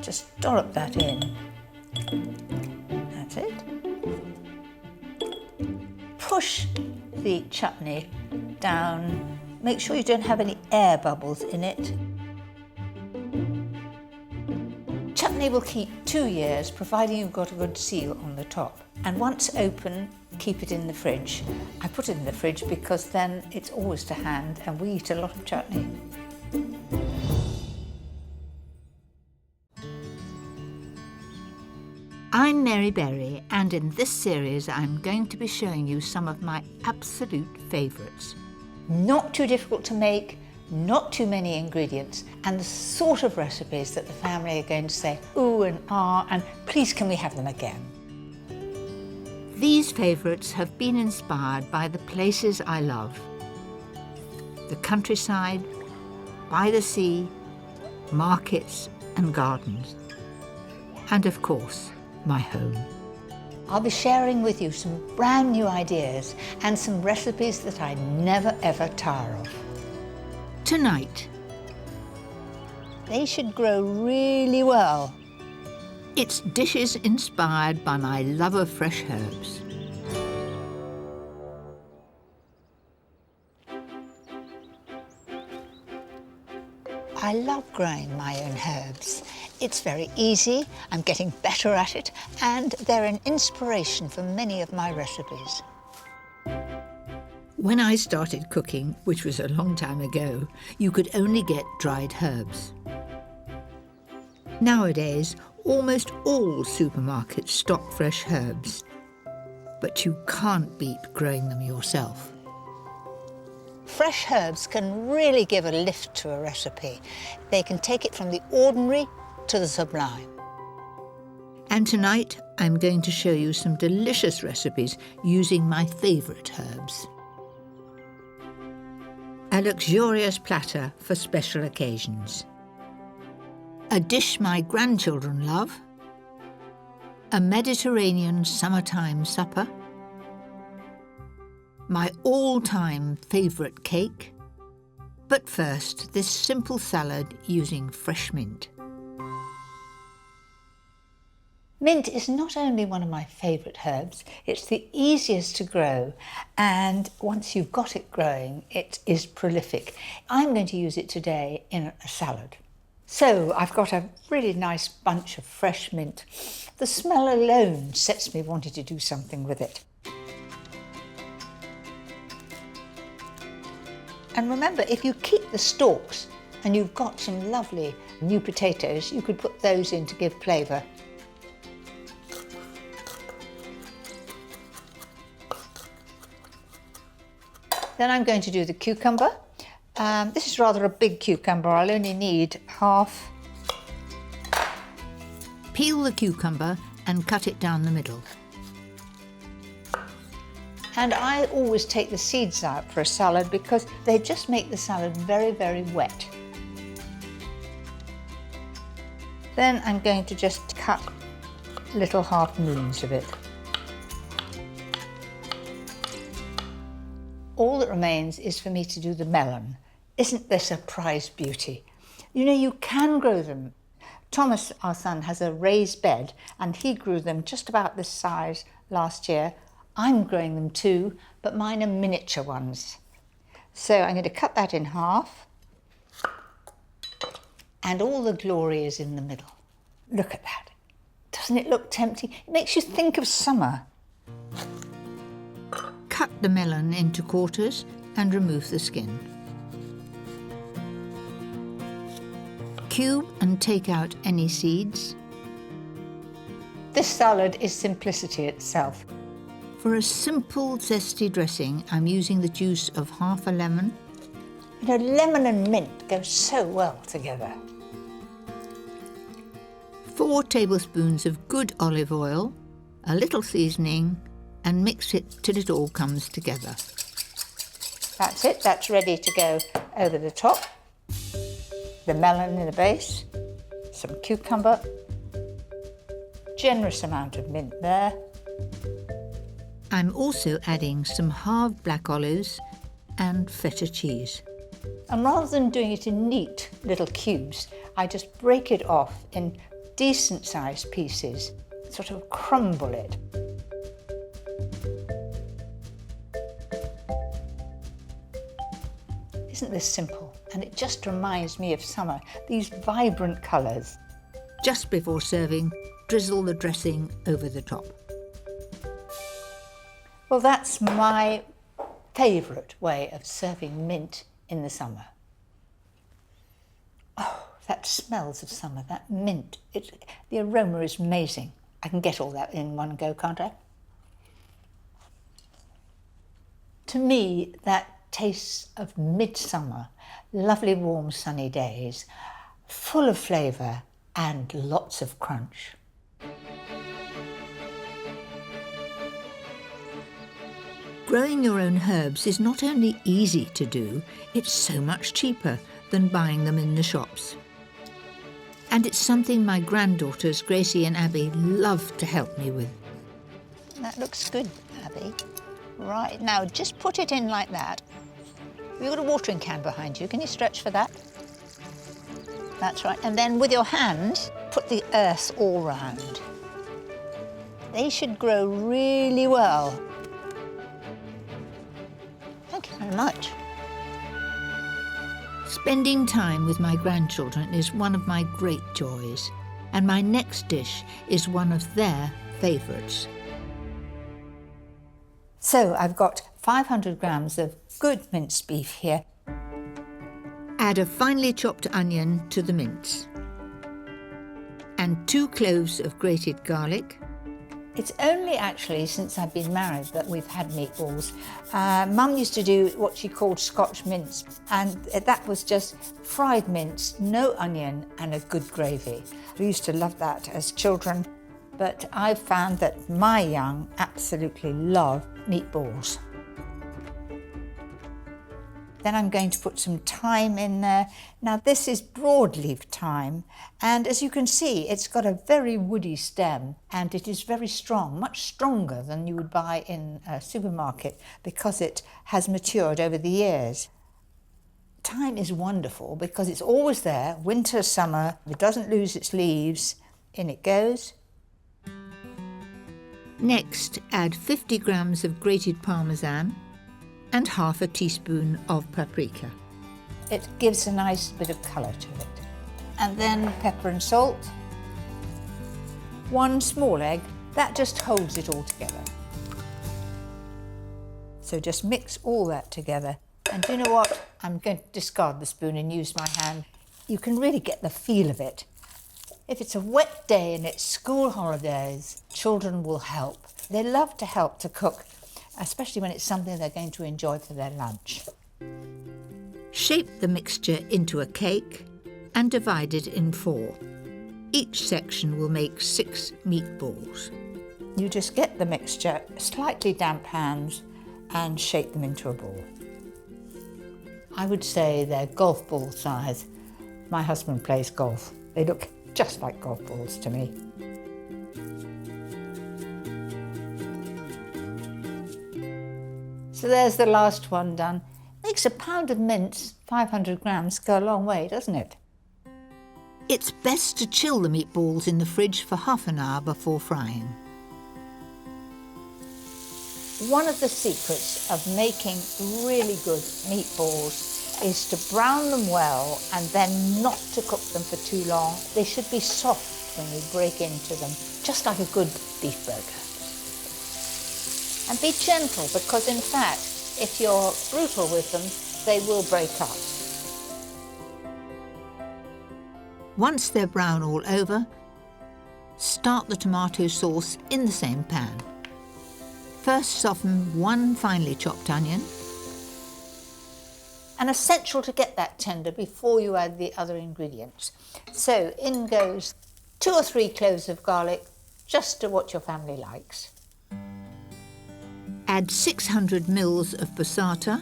Just dollop that in. That's it. Push the chutney down. Make sure you don't have any air bubbles in it. Chutney will keep 2 years, providing you've got a good seal on the top. And once open, keep it in the fridge. I put it in the fridge because then it's always to hand and we eat a lot of chutney. I'm Mary Berry, and in this series I'm going to be showing you some of my absolute favourites. Not too difficult to make, not too many ingredients, and the sort of recipes that the family are going to say, ooh and ah, and please can we have them again? These favourites have been inspired by the places I love. The countryside, by the sea, markets and gardens. And of course, my home. I'll be sharing with you some brand new ideas and some recipes that I never ever tire of. Tonight, they should grow really well. It's dishes inspired by my love of fresh herbs. I love growing my own herbs. It's very easy, I'm getting better at it, and they're an inspiration for many of my recipes. When I started cooking, which was a long time ago, you could only get dried herbs. Nowadays, almost all supermarkets stock fresh herbs, but you can't beat growing them yourself. fresh herbs can really give a lift to a recipe. They can take it from the ordinary to the sublime. And tonight, I'm going to show you some delicious recipes using my favourite herbs. A luxurious platter for special occasions. A dish my grandchildren love. A Mediterranean summertime supper. My all-time favourite cake. But first, this simple salad using fresh mint. Mint is not only one of my favourite herbs, it's the easiest to grow, and once you've got it growing, it is prolific. I'm going to use it today in a salad. So I've got a really nice bunch of fresh mint. The smell alone sets me wanting to do something with it. And remember, if you keep the stalks and you've got some lovely new potatoes, you could put those in to give flavour. Then I'm going to do the cucumber. This is rather a big cucumber. I'll only need half. Peel the cucumber and cut it down the middle. And I always take the seeds out for a salad because they just make the salad very, very wet. Then I'm going to just cut little half moons of it. All that remains is for me to do the melon. Isn't this a prized beauty? You know, you can grow them. Thomas, our son, has a raised bed and he grew them just about this size last year. I'm growing them too, but mine are miniature ones. So I'm going to cut that in half. And all the glory is in the middle. Look at that. Doesn't it look tempting? It makes you think of summer. Cut the melon into quarters and remove the skin. Cube and take out any seeds. This salad is simplicity itself. For a simple zesty dressing, I'm using the juice of half a lemon. You know, lemon and mint go so well together. 4 tablespoons of good olive oil, a little seasoning, and mix it till it all comes together. That's it, that's ready to go over the top. The melon in the base, some cucumber, generous amount of mint there. I'm also adding some halved black olives and feta cheese. And rather than doing it in neat little cubes, I just break it off in decent sized pieces, sort of crumble it. Isn't this simple? And it just reminds me of summer, these vibrant colours. Just before serving, drizzle the dressing over the top. Well, that's my favourite way of serving mint in the summer. Oh, that smells of summer, that mint. The aroma is amazing. I can get all that in one go, can't I? To me, that tastes of midsummer, lovely warm sunny days, full of flavour and lots of crunch. Growing your own herbs is not only easy to do, it's so much cheaper than buying them in the shops. And it's something my granddaughters Gracie and Abby love to help me with. That looks good, Abby. Right, now just put it in like that. You've got a watering can behind you. Can you stretch for that? That's right. And then with your hands, put the earth all round. They should grow really well. Thank you very much. Spending time with my grandchildren is one of my great joys, and my next dish is one of their favourites. So I've got 500 grams of good minced beef here. Add a finely chopped onion to the mince and 2 cloves of grated garlic, It's only actually since I've been married that we've had meatballs. Mum used to do what she called Scotch mince, and that was just fried mince, no onion, and a good gravy. We used to love that as children, but I've found that my young absolutely love meatballs. Then I'm going to put some thyme in there. Now this is broadleaf thyme, and as you can see, it's got a very woody stem, and it is very strong, much stronger than you would buy in a supermarket because it has matured over the years. Thyme is wonderful because it's always there, winter, summer, it doesn't lose its leaves. In it goes. Next, add 50 grams of grated parmesan and half a teaspoon of paprika. It gives a nice bit of colour to it. And then pepper and salt. 1 small egg, that just holds it all together. So just mix all that together. And do you know what? I'm going to discard the spoon and use my hand. You can really get the feel of it. If it's a wet day and it's school holidays, children will help. They love to help to cook, especially when it's something they're going to enjoy for their lunch. Shape the mixture into a cake and divide it in 4. Each section will make 6 meatballs. You just get the mixture, slightly damp hands, and shape them into a ball. I would say they're golf ball size. My husband plays golf. They look just like golf balls to me. So there's the last one done. Makes a pound of mince, 500 grams, go a long way, doesn't it? It's best to chill the meatballs in the fridge for half an hour before frying. One of the secrets of making really good meatballs is to brown them well and then not to cook them for too long. They should be soft when you break into them, just like a good beef burger. And be gentle, because in fact, if you're brutal with them, they will break up. Once they're brown all over, start the tomato sauce in the same pan. First soften 1 finely chopped onion. And essential to get that tender before you add the other ingredients. So in goes 2 or 3 cloves of garlic, just to what your family likes. Add 600 mils of passata,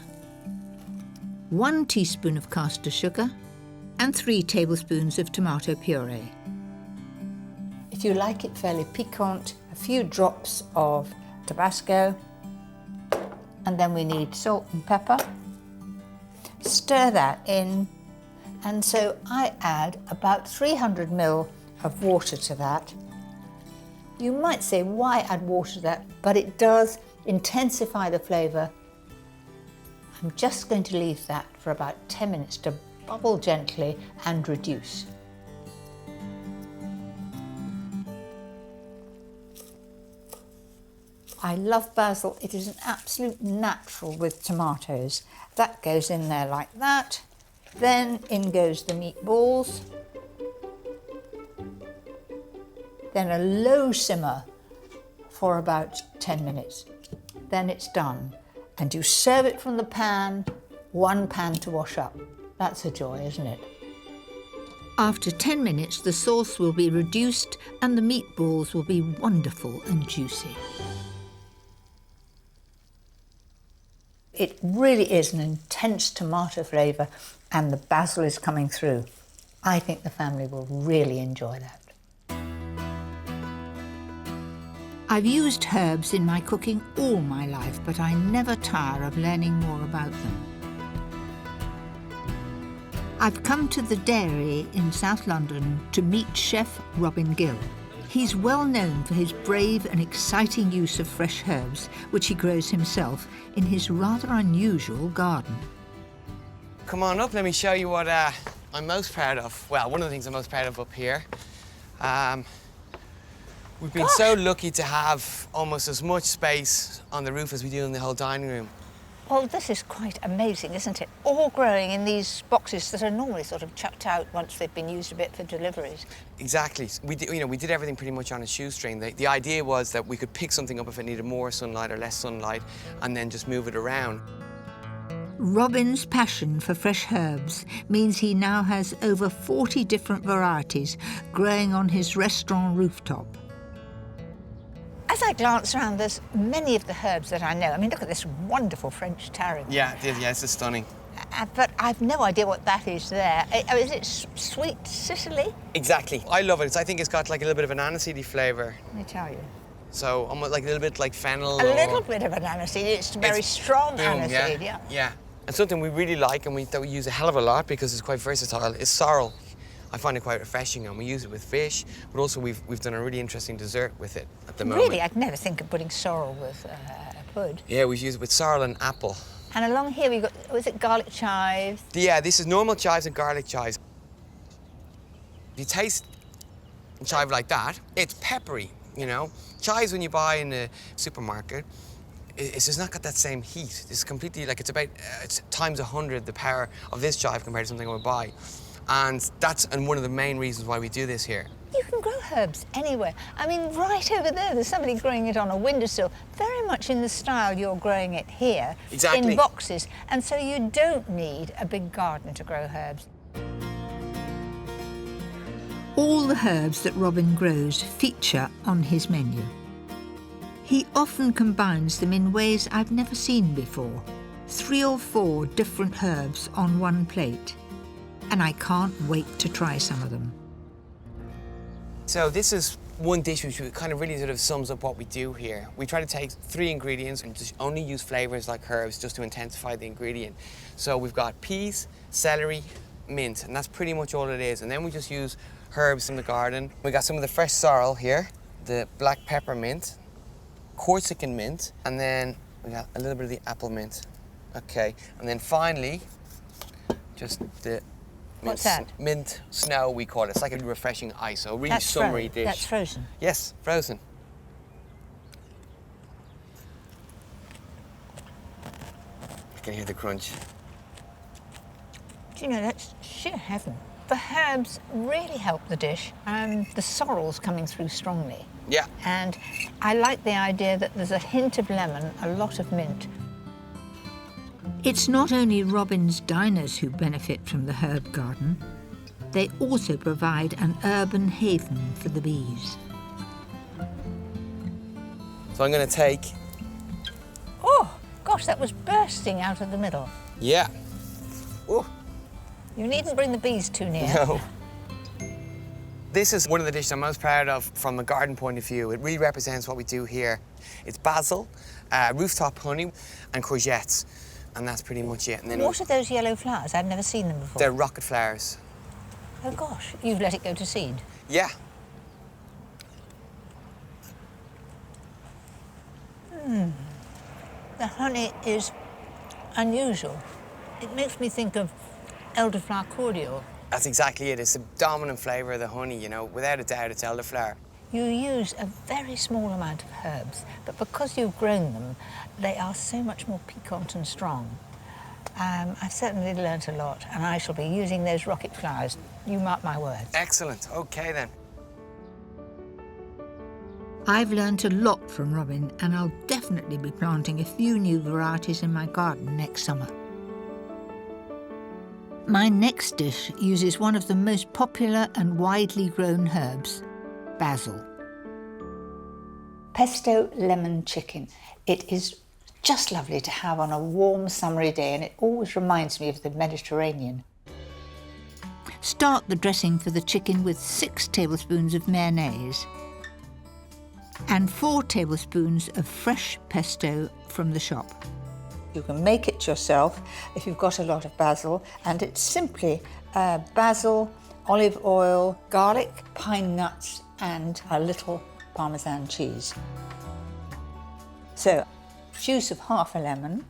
1 teaspoon of caster sugar, and 3 tablespoons of tomato puree. If you like it fairly piquant, a few drops of Tabasco, and then we need salt and pepper. Stir that in, and so I add about 300 ml of water to that. You might say, why add water to that? But it does intensify the flavour. I'm just going to leave that for about 10 minutes to bubble gently and reduce. I love basil. It is an absolute natural with tomatoes. That goes in there like that. Then in goes the meatballs. Then a low simmer for about 10 minutes. Then it's done. And you serve it from the pan, 1 pan to wash up. That's a joy, isn't it? After 10 minutes, the sauce will be reduced and the meatballs will be wonderful and juicy. It really is an intense tomato flavour, and the basil is coming through. I think the family will really enjoy that. I've used herbs in my cooking all my life, but I never tire of learning more about them. I've come to the dairy in South London to meet Chef Robin Gill. He's well known for his brave and exciting use of fresh herbs, which he grows himself in his rather unusual garden. Come on up, let me show you what I'm most proud of. Well, one of the things I'm most proud of up here. We've been so lucky to have almost as much space on the roof as we do in the whole dining room. Well, this is quite amazing, isn't it? All growing in these boxes that are normally sort of chucked out once they've been used a bit for deliveries. Exactly. We did everything pretty much on a shoestring. The idea was that we could pick something up if it needed more sunlight or less sunlight and then just move it around. Robin's passion for fresh herbs means he now has over 40 different varieties growing on his restaurant rooftop. As I glance around, there's many of the herbs that I know. I mean, look at this wonderful French tarragon. Yeah, it's stunning. But I've no idea what that is there. Is it sweet Sicily? Exactly. I love it. I think it's got like a little bit of an aniseedy flavour. Let me tell you. So almost like a little bit like fennel. A little bit of an aniseed. It's very strong aniseed, yeah. Yeah. And something we really like and that we use a hell of a lot because it's quite versatile is sorrel. I find it quite refreshing, and we use it with fish, but also we've done a really interesting dessert with it at the moment. Really? I'd never think of putting sorrel with pud. Yeah, we've used it with sorrel and apple. And along here we've got, was it garlic chives? Yeah, this is normal chives and garlic chives. If you taste a chive like that, it's peppery, you know. Chives when you buy in the supermarket, it's just not got that same heat. It's completely, like, it's about it's times 100 the power of this chive compared to something I would buy. And that's one of the main reasons why we do this here. You can grow herbs anywhere. I mean, right over there's somebody growing it on a windowsill, very much in the style you're growing it here. Exactly. In boxes. And so you don't need a big garden to grow herbs. All the herbs that Robin grows feature on his menu. He often combines them in ways I've never seen before. 3 or 4 different herbs on one plate. And I can't wait to try some of them. So this is one dish which kind of really sort of sums up what we do here. We try to take 3 ingredients and just only use flavours like herbs just to intensify the ingredient. So we've got peas, celery, mint, and that's pretty much all it is. And then we just use herbs from the garden. We got some of the fresh sorrel here, the black peppermint, Corsican mint, and then we got a little bit of the apple mint. Okay, and then finally, just the What's that? Mint snow, we call it. It's like a refreshing ice, so a really summery dish. That's frozen? Yes, frozen. You can hear the crunch. Do you know, that's sheer heaven. The herbs really help the dish, and the sorrel's coming through strongly. Yeah. And I like the idea that there's a hint of lemon, a lot of mint. It's not only Robin's diners who benefit from the herb garden. They also provide an urban haven for the bees. So I'm going to take... Oh, gosh, that was bursting out of the middle. Yeah. Ooh. You needn't bring the bees too near. No. This is one of the dishes I'm most proud of from a garden point of view. It really represents what we do here. It's basil, rooftop honey, and courgettes. And that's pretty much it. And then what are those yellow flowers? I've never seen them before. They're rocket flowers. Oh, gosh. You've let it go to seed? Yeah. The honey is unusual. It makes me think of elderflower cordial. That's exactly it. It's the dominant flavour of the honey, you know. Without a doubt, it's elderflower. You use a very small amount of herbs, but because you've grown them, they are so much more piquant and strong. I've certainly learnt a lot, and I shall be using those rocket flowers. You mark my words. Excellent. OK, then. I've learnt a lot from Robin, and I'll definitely be planting a few new varieties in my garden next summer. My next dish uses one of the most popular and widely grown herbs, basil. Pesto lemon chicken. It is just lovely to have on a warm summery day, and it always reminds me of the Mediterranean. Start the dressing for the chicken with 6 tablespoons of mayonnaise and 4 tablespoons of fresh pesto from the shop. You can make it yourself if you've got a lot of basil, and it's simply basil, olive oil, garlic, pine nuts, and a little Parmesan cheese. So, juice of half a lemon.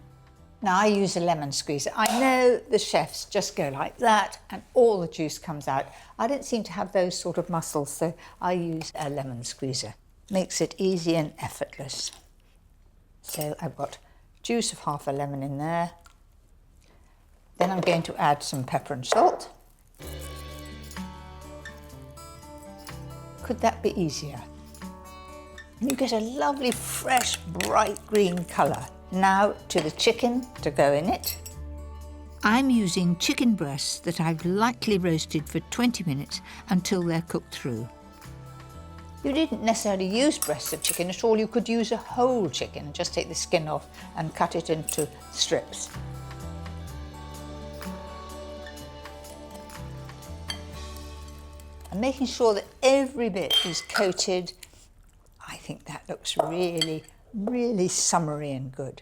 Now I use a lemon squeezer. I know the chefs just go like that and all the juice comes out. I don't seem to have those sort of muscles, so I use a lemon squeezer. Makes it easy and effortless. So I've got juice of half a lemon in there. Then I'm going to add some pepper and salt. Could that be easier? And you get a lovely, fresh, bright green colour. Now to the chicken to go in it. I'm using chicken breasts that I've lightly roasted for 20 minutes until they're cooked through. You didn't necessarily use breasts of chicken at all. You could use a whole chicken and just take the skin off and cut it into strips. And making sure that every bit is coated, I think that looks really, really summery and good.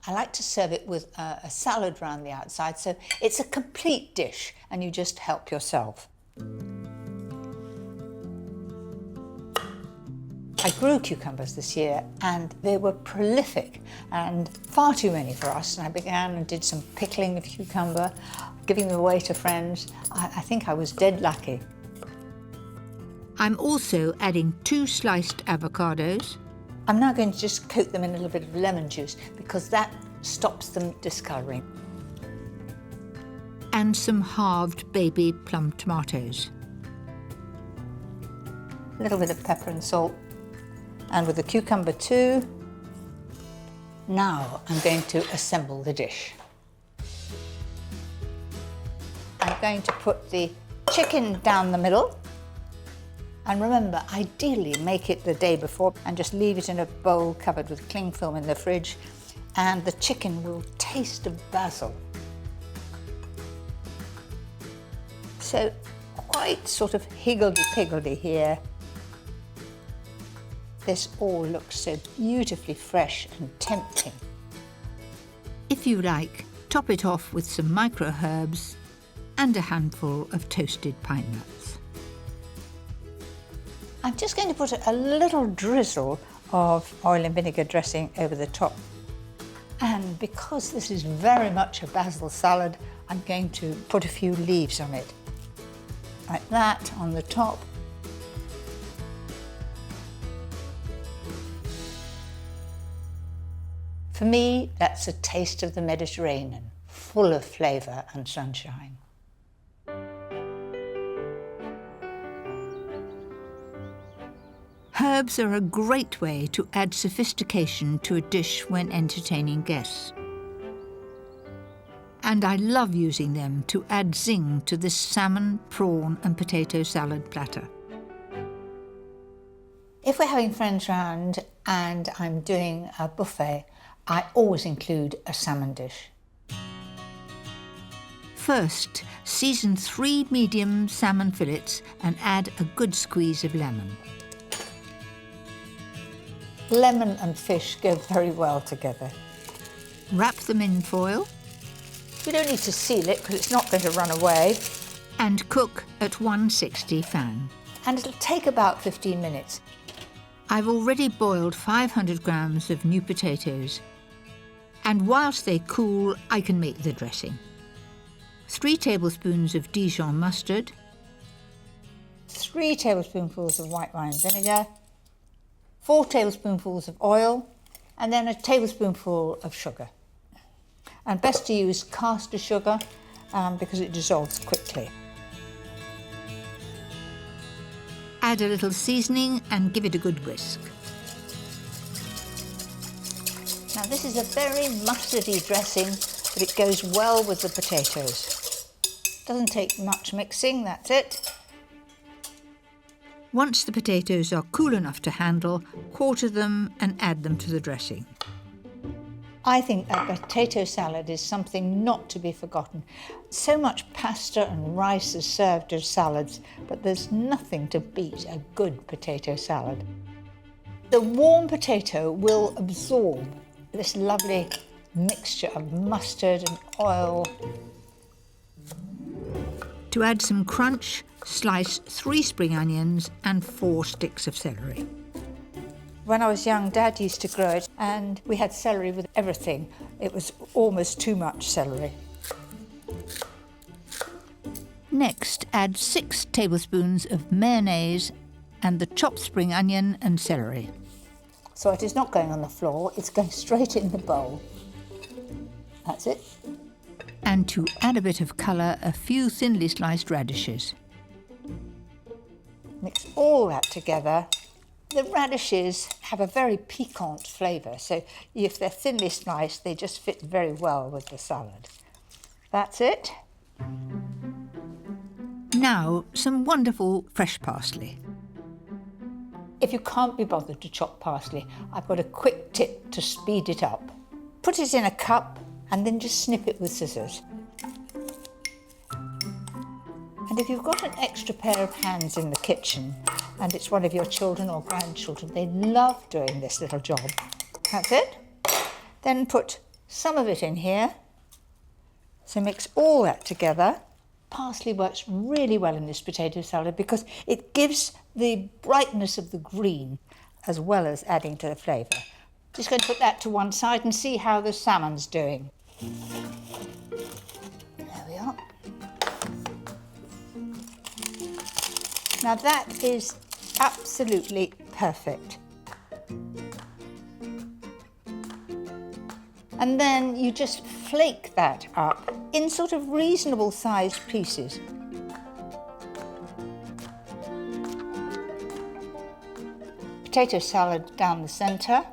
I like to serve it with a salad around the outside, so it's a complete dish and you just help yourself. I grew cucumbers this year and they were prolific and far too many for us, and I began and did some pickling of cucumber, giving them away to friends. I think I was dead lucky. I'm also adding 2 sliced avocados. I'm now going to just coat them in a little bit of lemon juice because that stops them discolouring. And some halved baby plum tomatoes. A little bit of pepper and salt. And with the cucumber too. Now I'm going to assemble the dish. I'm going to put the chicken down the middle. And remember, ideally make it the day before and just leave it in a bowl covered with cling film in the fridge, and the chicken will taste of basil. So quite sort of higgledy-piggledy here. This all looks so beautifully fresh and tempting. If you like, top it off with some micro herbs and a handful of toasted pine nuts. I'm just going to put a little drizzle of oil and vinegar dressing over the top. And because this is very much a basil salad, I'm going to put a few leaves on it. Like that on the top. For me, that's a taste of the Mediterranean, full of flavour and sunshine. Herbs are a great way to add sophistication to a dish when entertaining guests. And I love using them to add zing to this salmon, prawn and potato salad platter. If we're having friends round and I'm doing a buffet, I always include a salmon dish. First, season 3 medium salmon fillets and add a good squeeze of lemon. Lemon and fish go very well together. Wrap them in foil. You don't need to seal it because it's not going to run away. And cook at 160 fan. And it'll take about 15 minutes. I've already boiled 500 grams of new potatoes. And whilst they cool, I can make the dressing. 3 tablespoons of Dijon mustard. 3 tablespoonfuls of white wine vinegar. 4 tablespoonfuls of oil, and then a tablespoonful of sugar. And best to use caster sugar because it dissolves quickly. Add a little seasoning and give it a good whisk. Now this is a very mustardy dressing, but it goes well with the potatoes. Doesn't take much mixing, that's it. Once the potatoes are cool enough to handle, quarter them and add them to the dressing. I think a potato salad is something not to be forgotten. So much pasta and rice is served as salads, but there's nothing to beat a good potato salad. The warm potato will absorb this lovely mixture of mustard and oil. To add some crunch, slice 3 spring onions and 4 sticks of celery. When I was young, Dad used to grow it, and we had celery with everything. It was almost too much celery. Next, add 6 tablespoons of mayonnaise and the chopped spring onion and celery. So it is not going on the floor, it's going straight in the bowl. That's it. And to add a bit of colour, a few thinly sliced radishes. Mix all that together. The radishes have a very piquant flavour, so if they're thinly sliced, they just fit very well with the salad. That's it. Now, some wonderful fresh parsley. If you can't be bothered to chop parsley, I've got a quick tip to speed it up. Put it in a cup and then just snip it with scissors. And if you've got an extra pair of hands in the kitchen and it's one of your children or grandchildren, they love doing this little job. That's it. Then put some of it in here. So mix all that together. Parsley works really well in this potato salad because it gives the brightness of the green as well as adding to the flavour. Just going to put that to one side and see how the salmon's doing. There we are. Now that is absolutely perfect. And then you just flake that up in sort of reasonable sized pieces. Potato salad down the centre.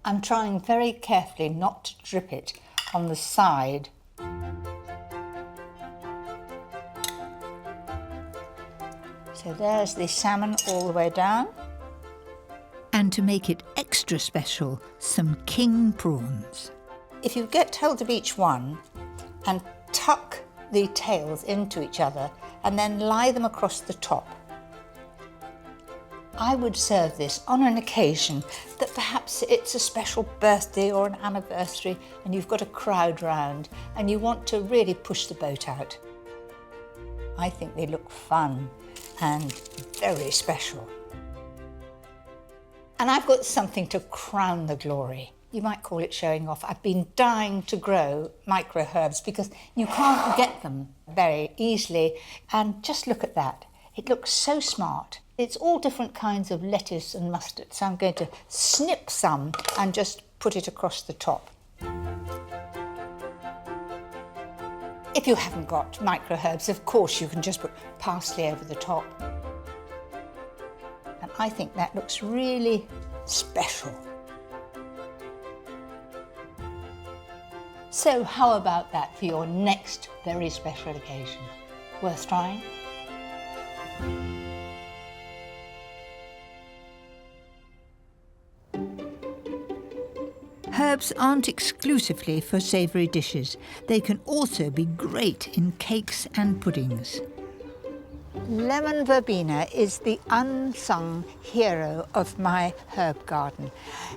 I'm trying very carefully not to drip it on the side. So there's the salmon all the way down. And to make it extra special, some king prawns. If you get hold of each one and tuck the tails into each other and then lie them across the top, I would serve this on an occasion that perhaps it's a special birthday or an anniversary and you've got a crowd round and you want to really push the boat out. I think they look fun and very special. And I've got something to crown the glory. You might call it showing off. I've been dying to grow micro herbs because you can't get them very easily. And just look at that. It looks so smart. It's all different kinds of lettuce and mustard. So I'm going to snip some and just put it across the top. If you haven't got micro herbs, of course you can just put parsley over the top. And I think that looks really special. So how about that for your next very special occasion? Worth trying? Herbs aren't exclusively for savoury dishes. They can also be great in cakes and puddings. Lemon verbena is the unsung hero of my herb garden.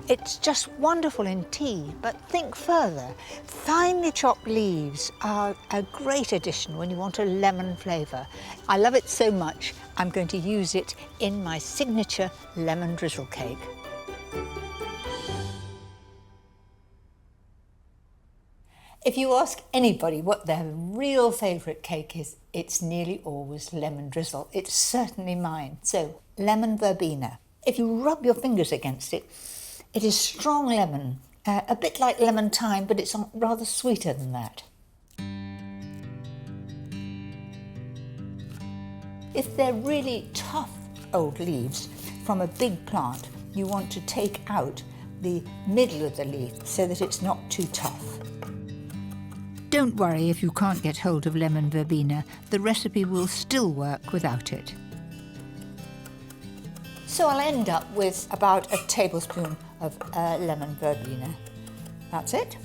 It's just wonderful in tea, but think further. Finely chopped leaves are a great addition when you want a lemon flavour. I love it so much, I'm going to use it in my signature lemon drizzle cake. If you ask anybody what their real favourite cake is, it's nearly always lemon drizzle. It's certainly mine. So, lemon verbena. If you rub your fingers against it, it is strong lemon, a bit like lemon thyme, but it's rather sweeter than that. If they're really tough old leaves from a big plant, you want to take out the middle of the leaf so that it's not too tough. Don't worry if you can't get hold of lemon verbena. The recipe will still work without it. So I'll end up with about a tablespoon of lemon verbena. That's it.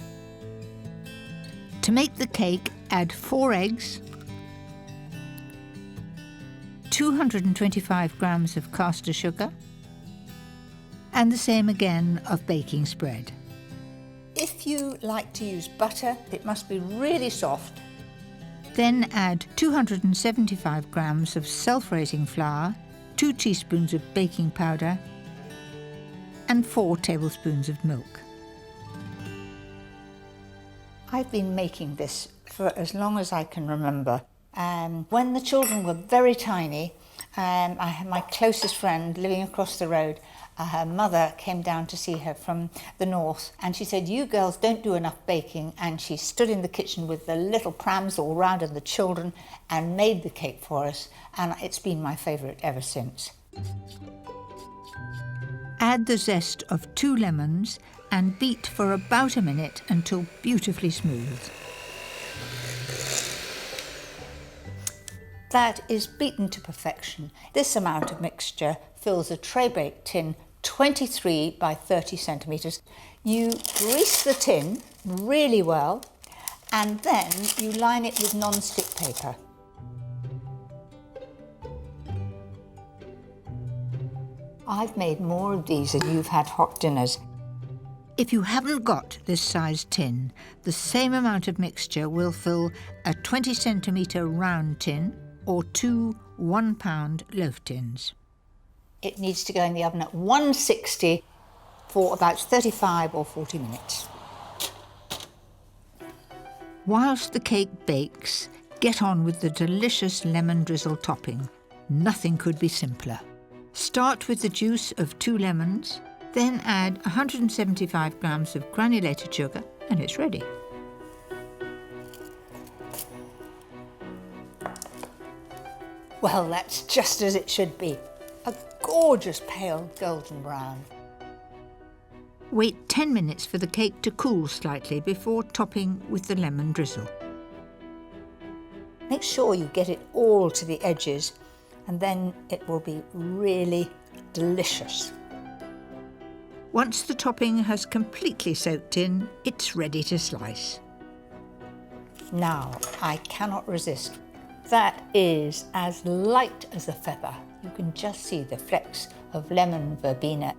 To make the cake, add 4 eggs, 225 grams of caster sugar, and the same again of baking spread. If you like to use butter, it must be really soft. Then add 275 grams of self-raising flour, 2 teaspoons of baking powder, and 4 tablespoons of milk. I've been making this for as long as I can remember. When the children were very tiny, I had my closest friend living across the road, Her mother came down to see her from the north, and she said, "You girls don't do enough baking," and she stood in the kitchen with the little prams all round and the children and made the cake for us, and it's been my favourite ever since. Add the zest of 2 lemons and beat for about a minute until beautifully smooth. That is beaten to perfection. This amount of mixture fills a tray-baked tin 23 by 30 centimetres. You grease the tin really well, and then you line it with non-stick paper. I've made more of these than you've had hot dinners. If you haven't got this size tin, the same amount of mixture will fill a 20 centimetre round tin or 2 1-pound loaf tins. It needs to go in the oven at 160 for about 35 or 40 minutes. Whilst the cake bakes, get on with the delicious lemon drizzle topping. Nothing could be simpler. Start with the juice of 2 lemons, then add 175 grams of granulated sugar, and it's ready. Well, that's just as it should be. A gorgeous pale golden brown. Wait 10 minutes for the cake to cool slightly before topping with the lemon drizzle. Make sure you get it all to the edges, and then it will be really delicious. Once the topping has completely soaked in, it's ready to slice. Now, I cannot resist. That is as light as a feather. You can just see the flecks of lemon verbena.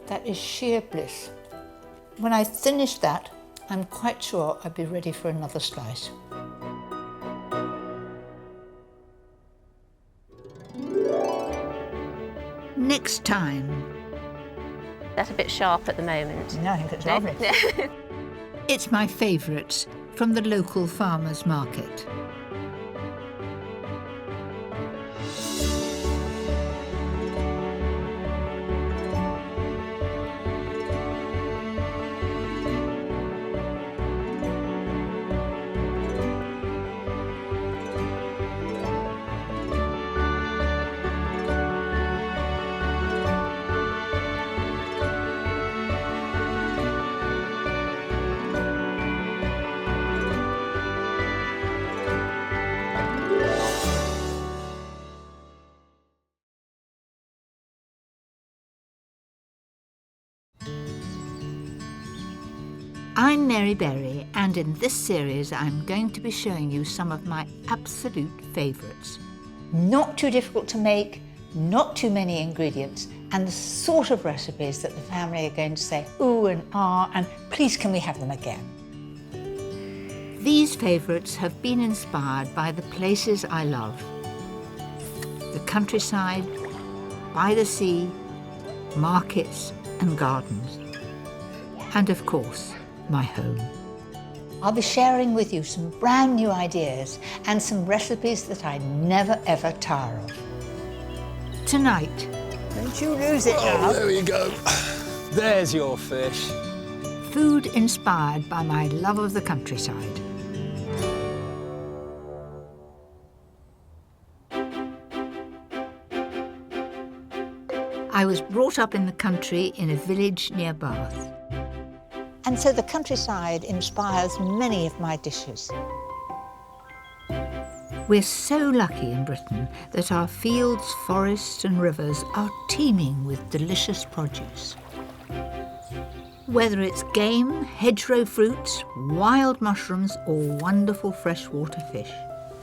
That is sheer bliss. When I finish that, I'm quite sure I'll be ready for another slice. Next time. That's a bit sharp at the moment. No, I think it's lovely. It's my favourites from the local farmers' market. I'm Mary Berry, and in this series I'm going to be showing you some of my absolute favourites. Not too difficult to make, not too many ingredients, and the sort of recipes that the family are going to say, ooh and ah, and please can we have them again. These favourites have been inspired by the places I love. The countryside, by the sea, markets and gardens. And of course, my home. I'll be sharing with you some brand new ideas and some recipes that I never ever tire of. Tonight. Don't you lose it now. Oh, there you go. There's your fish. Food inspired by my love of the countryside. I was brought up in the country in a village near Bath. And so the countryside inspires many of my dishes. We're so lucky in Britain that our fields, forests and rivers are teeming with delicious produce. Whether it's game, hedgerow fruits, wild mushrooms or wonderful freshwater fish.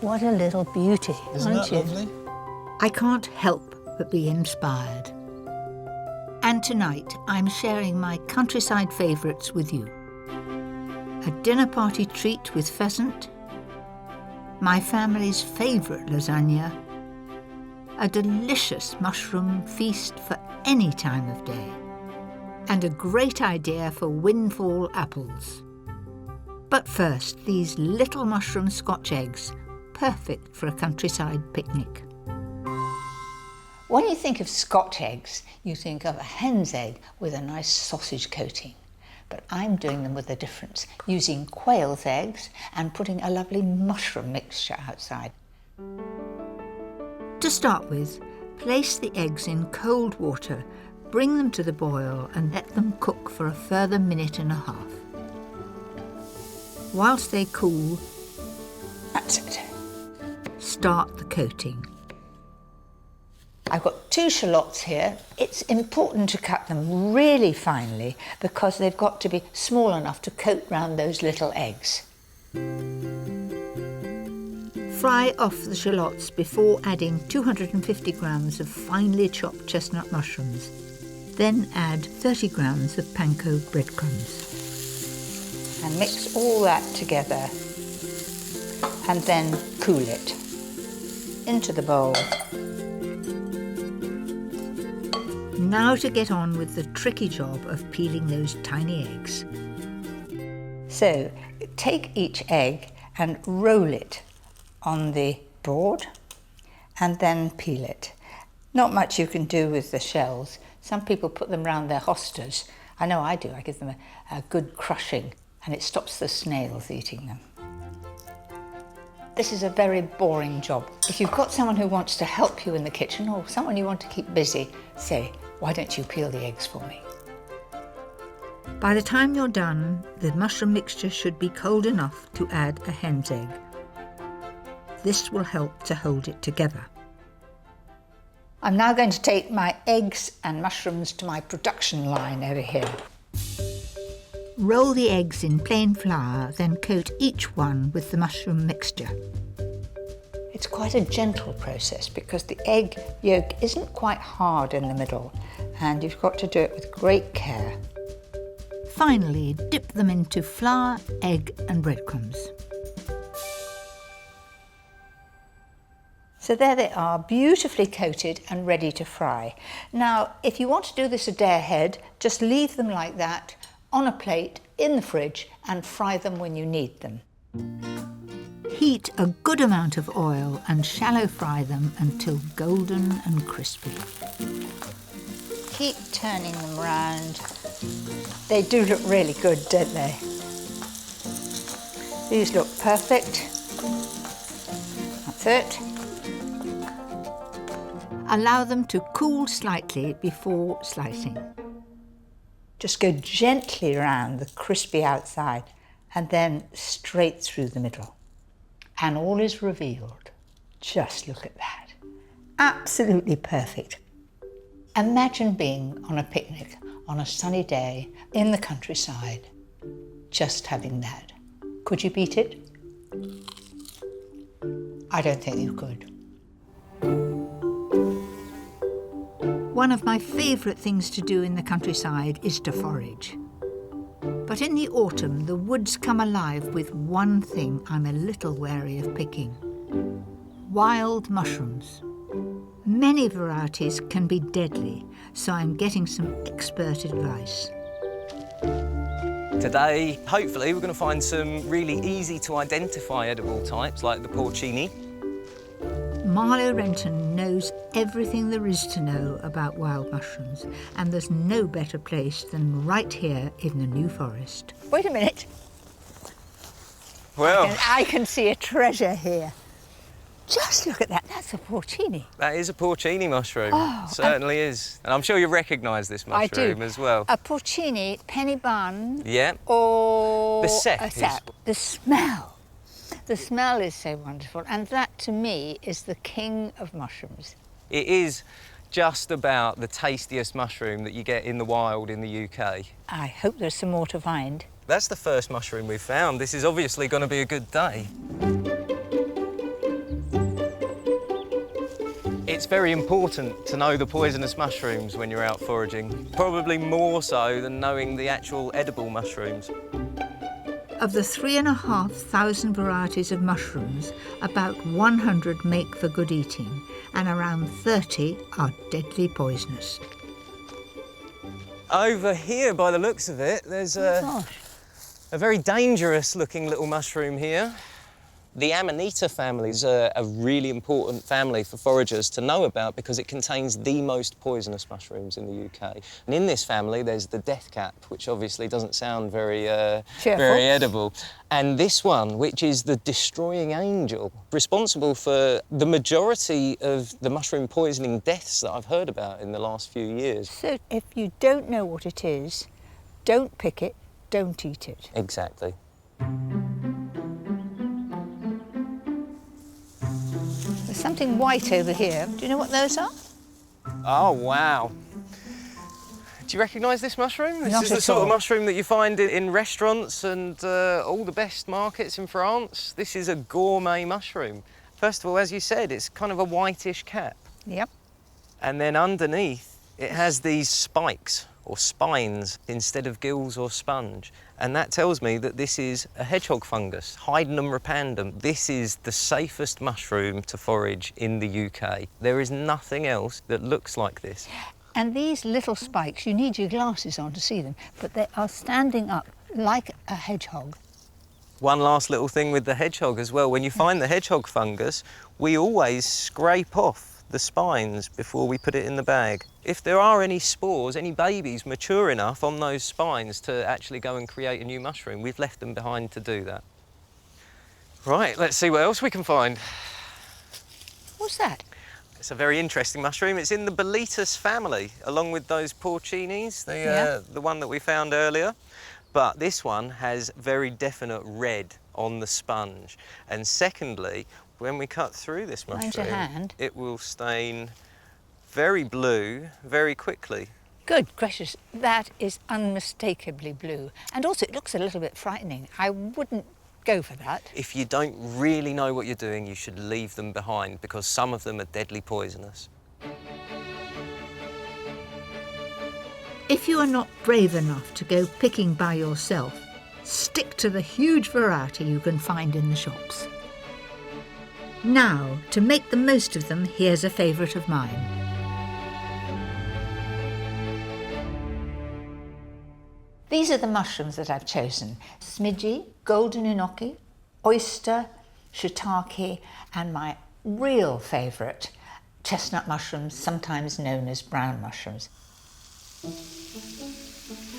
What a little beauty, Isn't aren't that you? lovely? I can't help but be inspired. And tonight, I'm sharing my countryside favourites with you. A dinner party treat with pheasant, my family's favourite lasagna, a delicious mushroom feast for any time of day, and a great idea for windfall apples. But first, these little mushroom Scotch eggs, perfect for a countryside picnic. When you think of Scotch eggs, you think of a hen's egg with a nice sausage coating. But I'm doing them with a difference, using quail's eggs and putting a lovely mushroom mixture outside. To start with, place the eggs in cold water, bring them to the boil and let them cook for a further minute and a half. Whilst they cool, that's it. Start the coating. I've got 2 shallots here. It's important to cut them really finely because they've got to be small enough to coat round those little eggs. Fry off the shallots before adding 250 grams of finely chopped chestnut mushrooms. Then add 30 grams of panko breadcrumbs. And mix all that together and then cool it into the bowl. Now to get on with the tricky job of peeling those tiny eggs. So take each egg and roll it on the board and then peel it. Not much you can do with the shells. Some people put them round their hostas. I know I do. I give them a good crushing and it stops the snails eating them. This is a very boring job. If you've got someone who wants to help you in the kitchen or someone you want to keep busy, say, why don't you peel the eggs for me? By the time you're done, the mushroom mixture should be cold enough to add a hen's egg. This will help to hold it together. I'm now going to take my eggs and mushrooms to my production line over here. Roll the eggs in plain flour, then coat each one with the mushroom mixture. It's quite a gentle process because the egg yolk isn't quite hard in the middle and you've got to do it with great care. Finally, dip them into flour, egg and breadcrumbs. So there they are, beautifully coated and ready to fry. Now, if you want to do this a day ahead, just leave them like that on a plate in the fridge and fry them when you need them. Heat a good amount of oil and shallow fry them until golden and crispy. Keep turning them round. They do look really good, don't they? These look perfect. That's it. Allow them to cool slightly before slicing. Just go gently around the crispy outside and then straight through the middle. And all is revealed. Just look at that. Absolutely perfect. Imagine being on a picnic on a sunny day in the countryside, just having that. Could you beat it? I don't think you could. One of my favourite things to do in the countryside is to forage. But in the autumn, the woods come alive with one thing I'm a little wary of picking: wild mushrooms. Many varieties can be deadly, so I'm getting some expert advice. Today, hopefully, we're going to find some really easy to identify edible types like the porcini. Marlo Renton knows everything there is to know about wild mushrooms, and there's no better place than right here in the New Forest. Wait a minute. Well, I can see a treasure here. Just look at that, that's a porcini. that is a porcini mushroom. Oh, Certainly is. And I'm sure you recognise this mushroom as well. A porcini, penny bun, Yeah. or The sep a is- sap. The smell. The smell is so wonderful, and that to me is the king of mushrooms. It is just about the tastiest mushroom that you get in the wild in the UK. I hope there's some more to find. That's the first mushroom we've found. This is obviously going to be a good day. It's very important to know the poisonous mushrooms when you're out foraging, probably more so than knowing the actual edible mushrooms. Of the 3,500 varieties of mushrooms, about 100 make for good eating, and around 30 are deadly poisonous. Over here, by the looks of it, there's a very dangerous looking little mushroom here. The Amanita family is a really important family for foragers to know about because it contains the most poisonous mushrooms in the UK. And in this family, there's the death cap, which obviously doesn't sound very edible. And this one, which is the destroying angel, responsible for the majority of the mushroom poisoning deaths that I've heard about in the last few years. So if you don't know what it is, don't pick it, don't eat it. Exactly. There's something white over here. Do you know what those are? Oh, wow. Do you recognise this mushroom? This Not is the at sort of all. mushroom that you find in restaurants and all the best markets in France. This is a gourmet mushroom. First of all, as you said, it's kind of a whitish cap. Yep. And then underneath, it has these spikes or spines instead of gills or sponge. And that tells me that this is a hedgehog fungus, Hydenum repandum. This is the safest mushroom to forage in the UK. There is nothing else that looks like this. And these little spikes, you need your glasses on to see them, but they are standing up like a hedgehog. One last little thing with the hedgehog as well. When you find the hedgehog fungus, we always scrape off the spines before we put it in the bag. If there are any spores, any babies mature enough on those spines to actually go and create a new mushroom, we've left them behind to do that. Right, let's see what else we can find. What's that? It's a very interesting mushroom. It's in the Boletus family, along with those porcinis, the one that we found earlier. But this one has very definite red on the sponge. And secondly, when we cut through this Mind your mushroom, hand. it will stain very blue very quickly. Good gracious, that is unmistakably blue. And also it looks a little bit frightening. I wouldn't go for that. If you don't really know what you're doing, you should leave them behind because some of them are deadly poisonous. If you are not brave enough to go picking by yourself, stick to the huge variety you can find in the shops. Now, to make the most of them, here's a favourite of mine. These are the mushrooms that I've chosen. Smidgey, golden enoki, oyster, shiitake, and my real favourite, chestnut mushrooms, sometimes known as brown mushrooms.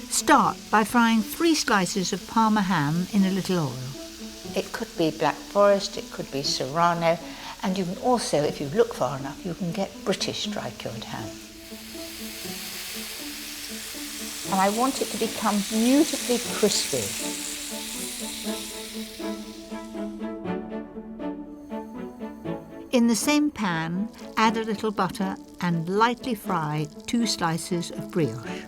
Start by frying 3 slices of Parma ham in a little oil. It could be Black Forest, it could be Serrano, and you can also, if you look far enough, you can get British dry-cured ham. And I want it to become beautifully crispy. In the same pan, add a little butter and lightly fry 2 slices of brioche.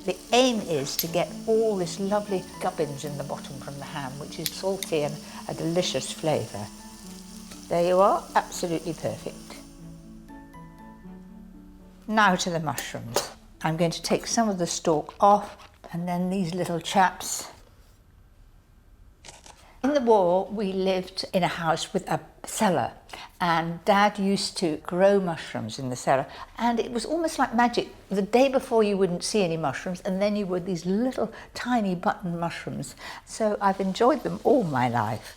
The aim is to get all this lovely gubbins in the bottom from the ham, which is salty and a delicious flavour. There you are, absolutely perfect. Now to the mushrooms. I'm going to take some of the stalk off, and then these little chaps. In the war, we lived in a house with a cellar, and Dad used to grow mushrooms in the cellar, and it was almost like magic. The day before you wouldn't see any mushrooms, and then you would these little tiny button mushrooms. So I've enjoyed them all my life.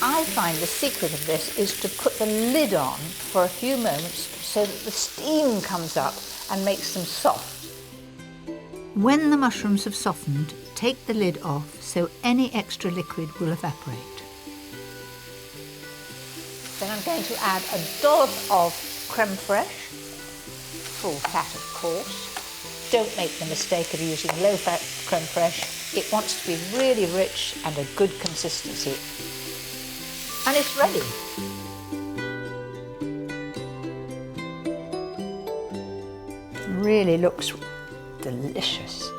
I find the secret of this is to put the lid on for a few moments so that the steam comes up and makes them soft. When the mushrooms have softened, take the lid off so any extra liquid will evaporate. Then I'm going to add a dollop of creme fraiche, full fat of course. Don't make the mistake of using low fat creme fraiche. It wants to be really rich and a good consistency. And it's ready. Really looks delicious.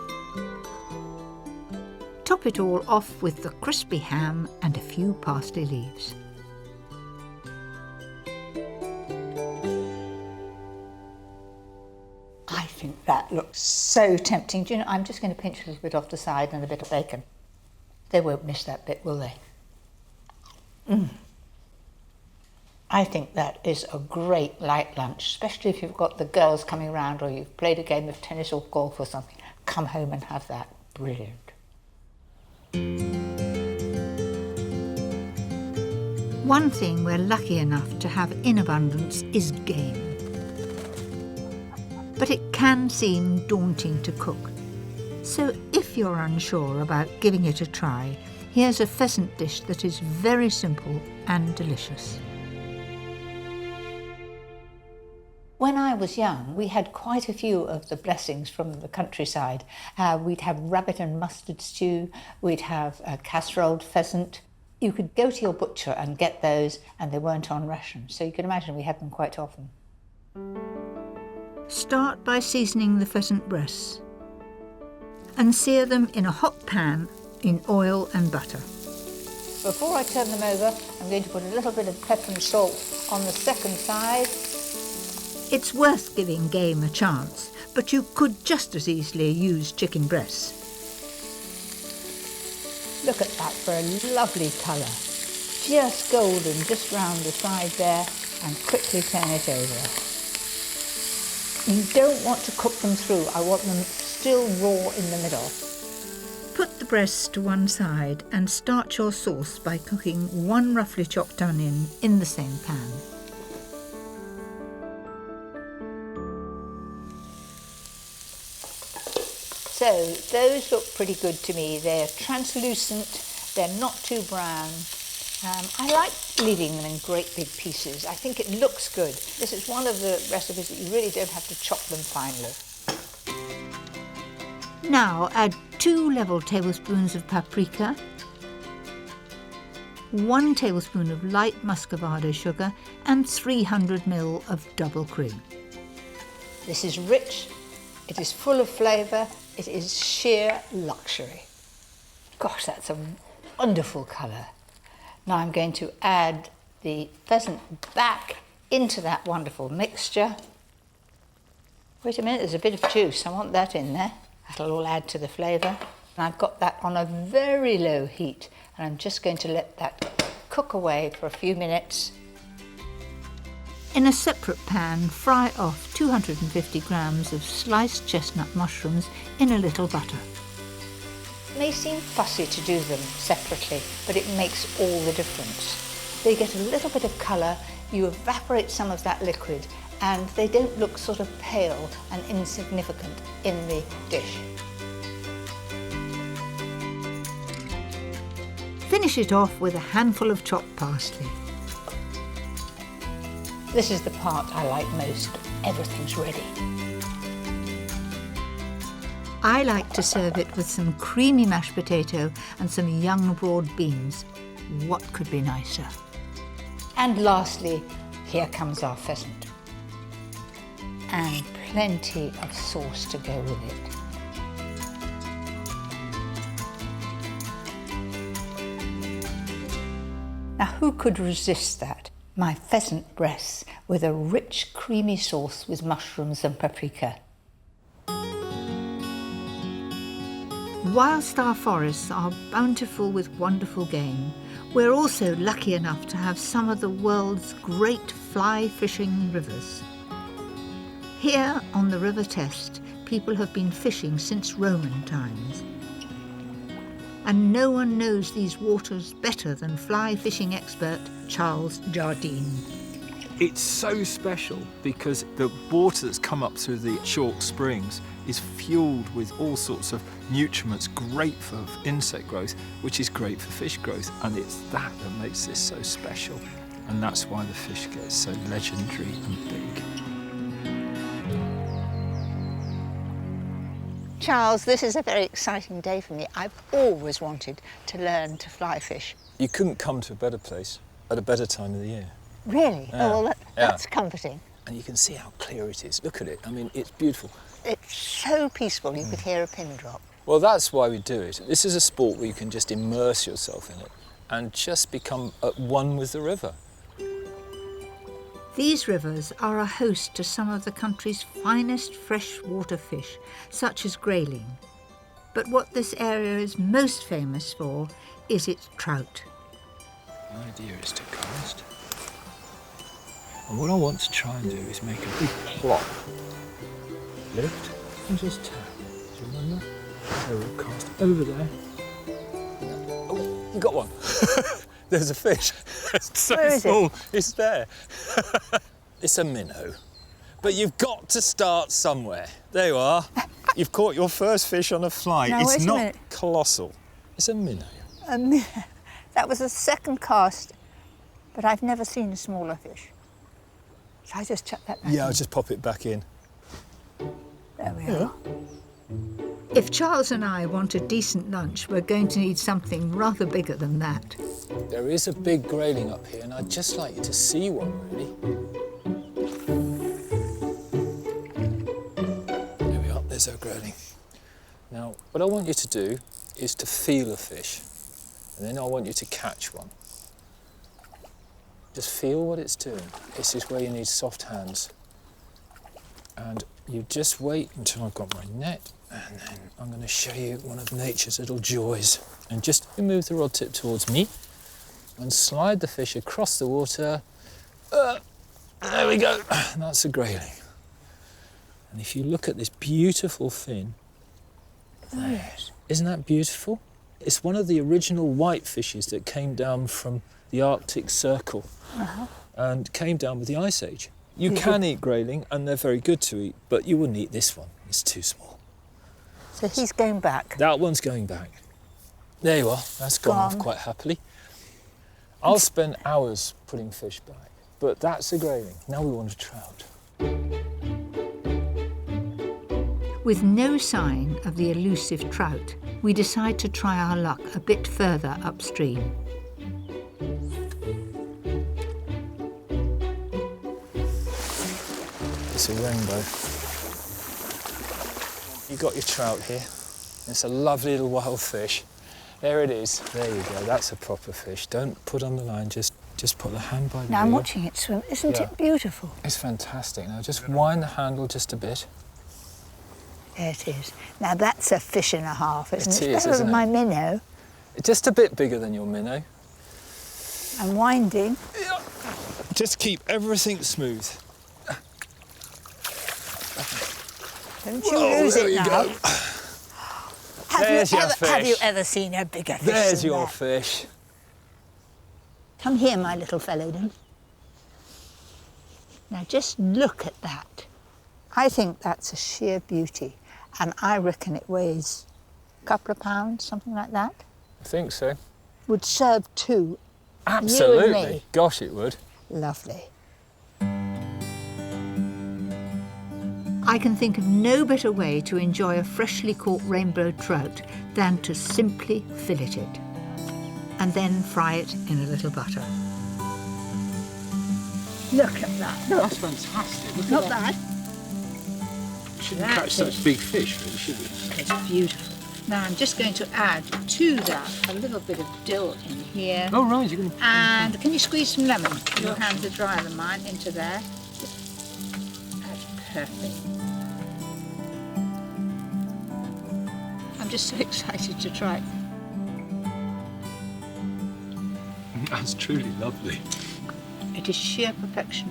Top it all off with the crispy ham and a few parsley leaves. I think that looks so tempting. Do you know, I'm just going to pinch a little bit off the side and a bit of bacon. They won't miss that bit, will they? I think that is a great light lunch, especially if you've got the girls coming around or you've played a game of tennis or golf or something. Come home and have that. Brilliant. One thing we're lucky enough to have in abundance is game. But it can seem daunting to cook. So if you're unsure about giving it a try, here's a pheasant dish that is very simple and delicious. When I was young, we had quite a few of the blessings from the countryside. We'd have rabbit and mustard stew, we'd have a casserole pheasant. You could go to your butcher and get those, and they weren't on ration. So you can imagine we had them quite often. Start by seasoning the pheasant breasts and sear them in a hot pan in oil and butter. Before I turn them over, I'm going to put a little bit of pepper and salt on the second side. It's worth giving game a chance, but you could just as easily use chicken breasts. Look at that for a lovely colour. Just golden, just round the side there, and quickly turn it over. You don't want to cook them through. I want them still raw in the middle. Put the breasts to one side and start your sauce by cooking one roughly chopped onion in the same pan. So those look pretty good to me. They're translucent, they're not too brown. I like leaving them in great big pieces. I think it looks good. This is one of the recipes that you really don't have to chop them finely. Now add 2 level tablespoons of paprika, 1 tablespoon of light muscovado sugar and 300 ml of double cream. This is rich, it is full of flavour, it is sheer luxury. Gosh, that's a wonderful colour. Now I'm going to add the pheasant back into that wonderful mixture. Wait a minute, there's a bit of juice. I want that in there. That'll all add to the flavour. And I've got that on a very low heat, and I'm just going to let that cook away for a few minutes. In a separate pan, fry off 250 grams of sliced chestnut mushrooms in a little butter. It may seem fussy to do them separately, but it makes all the difference. They get a little bit of colour, you evaporate some of that liquid, and they don't look sort of pale and insignificant in the dish. Finish it off with a handful of chopped parsley. This is the part I like most. Everything's ready. I like to serve it with some creamy mashed potato and some young broad beans. What could be nicer? And lastly, here comes our pheasant. And plenty of sauce to go with it. Now, who could resist that? My pheasant breasts with a rich, creamy sauce with mushrooms and paprika. Whilst our forests are bountiful with wonderful game, we're also lucky enough to have some of the world's great fly fishing rivers. Here on the River Test, people have been fishing since Roman times. And no one knows these waters better than fly fishing expert Charles Jardine. It's so special because the water that's come up through the chalk springs is fueled with all sorts of nutriments, great for insect growth, which is great for fish growth, and it's that makes this so special, and that's why the fish get so legendary and big. Charles, this is a very exciting day for me. I've always wanted to learn to fly fish. You couldn't come to a better place at a better time of the year. Really? Yeah. Oh, well, that's comforting. And you can see how clear it is. Look at it. I mean, it's beautiful. It's so peaceful, you could hear a pin drop. Well, that's why we do it. This is a sport where you can just immerse yourself in it and just become at one with the river. These rivers are a host to some of the country's finest freshwater fish, such as grayling. But what this area is most famous for is its trout. The idea is to cast And what I want to try and do is make a big plop. Lift and just tap. Do you remember? So we'll cast over there. Oh, you got one. There's a fish. It's so Where is small. it? It's there. It's a minnow. But you've got to start somewhere. There you are. You've caught your first fish on a fly. Now, It's wait a not minute. colossal. It's a minnow. That was a second cast, but I've never seen a smaller fish. Shall I just chuck that back Yeah, in? I'll just pop it back in. There we are. If Charles and I want a decent lunch, we're going to need something rather bigger than that. There is a big grayling up here, and I'd just like you to see one, really. There we are, there's our grayling. Now, what I want you to do is to feel a fish, and then I want you to catch one. Just feel what it's doing. This is where you need soft hands. And you just wait until I've got my net, and then I'm going to show you one of nature's little joys. And just move the rod tip towards me and slide the fish across the water. There we go. That's a grayling. And if you look at this beautiful fin, isn't that beautiful? It's one of the original white fishes that came down from the Arctic Circle and came down with the Ice Age. You can eat grayling, and they're very good to eat, but you wouldn't eat this one. It's too small. So he's going back. That one's going back. There you are. That's gone off quite happily. I'll spend hours putting fish back, but that's a grayling. Now we want a trout. With no sign of the elusive trout, we decide to try our luck a bit further upstream. It's a rainbow. You got your trout here. It's a lovely little wild fish. There it is. There you go. That's a proper fish. Don't put on the line. Just put the hand by the Now I'm reel. watching it swim. Isn't Yeah. it beautiful? It's fantastic. Now just wind the handle just a bit. There it is. Now that's a fish and a half, isn't it? It is, It's better isn't than it? my minnow. Just a bit bigger than your minnow. I'm winding. Just keep everything smooth. Don't you Whoa, lose there it you now. go. There's your Have you fish. ever seen a bigger fish There's than your that? fish. Come here, my little fellow, then. Now just look at that. I think that's a sheer beauty, and I reckon it weighs a couple of pounds, something like that. I think so. Would serve two. Absolutely. You and me. Gosh, it would. Lovely. I can think of no better way to enjoy a freshly caught rainbow trout than to simply fillet it and then fry it in a little butter. Look at that. Look. That's fantastic. Look Not at that. bad. We shouldn't That's catch such big fish, really, should we? It's beautiful. Now I'm just going to add to that a little bit of dill in here. Oh, right, you're going to... And can you squeeze some lemon? Your hands are drier than mine. Into there. That's perfect. I'm just so excited to try it. That's truly lovely. It is sheer perfection.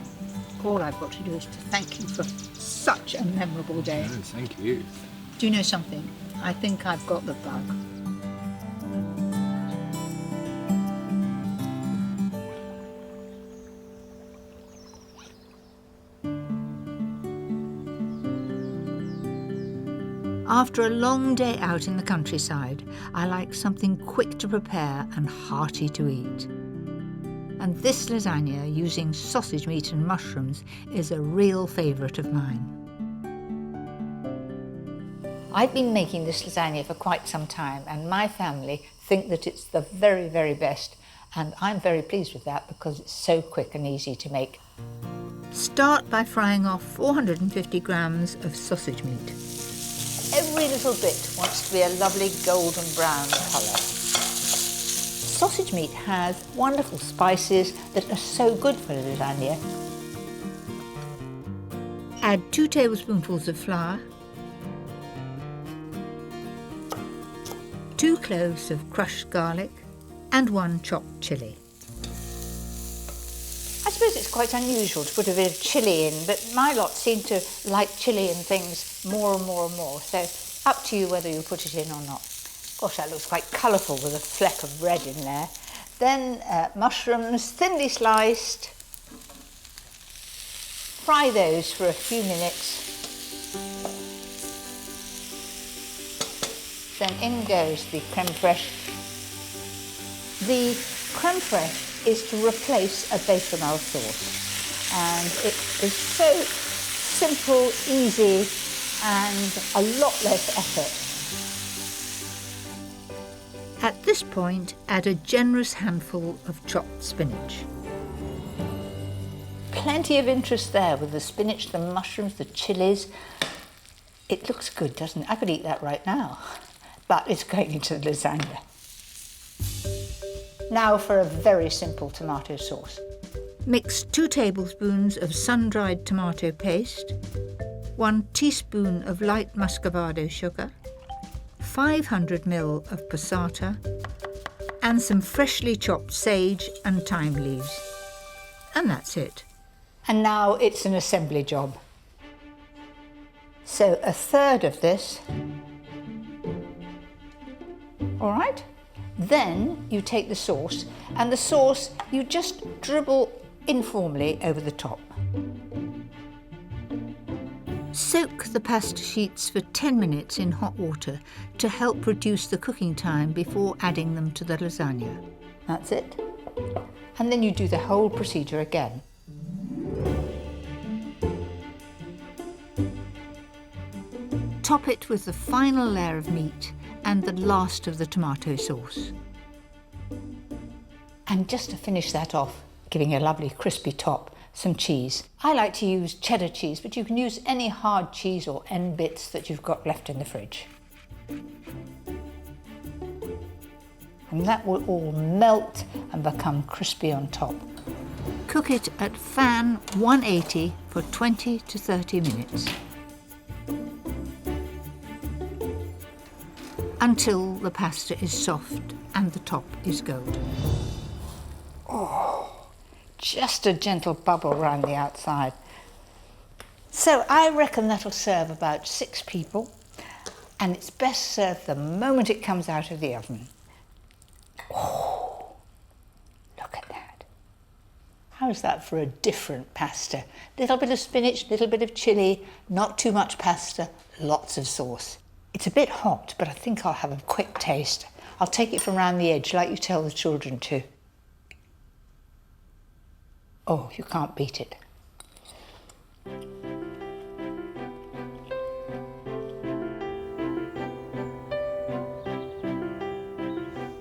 All I've got to do is to thank you for such a memorable day. Oh, thank you. Do you know something? I think I've got the bug. After a long day out in the countryside, I like something quick to prepare and hearty to eat. And this lasagna using sausage meat and mushrooms is a real favourite of mine. I've been making this lasagna for quite some time, and my family think that it's the very, very best, and I'm very pleased with that because it's so quick and easy to make. Start by frying off 450 grams of sausage meat. Every little bit wants to be a lovely golden brown colour. Sausage meat has wonderful spices that are so good for lasagna. Add 2 tablespoonfuls of flour, 2 cloves of crushed garlic, and 1 chopped chilli. I suppose it's it's quite unusual to put a bit of chilli in, but my lot seem to like chilli and things more and more and more, so up to you whether you put it in or not. Gosh, that looks quite colourful with a fleck of red in there. Then mushrooms, thinly sliced. Fry those for a few minutes. Then in goes the creme fraiche. The creme fraiche is to replace a bechamel sauce. And it is so simple, easy, and a lot less effort. At this point, add a generous handful of chopped spinach. Plenty of interest there with the spinach, the mushrooms, the chillies. It looks good, doesn't it? I could eat that right now, but it's going into the lasagna. Now for a very simple tomato sauce. Mix 2 tablespoons of sun-dried tomato paste, 1 teaspoon of light muscovado sugar, 500 ml of passata, and some freshly chopped sage and thyme leaves. And that's it. And now it's an assembly job. So 1/3 of this. All right? Then you take the sauce, and the sauce you just dribble informally over the top. Soak the pasta sheets for 10 minutes in hot water to help reduce the cooking time before adding them to the lasagna. That's it. And then you do the whole procedure again. Top it with the final layer of meat and the last of the tomato sauce. And just to finish that off, giving a lovely crispy top, some cheese. I like to use cheddar cheese, but you can use any hard cheese or end bits that you've got left in the fridge. And that will all melt and become crispy on top. Cook it at fan 180 for 20 to 30 minutes. Until the pasta is soft and the top is golden. Oh, just a gentle bubble around the outside. So I reckon that'll serve about 6 people, and it's best served the moment it comes out of the oven. Oh, look at that. How's that for a different pasta? Little bit of spinach, little bit of chilli, not too much pasta, lots of sauce. It's a bit hot, but I think I'll have a quick taste. I'll take it from around the edge like you tell the children to. Oh, you can't beat it.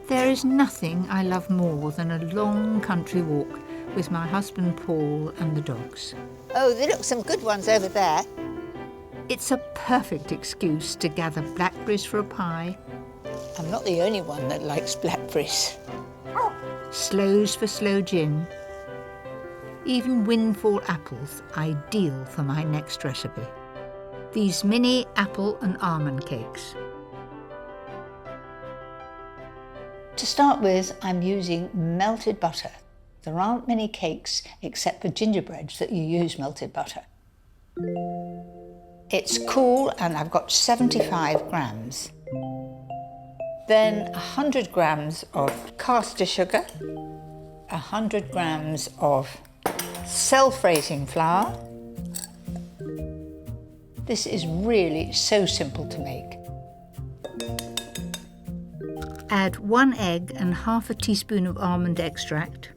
There is nothing I love more than a long country walk with my husband Paul and the dogs. Oh, there look some good ones over there. It's a perfect excuse to gather blackberries for a pie. I'm not the only one that likes blackberries. Sloes for sloe gin. Even windfall apples, ideal for my next recipe. These mini apple and almond cakes. To start with, I'm using melted butter. There aren't many cakes except for gingerbreads that you use melted butter. It's cool and I've got 75 grams. Then 100 grams of caster sugar, 100 grams of self-raising flour. This is really so simple to make. Add 1 egg and half a teaspoon of almond extract.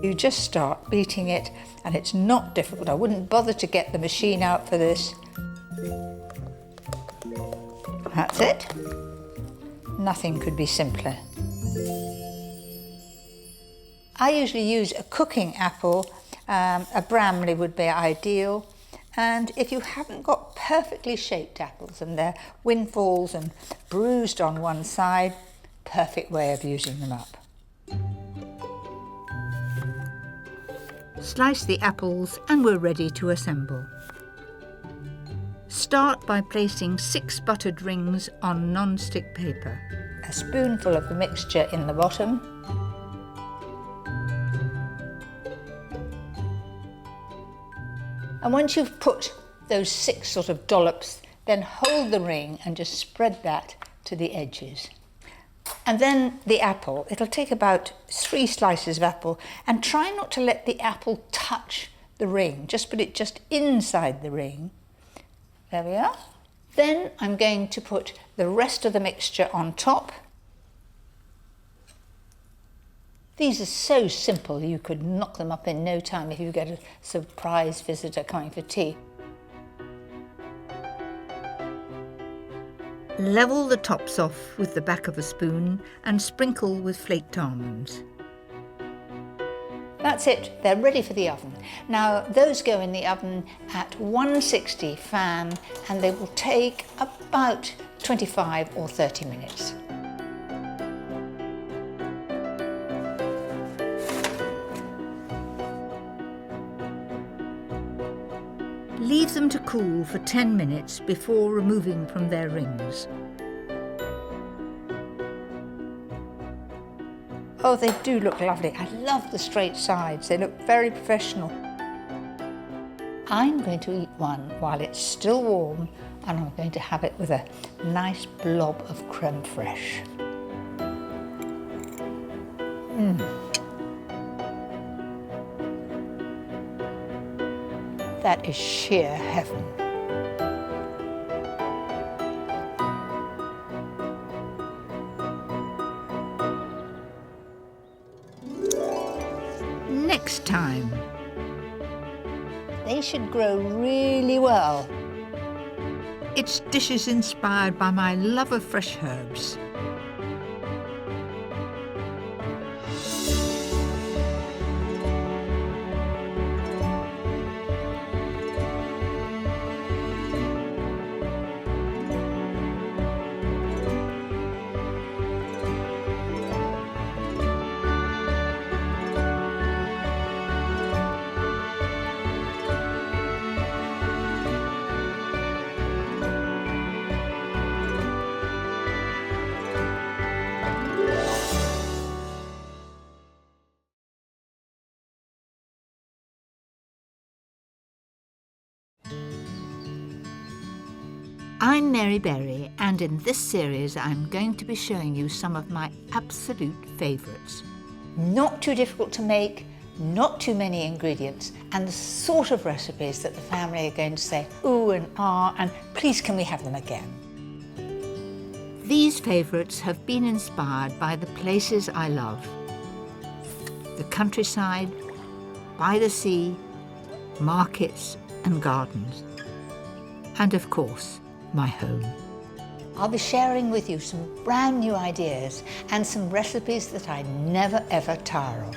You just start beating it, and it's not difficult. I wouldn't bother to get the machine out for this. That's it. Nothing could be simpler. I usually use a cooking apple. A Bramley would be ideal. And if you haven't got perfectly shaped apples and they're windfalls and bruised on one side, perfect way of using them up. Slice the apples and we're ready to assemble. Start by placing 6 buttered rings on non-stick paper. A spoonful of the mixture in the bottom. And once you've put those 6 sort of dollops, then hold the ring and just spread that to the edges. And then the apple, it'll take about 3 slices of apple, and try not to let the apple touch the ring, just put it just inside the ring. There we are. Then I'm going to put the rest of the mixture on top. These are so simple, you could knock them up in no time if you get a surprise visitor coming for tea. Level the tops off with the back of a spoon and sprinkle with flaked almonds. That's it, they're ready for the oven. Now, those go in the oven at 160 fan, and they will take about 25 or 30 minutes. Leave them to cool for 10 minutes before removing from their rings. Oh, they do look lovely. I love the straight sides. They look very professional. I'm going to eat one while it's still warm, and I'm going to have it with a nice blob of creme fraiche. That is sheer heaven. Next time. They should grow really well. It's dishes inspired by my love of fresh herbs. I'm Mary Berry, and in this series I'm going to be showing you some of my absolute favourites. Not too difficult to make, not too many ingredients, and the sort of recipes that the family are going to say, ooh and ah, and please can we have them again. These favourites have been inspired by the places I love. The countryside, by the sea, markets and gardens. And of course, my home. I'll be sharing with you some brand new ideas and some recipes that I never ever tire of.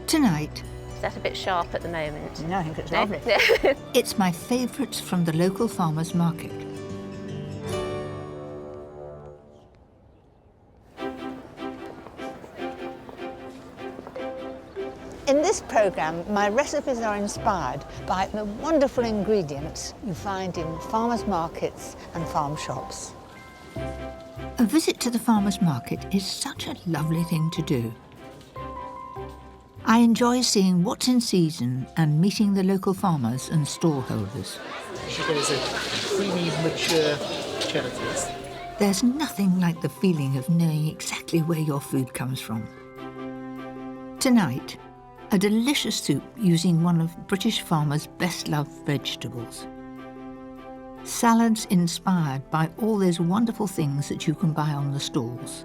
Tonight, Is that a bit sharp at the moment? No, I think it's lovely. it's my favourites from the local farmers market. In this programme, my recipes are inspired by the wonderful ingredients you find in farmers' markets and farm shops. A visit to the farmers market is such a lovely thing to do. I enjoy seeing what's in season and meeting the local farmers and stallholders. Sugar is a creamy, mature cheddar taste. There's nothing like the feeling of knowing exactly where your food comes from. Tonight, a delicious soup using one of British farmers' best-loved vegetables. Salads inspired by all those wonderful things that you can buy on the stalls.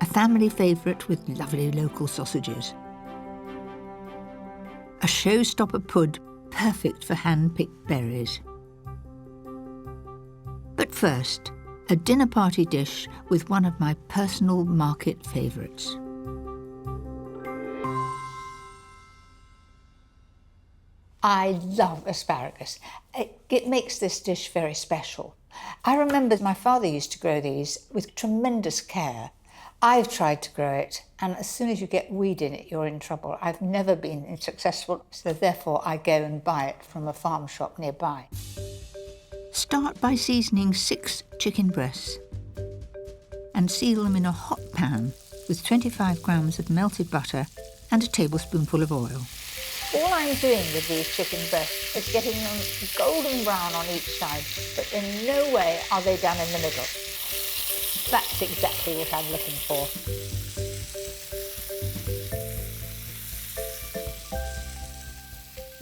A family favourite with lovely local sausages. A showstopper pud perfect for hand-picked berries. But first, a dinner party dish with one of my personal market favourites. I love asparagus. It makes this dish very special. I remember my father used to grow these with tremendous care. I've tried to grow it, and as soon as you get weed in it, you're in trouble. I've never been successful, so therefore I go and buy it from a farm shop nearby. Start by seasoning 6 chicken breasts and seal them in a hot pan with 25 grams of melted butter and a tablespoonful of oil. All I'm doing with these chicken breasts is getting them golden brown on each side, but in no way are they done in the middle. That's exactly what I'm looking for.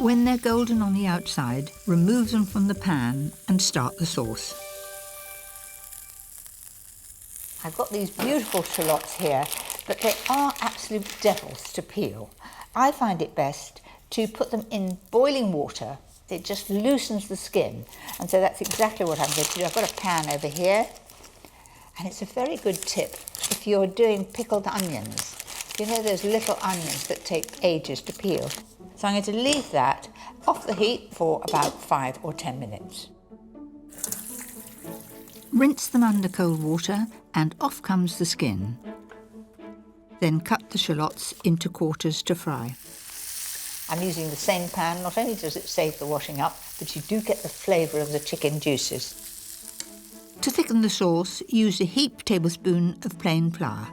When they're golden on the outside, remove them from the pan and start the sauce. I've got these beautiful shallots here, but they are absolute devils to peel. I find it best to put them in boiling water. It just loosens the skin, and so that's exactly what I'm going to do. I've got a pan over here, and it's a very good tip if you're doing pickled onions. You know those little onions that take ages to peel? So I'm going to leave that off the heat for about 5 or 10 minutes. Rinse them under cold water and off comes the skin. Then cut the shallots into quarters to fry. I'm using the same pan. Not only does it save the washing up, but you do get the flavour of the chicken juices. To thicken the sauce, use a heaped tablespoon of plain flour.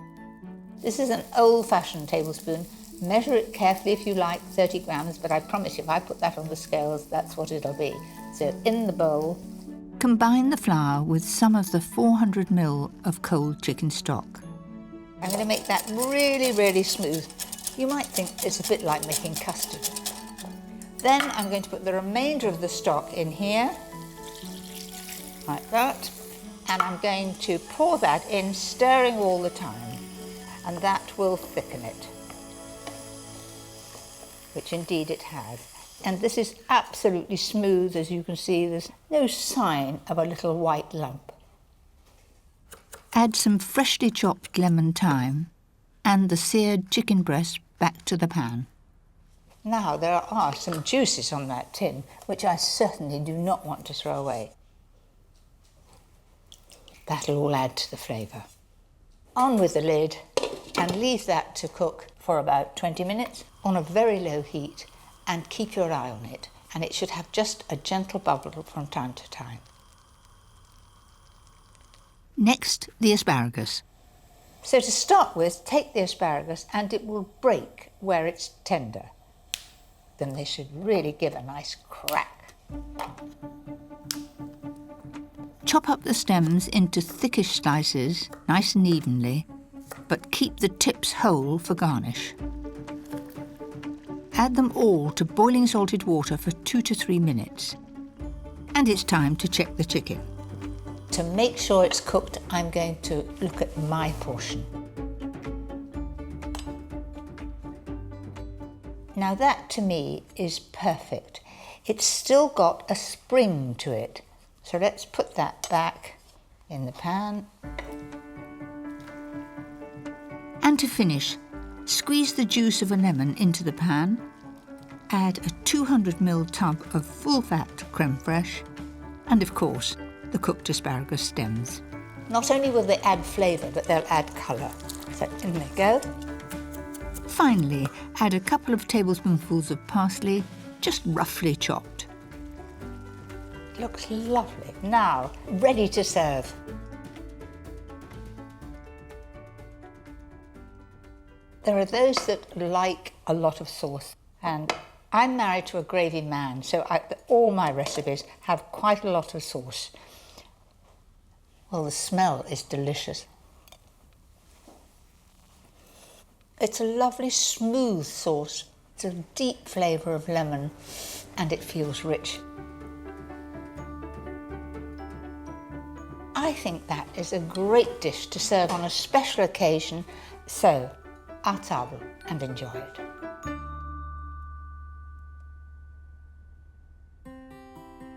This is an old-fashioned tablespoon. Measure it carefully if you like, 30 grams, but I promise you if I put that on the scales, that's what it'll be. So in the bowl. Combine the flour with some of the 400 ml of cold chicken stock. I'm going to make that really, really smooth. You might think it's a bit like making custard. Then I'm going to put the remainder of the stock in here, like that, and I'm going to pour that in, stirring all the time, and that will thicken it, which indeed it has. And this is absolutely smooth, as you can see. There's no sign of a little white lump. Add some freshly chopped lemon thyme and the seared chicken breast back to the pan. Now, there are some juices on that tin, which I certainly do not want to throw away. That'll all add to the flavour. On with the lid and leave that to cook for about 20 minutes on a very low heat, and keep your eye on it, and it should have just a gentle bubble from time to time. Next, the asparagus. So to start with, take the asparagus and it will break where it's tender. Then they should really give a nice crack. Chop up the stems into thickish slices, nice and evenly, but keep the tips whole for garnish. Add them all to boiling salted water for 2 to 3 minutes. And it's time to check the chicken. To make sure it's cooked, I'm going to look at my portion. Now that, to me, is perfect. It's still got a spring to it. So let's put that back in the pan. And to finish, squeeze the juice of a lemon into the pan, add a 200 ml tub of full-fat creme fraiche, and of course, the cooked asparagus stems. Not only will they add flavour, but they'll add colour. So in they go. Finally, add a couple of tablespoonfuls of parsley, just roughly chopped. Looks lovely. Now, ready to serve. There are those that like a lot of sauce, and I'm married to a gravy man, so all my recipes have quite a lot of sauce. Well, the smell is delicious. It's a lovely smooth sauce. It's a deep flavour of lemon, and it feels rich. I think that is a great dish to serve on a special occasion, so à table and enjoy it.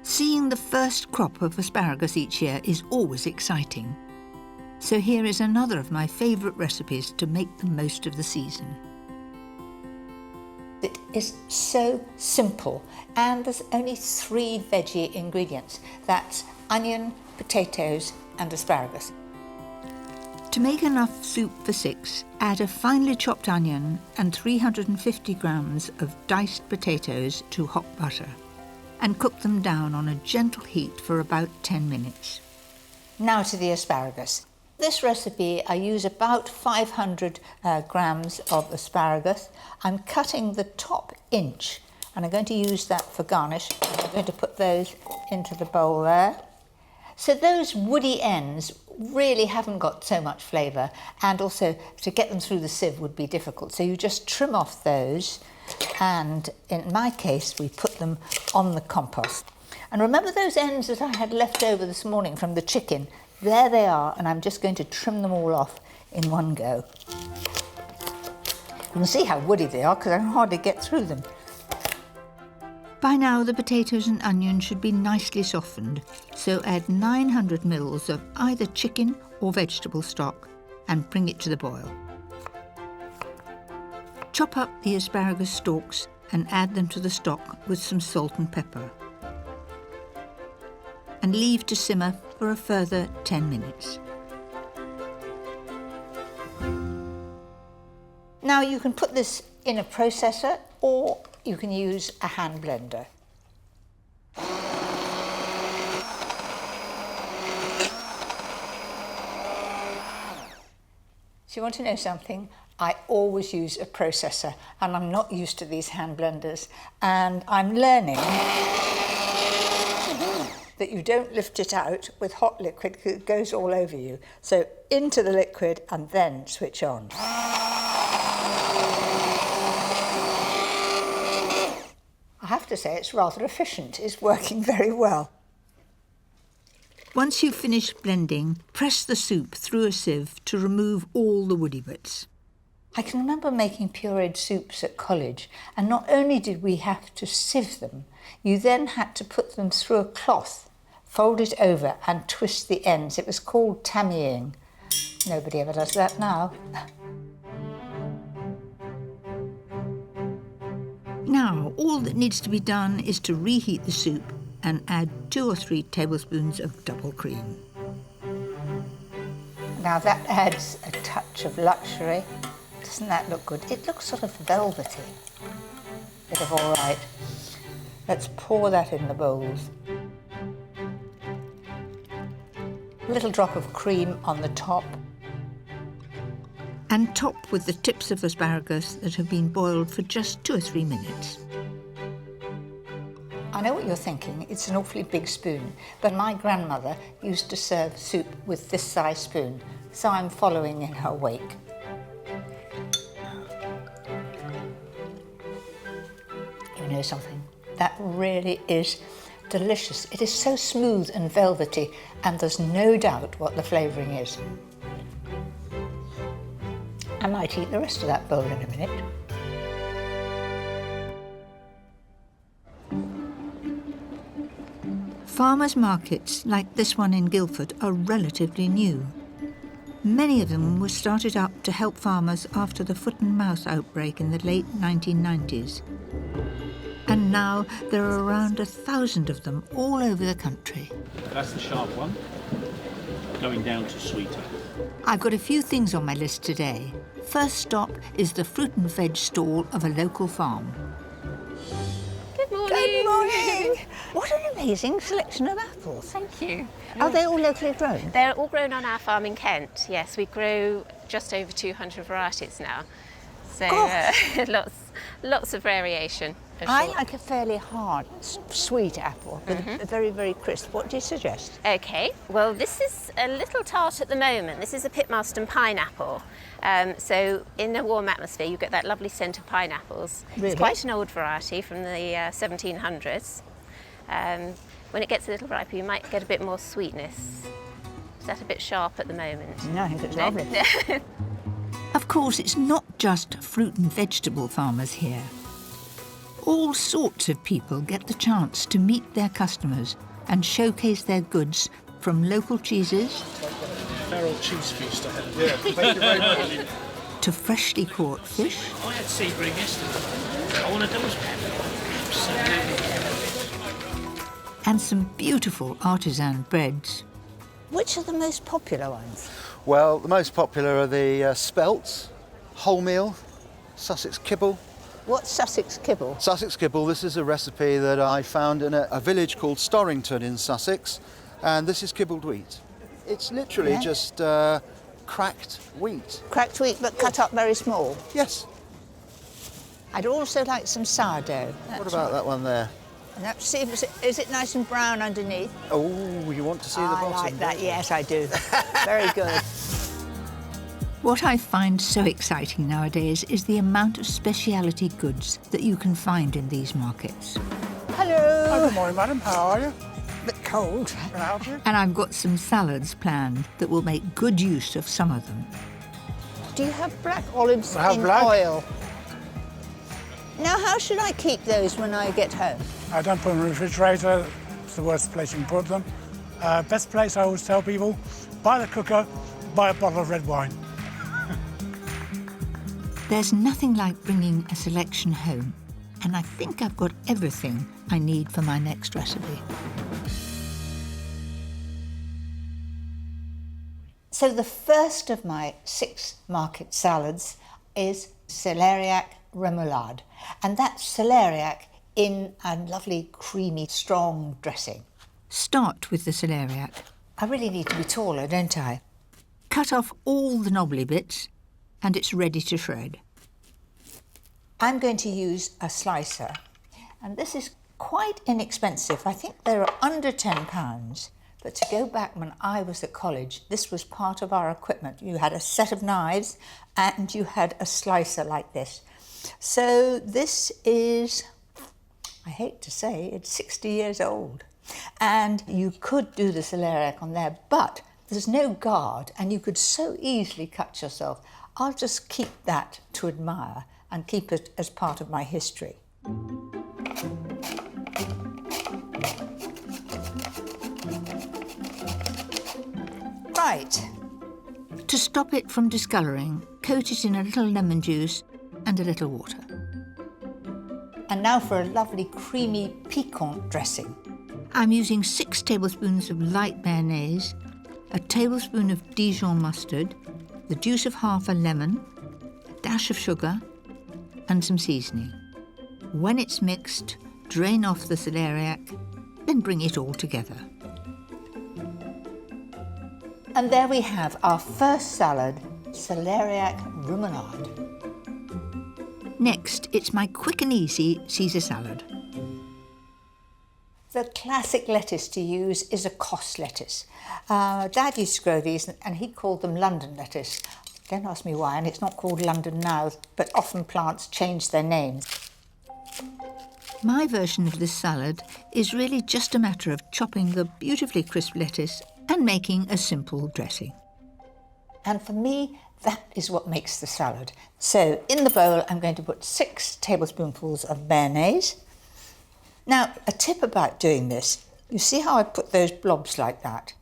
Seeing the first crop of asparagus each year is always exciting. So here is another of my favourite recipes to make the most of the season. It is so simple, and there's only 3 veggie ingredients. That's onion, potatoes and asparagus. To make enough soup for 6, add a finely chopped onion and 350 grams of diced potatoes to hot butter, and cook them down on a gentle heat for about 10 minutes. Now to the asparagus. This recipe, I use about 500 grams of asparagus. I'm cutting the top inch And I'm going to use that for garnish. I'm going to put those into the bowl there. So those woody ends really haven't got so much flavour, and also to get them through the sieve would be difficult. So you just trim off those, and in my case, we put them on the compost. And remember those ends that I had left over this morning from the chicken? There they are, and I'm just going to trim them all off in one go. You can see how woody they are because I can hardly get through them. By now, the potatoes and onions should be nicely softened, so add 900 ml of either chicken or vegetable stock and bring it to the boil. Chop up the asparagus stalks and add them to the stock with some salt and pepper. And leave to simmer for a further 10 minutes. Now you can put this in a processor or you can use a hand blender. So you want to know something? I always use a processor, and I'm not used to these hand blenders, and I'm learning that you don't lift it out with hot liquid because it goes all over you. So into the liquid and then switch on. I have to say it's rather efficient. It's working very well. Once you've finished blending, press the soup through a sieve to remove all the woody bits. I can remember making pureed soups at college, and not only did we have to sieve them, you then had to put them through a cloth, fold it over and twist the ends. It was called tammying. Nobody ever does that now. Now, all that needs to be done is to reheat the soup and add 2 or 3 tablespoons of double cream. Now that adds a touch of luxury. Doesn't that look good? It looks sort of velvety. Bit of all right. Let's pour that in the bowls. A little drop of cream on the top. And top with the tips of asparagus that have been boiled for just 2 or 3 minutes. I know what you're thinking, it's an awfully big spoon, but my grandmother used to serve soup with this size spoon, so I'm following in her wake. You know something? That really is delicious. It is so smooth and velvety, and there's no doubt what the flavouring is. I might eat the rest of that bowl in a minute. Farmers' markets, like this one in Guildford, are relatively new. Many of them were started up to help farmers after the foot and mouth outbreak in the late 1990s. And now there are around 1,000 of them all over the country. That's the sharp one, going down to sweeter. I've got a few things on my list today. First stop is the fruit and veg stall of a local farm. Good morning. Good morning. What an amazing selection of apples. Thank you. Are they all locally grown? They're all grown on our farm in Kent. Yes, we grow just over 200 varieties now. So lots of variation. I like a fairly hard, sweet apple with a very, very crisp. What do you suggest? Okay, well this is a little tart at the moment. This is a Pitmarston pineapple. So in a warm atmosphere you get that lovely scent of pineapples. Really? It's quite an old variety from the 1700s. When it gets a little riper you might get a bit more sweetness. Is that a bit sharp at the moment? No, I think it's lovely. Of course, it's not just fruit and vegetable farmers here. All sorts of people get the chance to meet their customers and showcase their goods, from local cheeses Feral cheese feast I had. Yeah, thank you very much. to freshly caught fish. I had Sebring yesterday. I want to do is absolutely. And some beautiful artisan breads. Which are the most popular ones? Well, the most popular are the spelts, wholemeal, Sussex kibble. What's Sussex kibble? Sussex kibble, this is a recipe that I found in a village called Storrington in Sussex, and this is kibbled wheat. It's literally just cracked wheat. Cracked wheat, but cut up very small? Yes. I'd also like some sourdough. What about that one there? And let's see if is it nice and brown underneath? Oh, you want to see the bottom? I like that, don't you? yes, I do. Very good. What I find so exciting nowadays is the amount of speciality goods that you can find in these markets. Hello. Oh, good morning, madam. How are you? A bit cold. Can I help you? And I've got some salads planned that will make good use of some of them. Do you have black olives I have in black. oil? Now, how should I keep those when I get home? I don't put them in the refrigerator. It's the worst place you can put them. Best place, I always tell people, buy the cooker, buy a bottle of red wine. There's nothing like bringing a selection home, and I think I've got everything I need for my next recipe. So the first of my 6 market salads is celeriac remoulade, and that's celeriac in a lovely creamy strong dressing. Start with the celeriac. I really need to be taller, don't I? Cut off all the knobbly bits and it's ready to shred. I'm going to use a slicer, and this is quite inexpensive. I think they're under £10. But to go back when I was at college, this was part of our equipment. You had a set of knives and you had a slicer like this. So this is, I hate to say, it's 60 years old. And you could do the celeriac on there, but there's no guard and you could so easily cut yourself. I'll just keep that to admire and keep it as part of my history. Right. To stop it from discolouring, coat it in a little lemon juice and a little water. And now for a lovely creamy piquant dressing. I'm using 6 tablespoons of light mayonnaise, a tablespoon of Dijon mustard, the juice of half a lemon, a dash of sugar and some seasoning. When it's mixed, drain off the celeriac, then bring it all together. And there we have our first salad, celeriac remoulade. Next, it's my quick and easy Caesar salad. The classic lettuce to use is a Kos lettuce. Dad used to grow these and he called them London lettuce. Don't ask me why, and it's not called London now, but often plants change their names. My version of this salad is really just a matter of chopping the beautifully crisp lettuce and making a simple dressing. And for me, that is what makes the salad. So in the bowl, I'm going to put 6 tablespoonfuls of mayonnaise. Now, a tip about doing this, you see how I put those blobs like that?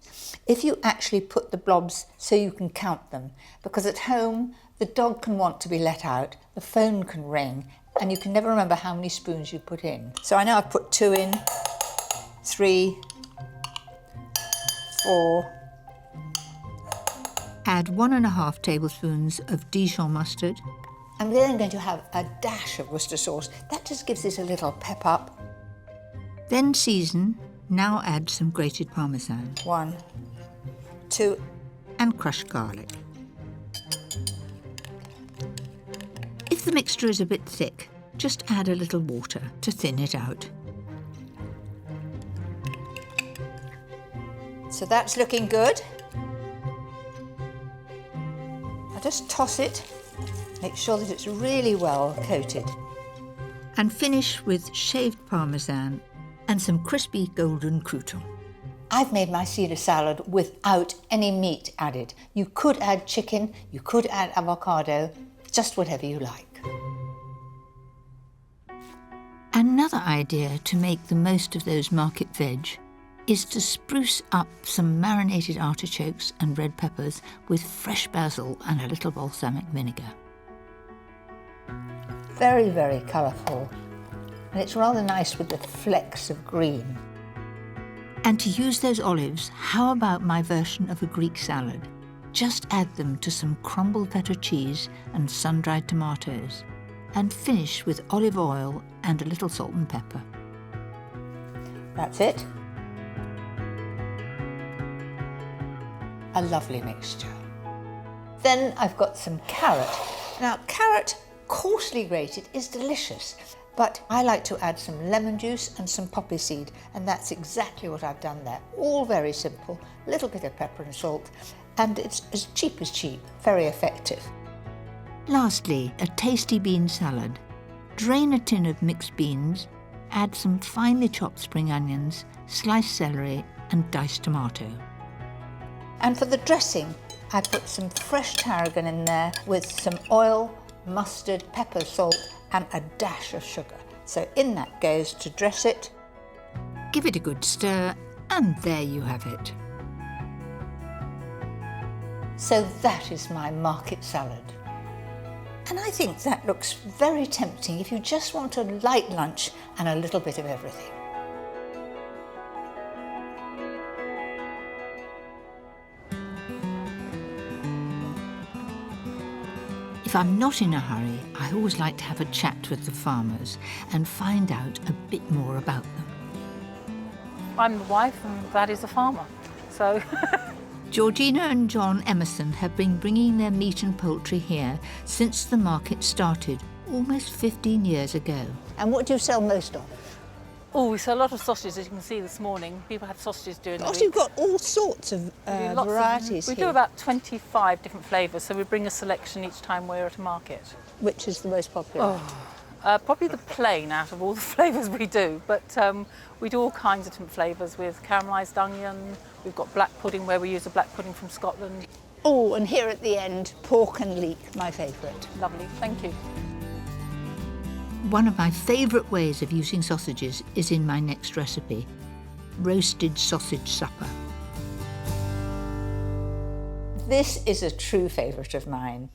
If you actually put the blobs so you can count them, because at home, the dog can want to be let out, the phone can ring, and you can never remember how many spoons you put in. So I know I've put 2 in, 3, 4. Add 1½ tablespoons of Dijon mustard. I'm then going to have a dash of Worcester sauce. That just gives it a little pep up. Then season. Now add some grated Parmesan. 1, 2. And crushed garlic. If the mixture is a bit thick, just add a little water to thin it out. So that's looking good. I'll just toss it, make sure that it's really well coated. And finish with shaved Parmesan and some crispy golden crouton. I've made my Caesar salad without any meat added. You could add chicken, you could add avocado, just whatever you like. Another idea to make the most of those market veg is to spruce up some marinated artichokes and red peppers with fresh basil and a little balsamic vinegar. Very, very colourful. And it's rather nice with the flecks of green. And to use those olives, how about my version of a Greek salad? Just add them to some crumbled feta cheese and sun-dried tomatoes, and finish with olive oil and a little salt and pepper. That's it. A lovely mixture. Then I've got some carrot. Now, carrot coarsely grated is delicious, but I like to add some lemon juice and some poppy seed, and that's exactly what I've done there. All very simple, a little bit of pepper and salt, and it's as cheap, very effective. Lastly, a tasty bean salad. Drain a tin of mixed beans, add some finely chopped spring onions, sliced celery and diced tomato. And for the dressing, I put some fresh tarragon in there with some oil, mustard, pepper, salt and a dash of sugar. So in that goes to dress it. Give it a good stir and there you have it. So that is my market salad. And I think that looks very tempting if you just want a light lunch and a little bit of everything. If I'm not in a hurry, I always like to have a chat with the farmers and find out a bit more about them. I'm the wife and that is a farmer, so... Georgina and John Emerson have been bringing their meat and poultry here since the market started almost 15 years ago. And what do you sell most of? Oh, we sell a lot of sausages, as you can see this morning. People had sausages during the week. You've got all sorts of varieties We here. do about 25 different flavours, so we bring a selection each time we're at a market. Which is the most popular? Probably the plain out of all the flavours we do, but we do all kinds of different flavours with caramelised onion. We've got black pudding where we use a black pudding from Scotland. Oh, and here at the end, pork and leek, my favourite. Lovely, thank you. One of my favourite ways of using sausages is in my next recipe, roasted sausage supper. This is a true favourite of mine.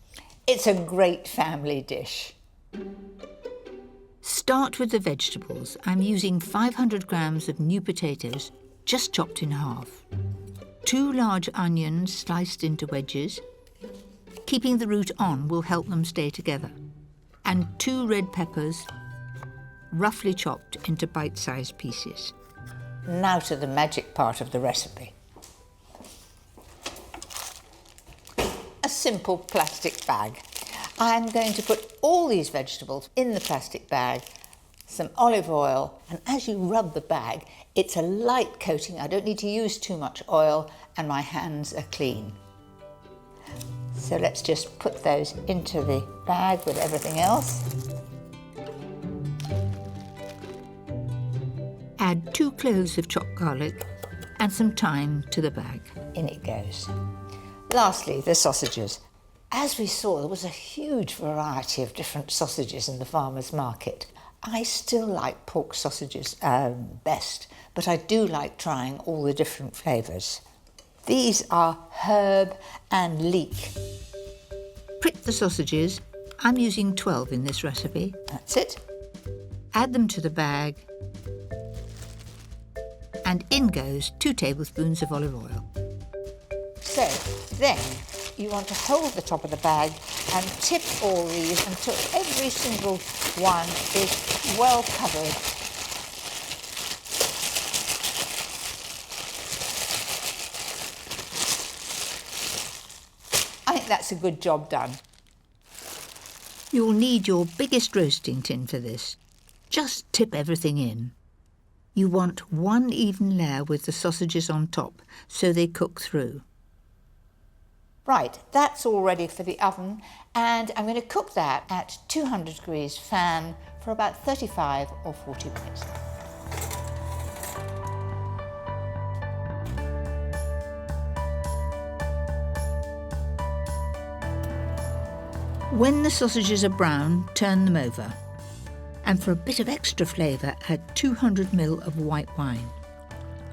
It's a great family dish. Start with the vegetables. I'm using 500 grams of new potatoes, just chopped in half. 2 large onions sliced into wedges. Keeping the root on will help them stay together. And 2 red peppers, roughly chopped into bite-sized pieces. Now to the magic part of the recipe. A simple plastic bag. I'm going to put all these vegetables in the plastic bag, some olive oil, and as you rub the bag, it's a light coating. I don't need to use too much oil, and my hands are clean. So let's just put those into the bag with everything else. Add 2 cloves of chopped garlic and some thyme to the bag. In it goes. Lastly, the sausages. As we saw, there was a huge variety of different sausages in the farmer's market. I still like pork sausages best, but I do like trying all the different flavours. These are herb and leek. Prick the sausages. I'm using 12 in this recipe. That's it. Add them to the bag. And in goes 2 tablespoons of olive oil. So then you want to hold the top of the bag and tip all these until every single one is well covered. I think that's a good job done. You'll need your biggest roasting tin for this. Just tip everything in. You want one even layer with the sausages on top so they cook through. Right, that's all ready for the oven, and I'm going to cook that at 200 degrees fan for about 35 or 40 minutes. When the sausages are brown, turn them over. And for a bit of extra flavour, add 200 ml of white wine.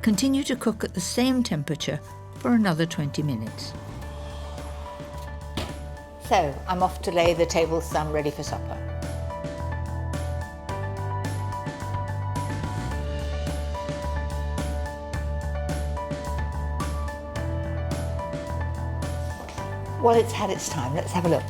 Continue to cook at the same temperature for another 20 minutes. So, I'm off to lay the table sun ready for supper. Well, it's had its time. Let's have a look.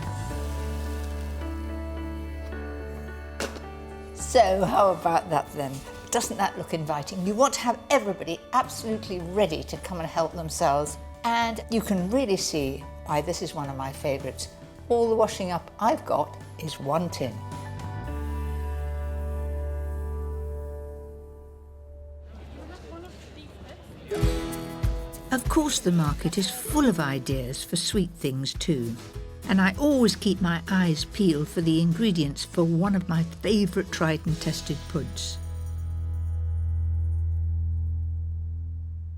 So, how about that then? Doesn't that look inviting? You want to have everybody absolutely ready to come and help themselves. And you can really see why this is one of my favourites. All the washing up I've got is 1 tin. Of course, the market is full of ideas for sweet things too, and I always keep my eyes peeled for the ingredients for one of my favourite tried and tested puds.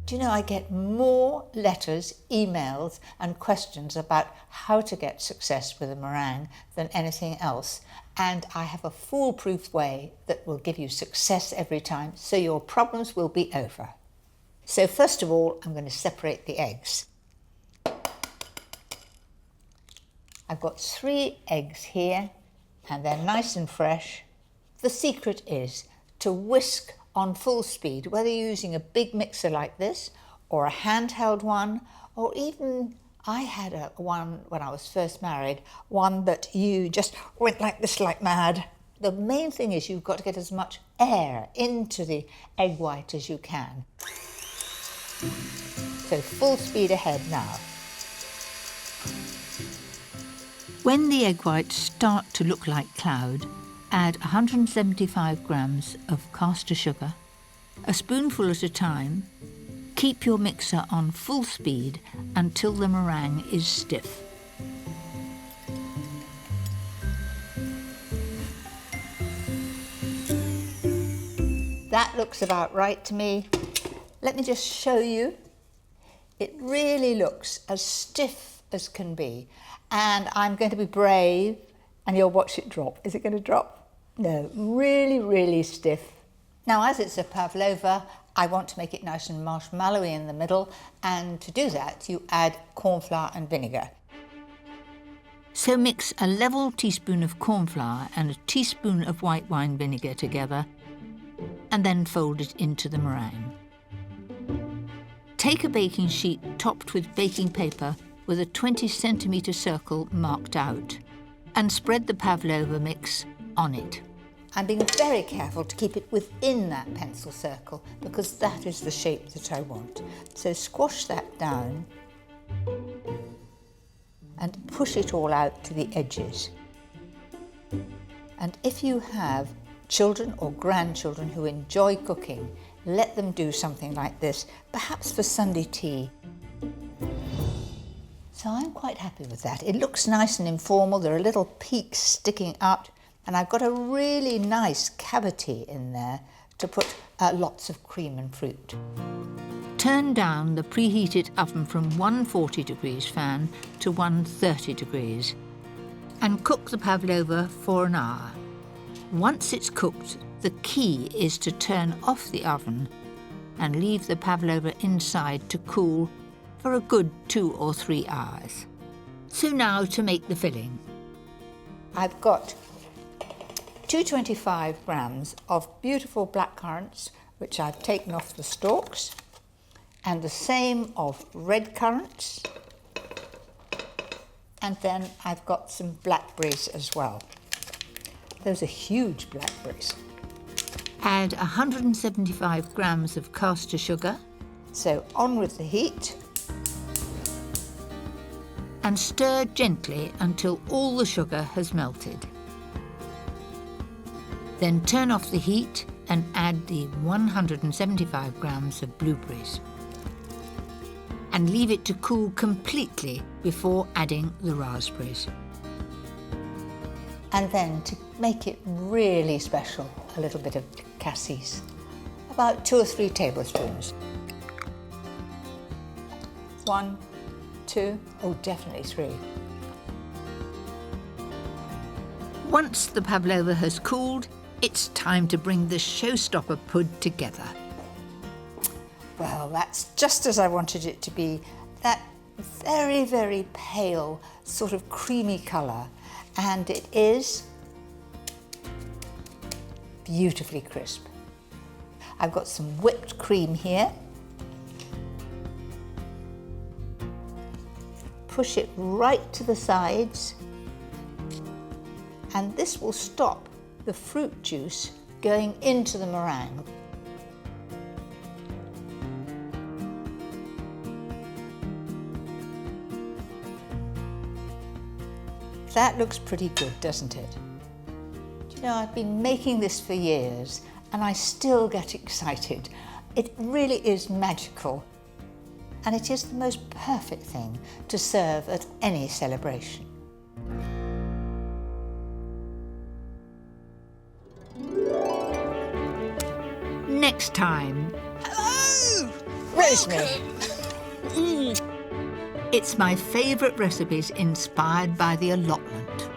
Do you know, I get more letters, emails and questions about how to get success with a meringue than anything else, and I have a foolproof way that will give you success every time, so your problems will be over. So first of all, I'm going to separate the eggs. I've got 3 eggs here, and they're nice and fresh. The secret is to whisk on full speed, whether you're using a big mixer like this, or a handheld one, or even, I had one when I was first married, one that you just went like this like mad. The main thing is you've got to get as much air into the egg white as you can. So full speed ahead now. When the egg whites start to look like cloud, add 175 grams of caster sugar, a spoonful at a time. Keep your mixer on full speed until the meringue is stiff. That looks about right to me. Let me just show you. It really looks as stiff as can be. And I'm going to be brave and you'll watch it drop. Is it going to drop? No, really, really stiff. Now, as it's a pavlova, I want to make it nice and marshmallowy in the middle, and to do that, you add corn flour and vinegar. So mix a level teaspoon of corn flour and a teaspoon of white wine vinegar together, and then fold it into the meringue. Take a baking sheet topped with baking paper with a 20-centimetre circle marked out, and spread the pavlova mix on it. I'm being very careful to keep it within that pencil circle because that is the shape that I want. So squash that down and push it all out to the edges. And if you have children or grandchildren who enjoy cooking, let them do something like this, perhaps for Sunday tea. So I'm quite happy with that. It looks nice and informal. There are little peaks sticking out, and I've got a really nice cavity in there to put lots of cream and fruit. Turn down the preheated oven from 140 degrees fan to 130 degrees and cook the pavlova for an hour. Once it's cooked, the key is to turn off the oven and leave the pavlova inside to cool for a good 2 or 3 hours. So now to make the filling. I've got 225 grams of beautiful black currants, which I've taken off the stalks, and the same of red currants, and then I've got some blackberries as well. Those are huge blackberries. Add 175 grams of caster sugar. So on with the heat. And stir gently until all the sugar has melted. Then turn off the heat and add the 175 grams of blueberries. And leave it to cool completely before adding the raspberries. And then to make it really special, a little bit of cassis. About 2 or 3 tablespoons. 1, 2, oh definitely 3. Once the pavlova has cooled, it's time to bring the showstopper pud together. Well, that's just as I wanted it to be. That very, very pale, sort of creamy colour. And it is beautifully crisp. I've got some whipped cream here. Push it right to the sides, and this will stop the fruit juice going into the meringue. That looks pretty good, doesn't it? Do you know, I've been making this for years and I still get excited. It really is magical. And it is the most perfect thing to serve at any celebration. Next time. Hello! Rosemary. It's my favourite recipes inspired by the Allotment.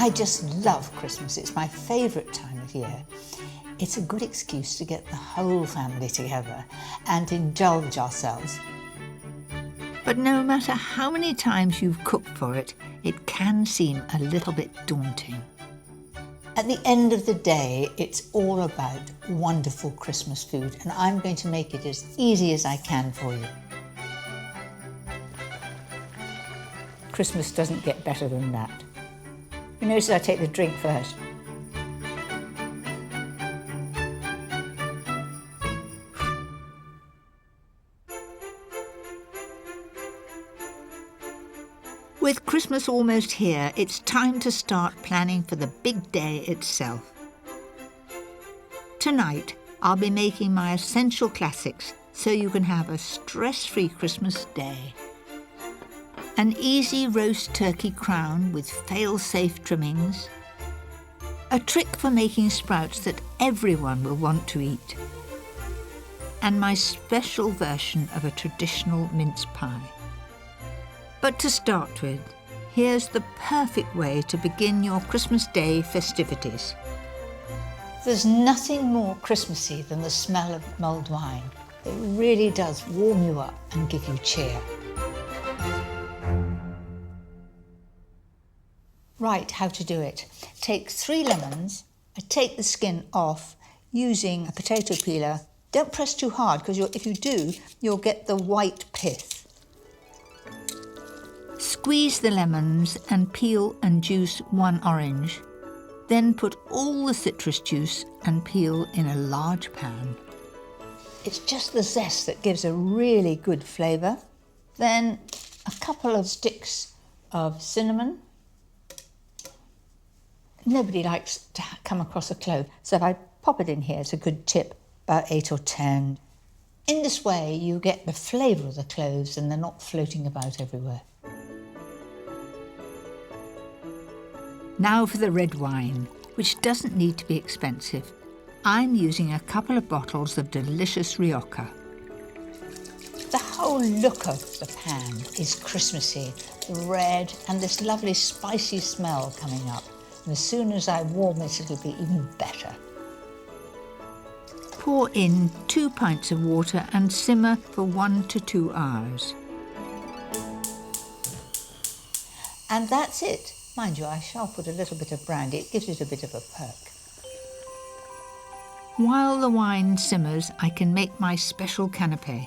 I just love Christmas. It's my favourite time of year. It's a good excuse to get the whole family together and indulge ourselves. But no matter how many times you've cooked for it, it can seem a little bit daunting. At the end of the day, it's all about wonderful Christmas food, and I'm going to make it as easy as I can for you. Christmas doesn't get better than that. You notice I take the drink first. With Christmas almost here, it's time to start planning for the big day itself. Tonight, I'll be making my essential classics so you can have a stress-free Christmas day. An easy roast turkey crown with fail-safe trimmings. A trick for making sprouts that everyone will want to eat. And my special version of a traditional mince pie. But to start with, here's the perfect way to begin your Christmas Day festivities. There's nothing more Christmassy than the smell of mulled wine. It really does warm you up and give you cheer. Right, how to do it. Take 3 lemons, I take the skin off using a potato peeler. Don't press too hard because if you do, you'll get the white pith. Squeeze the lemons and peel and juice 1 orange. Then put all the citrus juice and peel in a large pan. It's just the zest that gives a really good flavour. Then a couple of sticks of cinnamon. Nobody likes to come across a clove, so if I pop it in here, it's a good tip, about 8 or 10. In this way, you get the flavour of the cloves and they're not floating about everywhere. Now for the red wine, which doesn't need to be expensive. I'm using a couple of bottles of delicious Rioja. The whole look of the pan is Christmassy, the red and this lovely spicy smell coming up. And as soon as I warm it, it'll be even better. Pour in 2 pints of water and simmer for 1 to 2 hours. And that's it. Mind you, I shall put a little bit of brandy. It gives it a bit of a perk. While the wine simmers, I can make my special canapé.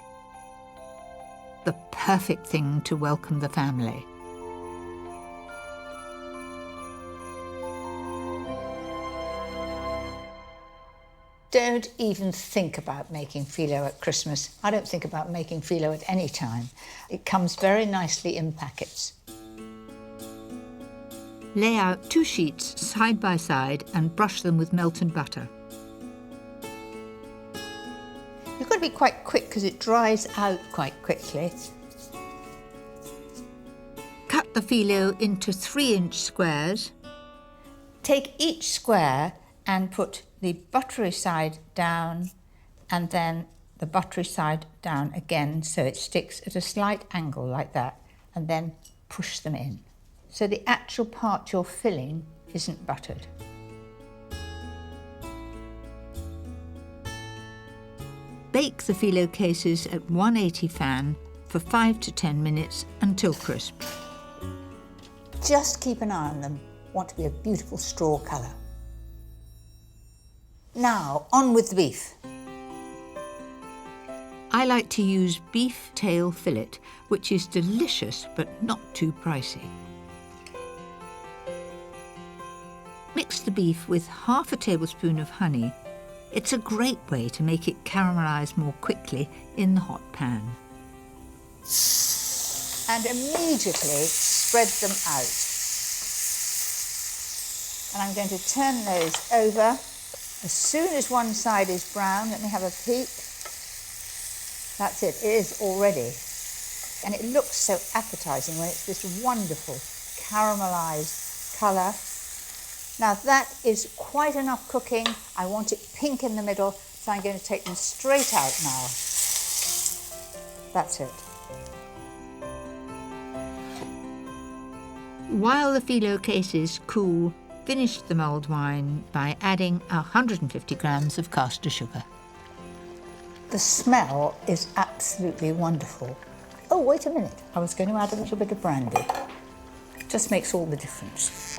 The perfect thing to welcome the family. Don't even think about making phyllo at Christmas. I don't think about making phyllo at any time. It comes very nicely in packets. Lay out 2 sheets side by side and brush them with melted butter. You've got to be quite quick because it dries out quite quickly. Cut the phyllo into 3-inch squares. Take each square and put the buttery side down and then the buttery side down again so it sticks at a slight angle like that, and then push them in. So the actual part you're filling isn't buttered. Bake the phyllo cases at 180 fan for 5 to 10 minutes until crisp. Just keep an eye on them. Want to be a beautiful straw colour. Now, on with the beef. I like to use beef tail fillet, which is delicious but not too pricey. Mix the beef with half a tablespoon of honey. It's a great way to make it caramelise more quickly in the hot pan. And immediately spread them out. And I'm going to turn those over. As soon as one side is brown, let me have a peek. That's it, it is already. And it looks so appetising when it's this wonderful caramelised colour. Now that is quite enough cooking. I want it pink in the middle, so I'm going to take them straight out now. That's it. While the phyllo cases cool, finish the mulled wine by adding 150 grams of caster sugar. The smell is absolutely wonderful. Oh, wait a minute. I was going to add a little bit of brandy. It just makes all the difference.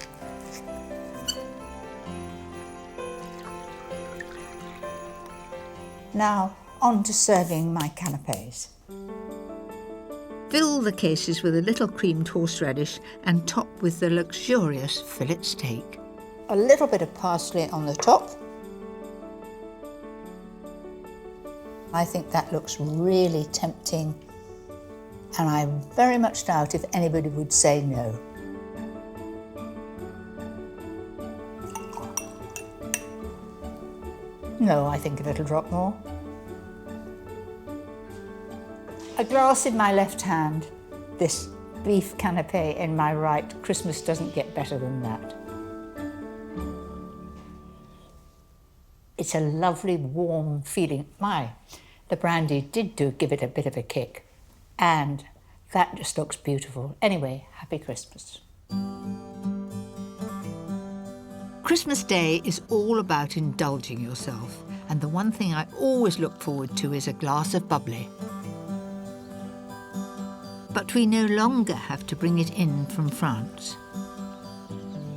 Now, on to serving my canapés. Fill the cases with a little creamed horseradish and top with the luxurious fillet steak. A little bit of parsley on the top. I think that looks really tempting, and I very much doubt if anybody would say no. No, I think a little drop more. A glass in my left hand, this beef canapé in my right. Christmas doesn't get better than that. It's a lovely, warm feeling. The brandy did give it a bit of a kick, and that just looks beautiful. Anyway, happy Christmas. Christmas Day is all about indulging yourself, and the one thing I always look forward to is a glass of bubbly. But we no longer have to bring it in from France.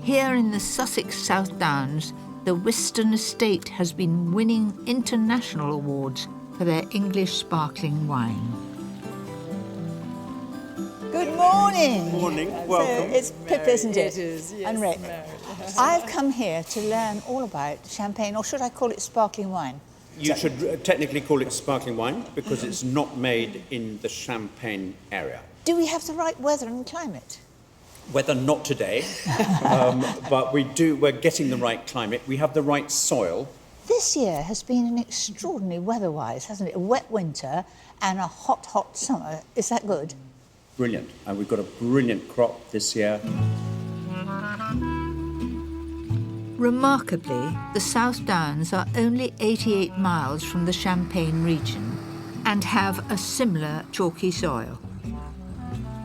Here in the Sussex South Downs, the Whiston Estate has been winning international awards for their English sparkling wine. Good morning. Morning, welcome. So it's Pip, isn't it? It is, yes. And Rick. I've come here to learn all about champagne, or should I call it sparkling wine? You should technically call it sparkling wine because it's not made in the Champagne area. Do we have the right weather and climate? Weather not today, but we're getting the right climate. We have the right soil. This year has been an extraordinary weather-wise, hasn't it? A wet winter and a hot, hot summer. Is that good? Brilliant. And we've got a brilliant crop this year. Remarkably, the South Downs are only 88 miles from the Champagne region and have a similar chalky soil.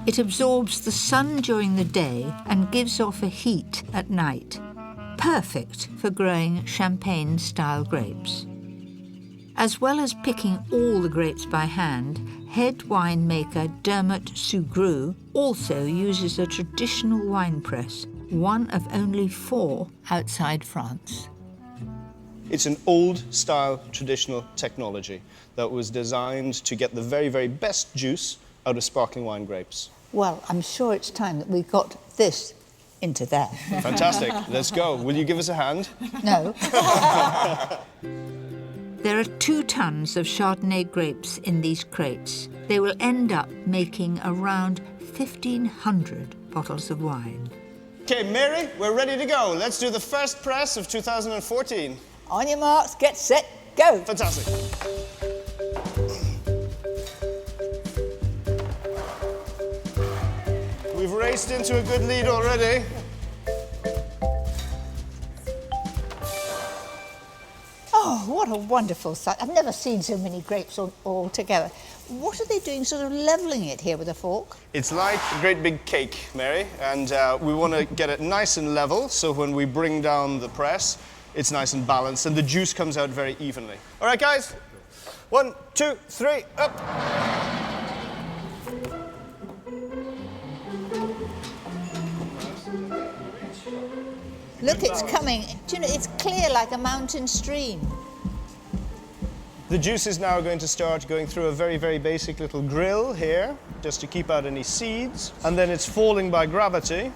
It absorbs the sun during the day and gives off a heat at night, perfect for growing Champagne-style grapes. As well as picking all the grapes by hand, head winemaker Dermot Sugrue also uses a traditional wine press, one of only 4 outside France. It's an old-style traditional technology that was designed to get the very, very best juice out of sparkling wine grapes. Well, I'm sure it's time that we got this into there. Fantastic. Let's go. Will you give us a hand? No. There are 2 tons of Chardonnay grapes in these crates. They will end up making around 1,500 bottles of wine. Okay, Mary, we're ready to go. Let's do the first press of 2014. On your marks, get set, go. Fantastic. We've raced into a good lead already. Oh, what a wonderful sight. I've never seen so many grapes all together. What are they doing, sort of levelling it here with a fork? It's like a great big cake, Mary, and we want to get it nice and level, so when we bring down the press, it's nice and balanced, and the juice comes out very evenly. All right, guys, 1, 2, 3, up. Look, it's coming. Do you know, it's clear like a mountain stream. The juice is now going to start going through a very, very basic little grill here, just to keep out any seeds. And then it's falling by gravity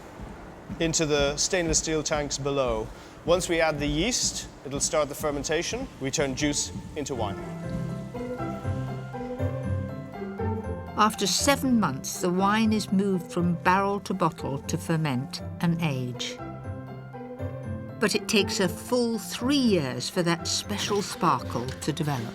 into the stainless steel tanks below. Once we add the yeast, it'll start the fermentation. We turn juice into wine. After 7 months, the wine is moved from barrel to bottle to ferment and age. But it takes a full 3 years for that special sparkle to develop.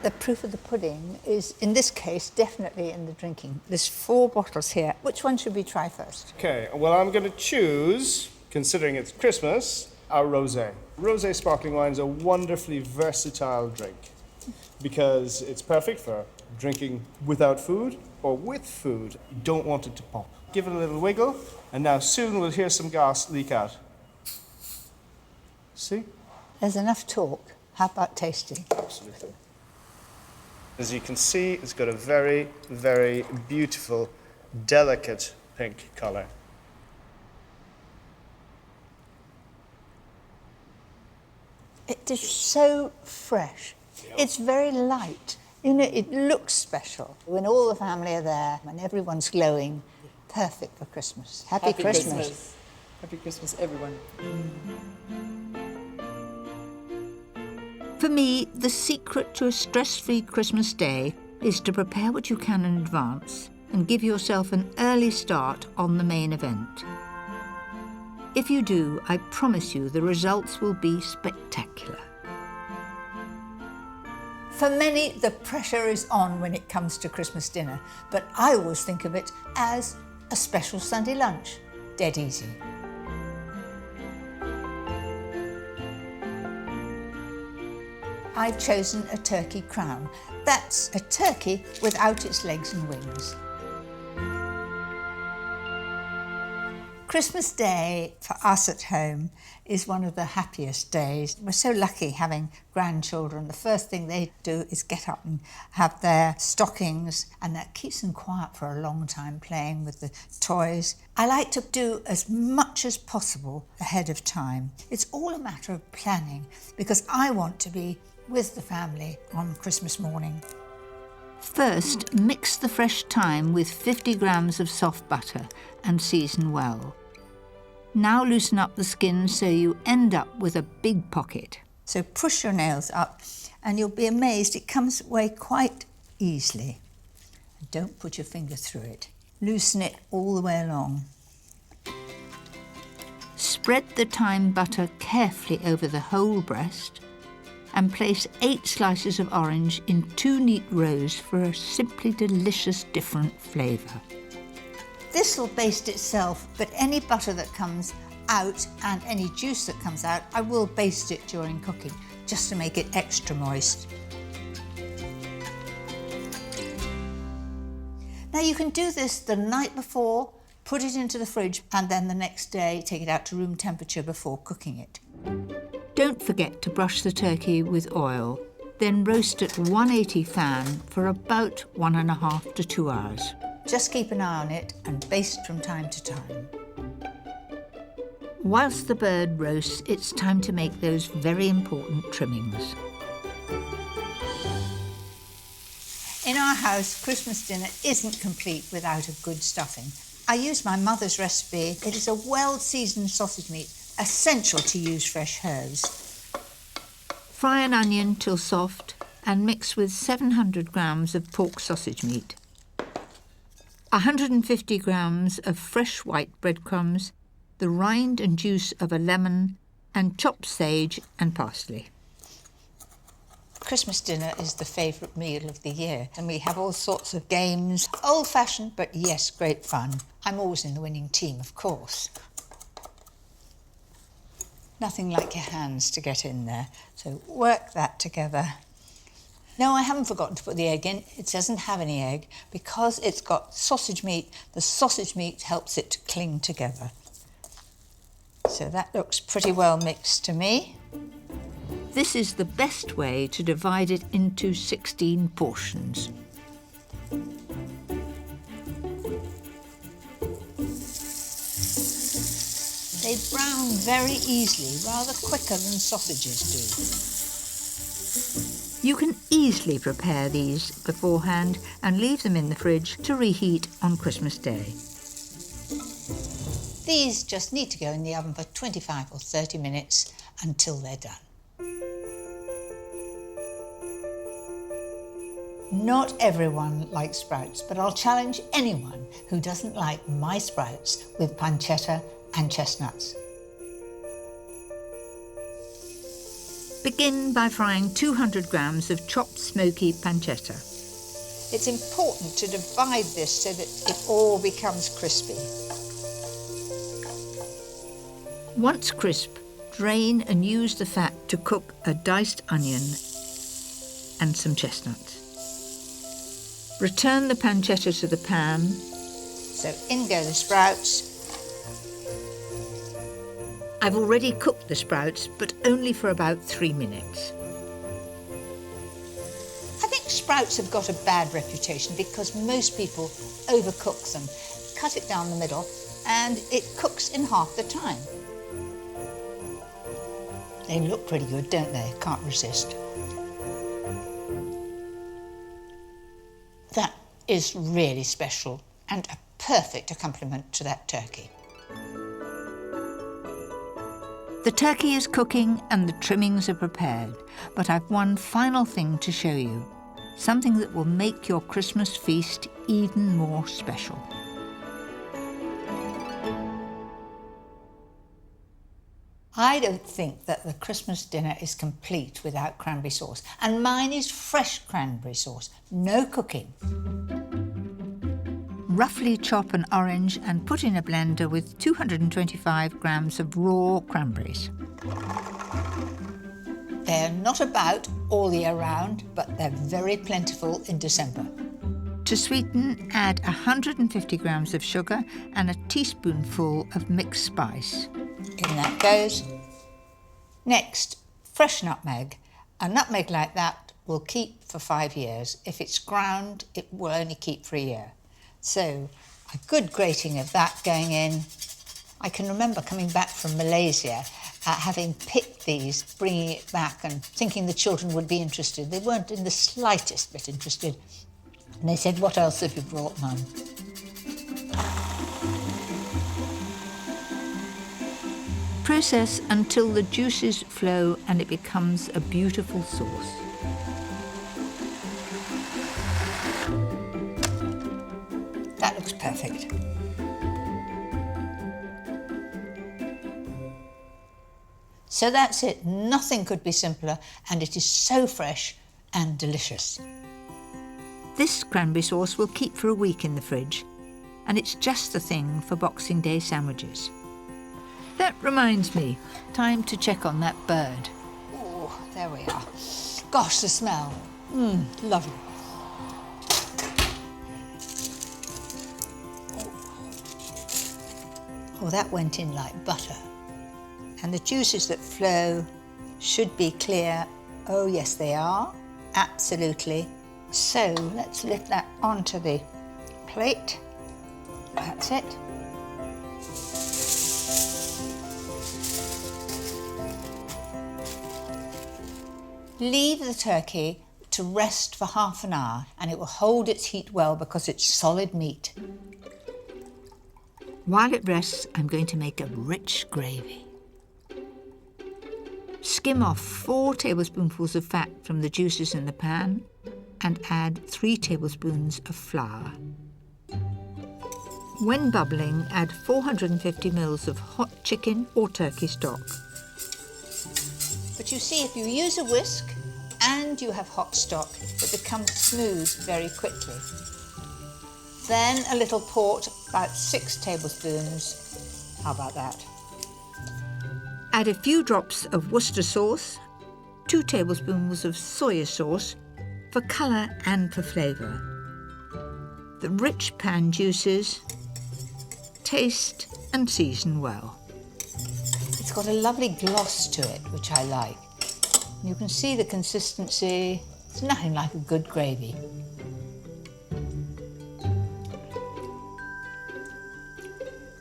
The proof of the pudding is, in this case, definitely in the drinking. There's 4 bottles here. Which one should we try first? Okay, well, I'm going to choose, considering it's Christmas, our rosé. Rosé sparkling wine is a wonderfully versatile drink because it's perfect for drinking without food or with food. You don't want it to pop. Give it a little wiggle, and now soon we'll hear some gas leak out. See? There's enough talk. How about tasting? Absolutely. As you can see, it's got a very, very beautiful, delicate pink colour. It is so fresh. It's very light. You know, it looks special. When all the family are there and everyone's glowing, perfect for Christmas. Happy Christmas. Happy Christmas, everyone. For me, the secret to a stress-free Christmas day is to prepare what you can in advance and give yourself an early start on the main event. If you do, I promise you the results will be spectacular. For many, the pressure is on when it comes to Christmas dinner, but I always think of it as a special Sunday lunch. Dead easy. I've chosen a turkey crown. That's a turkey without its legs and wings. Christmas Day for us at home is one of the happiest days. We're so lucky having grandchildren. The first thing they do is get up and have their stockings, and that keeps them quiet for a long time, playing with the toys. I like to do as much as possible ahead of time. It's all a matter of planning because I want to be with the family on Christmas morning. First, mix the fresh thyme with 50 grams of soft butter and season well. Now loosen up the skin so you end up with a big pocket. So push your nails up and you'll be amazed it comes away quite easily. And don't put your finger through it. Loosen it all the way along. Spread the thyme butter carefully over the whole breast and place 8 slices of orange in 2 neat rows for a simply delicious different flavour. This will baste itself, but any butter that comes out and any juice that comes out, I will baste it during cooking, just to make it extra moist. Now you can do this the night before, put it into the fridge, and then the next day take it out to room temperature before cooking it. Don't forget to brush the turkey with oil, then roast at 180 fan for about 1.5 to 2 hours. Just keep an eye on it and baste from time to time. Whilst the bird roasts, it's time to make those very important trimmings. In our house, Christmas dinner isn't complete without a good stuffing. I use my mother's recipe. It is a well-seasoned sausage meat, essential to use fresh herbs. Fry an onion till soft and mix with 700 grams of pork sausage meat, 150 grams of fresh white breadcrumbs, the rind and juice of a lemon, and chopped sage and parsley. Christmas dinner is the favourite meal of the year, and we have all sorts of games. Old-fashioned, but yes, great fun. I'm always in the winning team, of course. Nothing like your hands to get in there, so work that together. No, I haven't forgotten to put the egg in. It doesn't have any egg. Because it's got sausage meat, the sausage meat helps it to cling together. So that looks pretty well mixed to me. This is the best way to divide it into 16 portions. They brown very easily, rather quicker than sausages do. You can easily prepare these beforehand and leave them in the fridge to reheat on Christmas Day. These just need to go in the oven for 25 or 30 minutes until they're done. Not everyone likes sprouts, but I'll challenge anyone who doesn't like my sprouts with pancetta and chestnuts. Begin by frying 200 grams of chopped smoky pancetta. It's important to divide this so that it all becomes crispy. Once crisp, drain and use the fat to cook a diced onion and some chestnuts. Return the pancetta to the pan. So in go the sprouts. I've already cooked the sprouts, but only for about 3 minutes. I think sprouts have got a bad reputation because most people overcook them, cut it down the middle, and it cooks in half the time. They look pretty good, don't they? Can't resist. That is really special and a perfect accompaniment to that turkey. The turkey is cooking and the trimmings are prepared, but I've one final thing to show you, something that will make your Christmas feast even more special. I don't think that the Christmas dinner is complete without cranberry sauce, and mine is fresh cranberry sauce, no cooking. Roughly chop an orange and put in a blender with 225 grams of raw cranberries. They're not about all year round, but they're very plentiful in December. To sweeten, add 150 grams of sugar and a teaspoonful of mixed spice. In that goes. Next, fresh nutmeg. A nutmeg like that will keep for 5 years. If it's ground, it will only keep for a year. So, a good grating of that going in. I can remember coming back from Malaysia, having picked these, bringing it back and thinking the children would be interested. They weren't in the slightest bit interested. And they said, "What else have you brought, Mum?" Process until the juices flow and it becomes a beautiful sauce. That looks perfect. So that's it. Nothing could be simpler, and it is so fresh and delicious. This cranberry sauce will keep for a week in the fridge, and it's just the thing for Boxing Day sandwiches. That reminds me, time to check on that bird. Oh, there we are. Gosh, the smell. Lovely. Oh, that went in like butter. And the juices that flow should be clear. Oh, yes, they are. Absolutely. So let's lift that onto the plate. That's it. Leave the turkey to rest for half an hour and it will hold its heat well because it's solid meat. While it rests, I'm going to make a rich gravy. Skim off 4 tablespoonfuls of fat from the juices in the pan and add 3 tablespoons of flour. When bubbling, add 450 ml of hot chicken or turkey stock. But you see, if you use a whisk and you have hot stock, it becomes smooth very quickly. Then a little port, about 6 tablespoons. How about that? Add a few drops of Worcester sauce, 2 tablespoons of soya sauce for colour and for flavour. The rich pan juices, taste and season well. It's got a lovely gloss to it, which I like. You can see the consistency. It's nothing like a good gravy.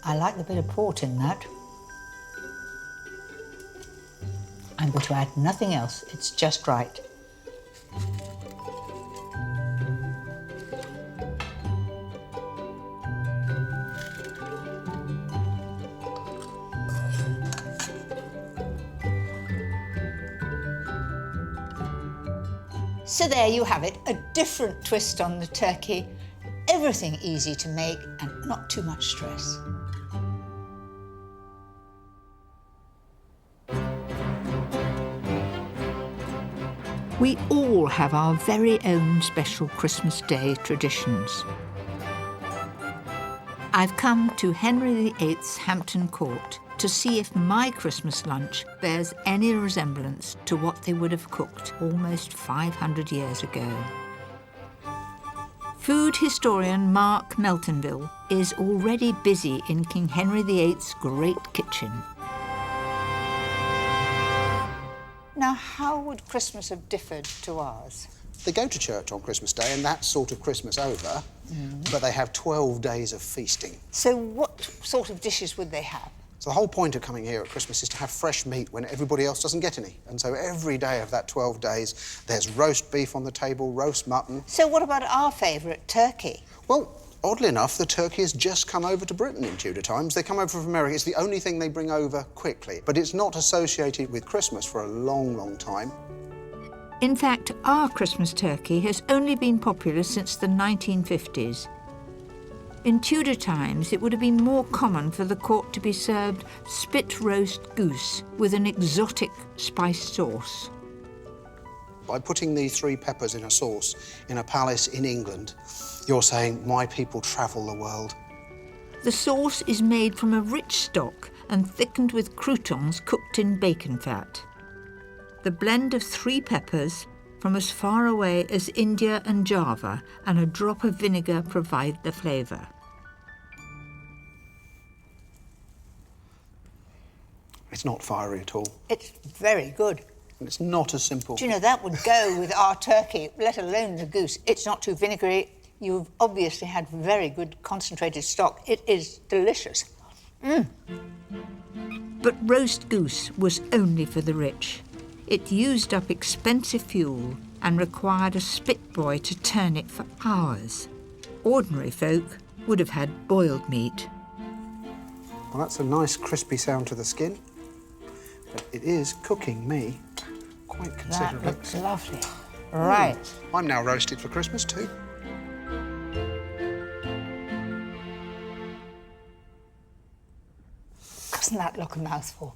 I like the bit of port in that. I'm going to add nothing else. It's just right. So there you have it, a different twist on the turkey. Everything easy to make and not too much stress. We all have our very own special Christmas Day traditions. I've come to Henry VIII's Hampton Court to see if my Christmas lunch bears any resemblance to what they would have cooked almost 500 years ago. Food historian Mark Meltonville is already busy in King Henry VIII's great kitchen. Now, how would Christmas have differed to ours? They go to church on Christmas Day and that's sort of Christmas over, but they have 12 days of feasting. So what sort of dishes would they have? So the whole point of coming here at Christmas is to have fresh meat when everybody else doesn't get any. And so every day of that 12 days, there's roast beef on the table, roast mutton. So what about our favourite turkey? Well, oddly enough, the turkey has just come over to Britain in Tudor times. They come over from America. It's the only thing they bring over quickly. But it's not associated with Christmas for a long, long time. In fact, our Christmas turkey has only been popular since the 1950s. In Tudor times, it would have been more common for the court to be served spit roast goose with an exotic spice sauce. By putting these 3 peppers in a sauce in a palace in England, you're saying, my people travel the world. The sauce is made from a rich stock and thickened with croutons cooked in bacon fat. The blend of 3 peppers from as far away as India and Java and a drop of vinegar provide the flavour. It's not fiery at all. It's very good. And it's not as simple. Do you know, that would go with our turkey, let alone the goose. It's not too vinegary. You've obviously had very good concentrated stock. It is delicious. But roast goose was only for the rich. It used up expensive fuel and required a spit boy to turn it for hours. Ordinary folk would have had boiled meat. Well, that's a nice crispy sound to the skin. But it is cooking me quite considerably. That looks lovely. Right. I'm now roasted for Christmas too. Doesn't that look a mouthful?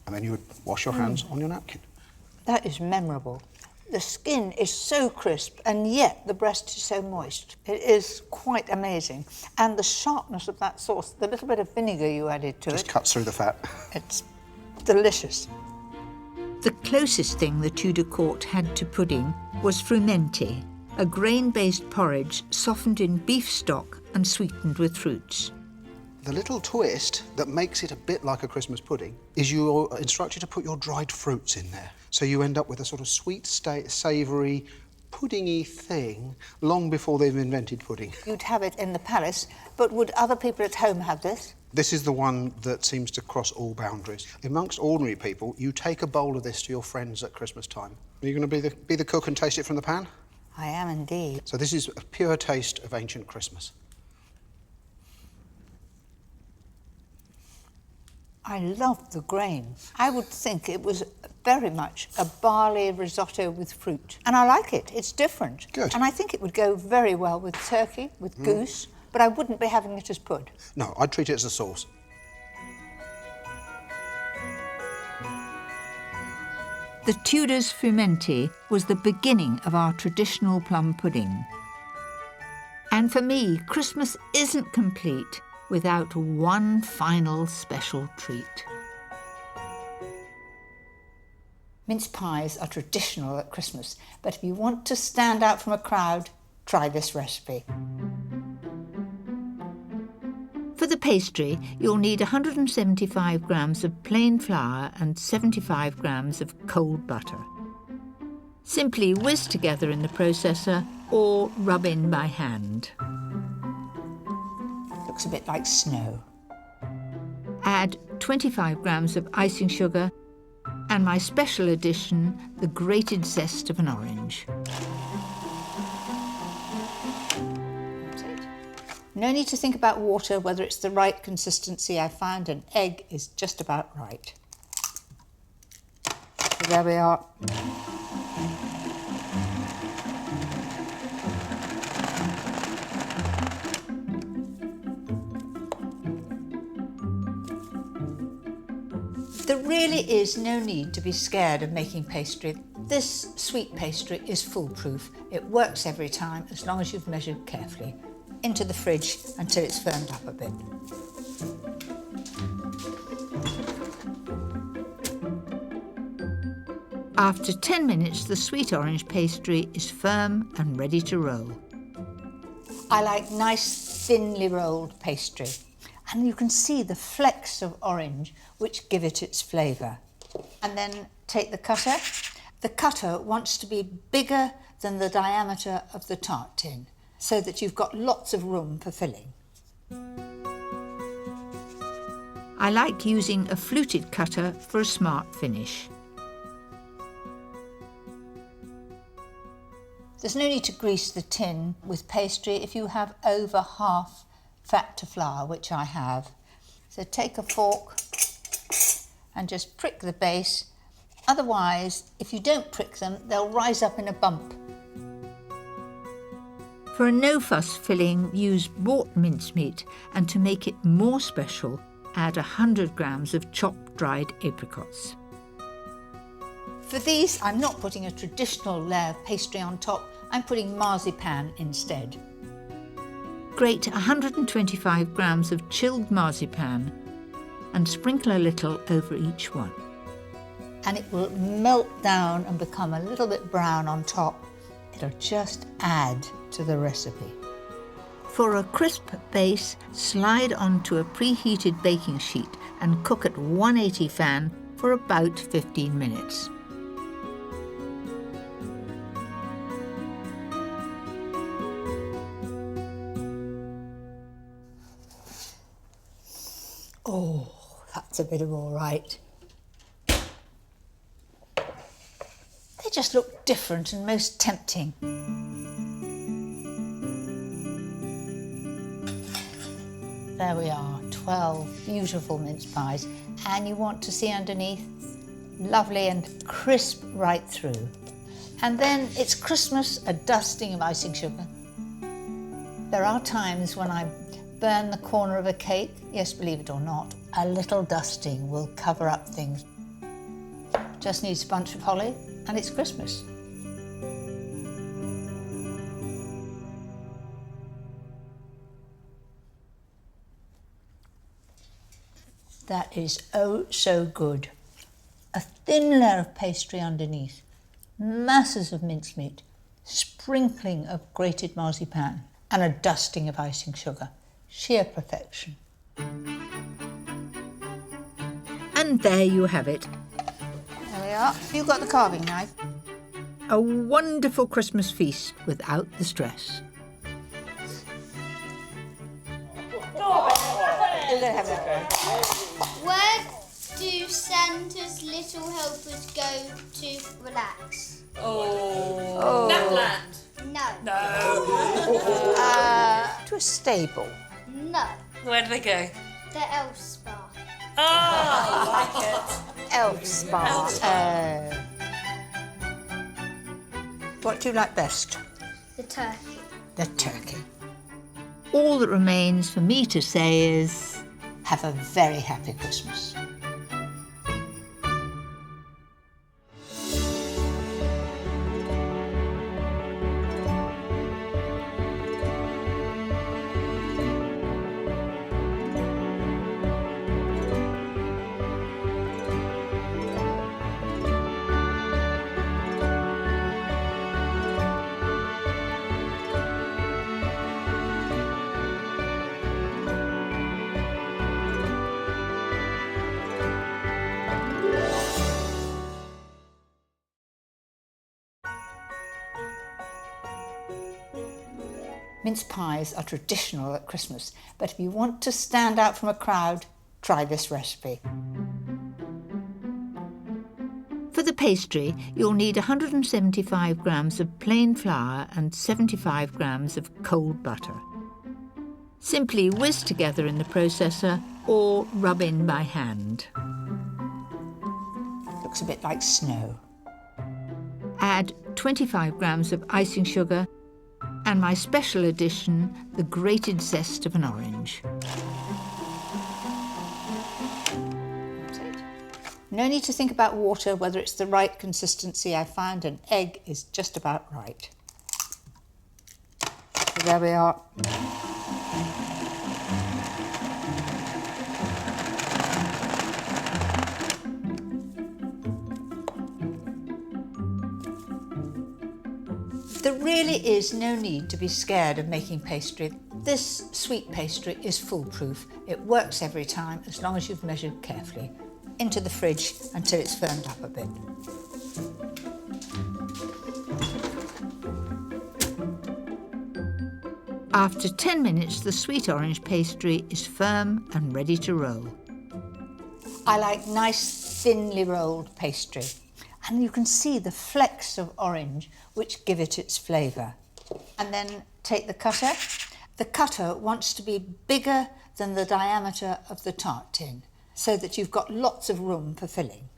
And then you would wash your hands on your napkin. That is memorable. The skin is so crisp, and yet the breast is so moist. It is quite amazing. And the sharpness of that sauce, the little bit of vinegar you added to it... Just cuts through the fat. It's delicious. The closest thing the Tudor court had to pudding was frumenty, a grain-based porridge softened in beef stock and sweetened with fruits. The little twist that makes it a bit like a Christmas pudding is you're instructed to put your dried fruits in there. So you end up with a sort of sweet, savoury, puddingy thing long before they've invented pudding. You'd have it in the palace, but would other people at home have this? This is the one that seems to cross all boundaries. Amongst ordinary people, you take a bowl of this to your friends at Christmas time. Are you going to be the cook and taste it from the pan? I am indeed. So this is a pure taste of ancient Christmas. I love the grain. I would think it was very much a barley risotto with fruit. And I like it. It's different. Good. And I think it would go very well with turkey, with goose, but I wouldn't be having it as pud. No, I'd treat it as a sauce. The Tudors' frumenty was the beginning of our traditional plum pudding. And for me, Christmas isn't complete without one final special treat. Mince pies are traditional at Christmas, but if you want to stand out from a crowd, try this recipe. For the pastry, you'll need 175 grams of plain flour and 75 grams of cold butter. Simply whisk together in the processor or rub in by hand. Looks a bit like snow. Add 25 grams of icing sugar and my special addition, the grated zest of an orange. No need to think about water, whether it's the right consistency. I found an egg is just about right. So there we are. There really is no need to be scared of making pastry. This sweet pastry is foolproof. It works every time as long as you've measured carefully. Into the fridge until it's firmed up a bit. After 10 minutes, the sweet orange pastry is firm and ready to roll. I like nice, thinly rolled pastry. And you can see the flecks of orange which give it its flavour. And then take the cutter. The cutter wants to be bigger than the diameter of the tart tin, so that you've got lots of room for filling. I like using a fluted cutter for a smart finish. There's no need to grease the tin with pastry if you have over half fat to flour, which I have. So take a fork and just prick the base. Otherwise, if you don't prick them, they'll rise up in a bump. For a no-fuss filling, use bought mincemeat, and to make it more special, add 100 grams of chopped dried apricots. For these, I'm not putting a traditional layer of pastry on top, I'm putting marzipan instead. Grate 125 grams of chilled marzipan and sprinkle a little over each one. And it will melt down and become a little bit brown on top. It'll just add to the recipe. For a crisp base, slide onto a preheated baking sheet and cook at 180 fan for about 15 minutes. Oh, that's a bit of all right. They just look different and most tempting. There we are, 12 beautiful mince pies. And you want to see underneath, lovely and crisp right through. And then it's Christmas, a dusting of icing sugar. There are times when I burn the corner of a cake. Yes, believe it or not, a little dusting will cover up things. Just needs a bunch of holly and it's Christmas. That is oh so good. A thin layer of pastry underneath, masses of mincemeat, sprinkling of grated marzipan, and a dusting of icing sugar. Sheer perfection. And there you have it. There we are. You've got the carving knife. A wonderful Christmas feast without the stress. Where do Santa's little helpers go to relax? Oh. Lapland. No. To a stable. No. Where do they go? The elf spa. Oh, I like it. Elf spa. What do you like best? The turkey. The turkey. All that remains for me to say is, have a very happy Christmas. Mince pies are traditional at Christmas, but if you want to stand out from a crowd, try this recipe. For the pastry, you'll need 175 grams of plain flour and 75 grams of cold butter. Simply whisk together in the processor or rub in by hand. Looks a bit like snow. Add 25 grams of icing sugar and my special addition, the grated zest of an orange. No need to think about water, whether it's the right consistency. I found an egg is just about right. So there we are. There really is no need to be scared of making pastry. This sweet pastry is foolproof. It works every time as long as you've measured carefully. Into the fridge until it's firmed up a bit. After 10 minutes, the sweet orange pastry is firm and ready to roll. I like nice, thinly rolled pastry. And you can see the flecks of orange which give it its flavour. And then take the cutter. The cutter wants to be bigger than the diameter of the tart tin, so that you've got lots of room for filling.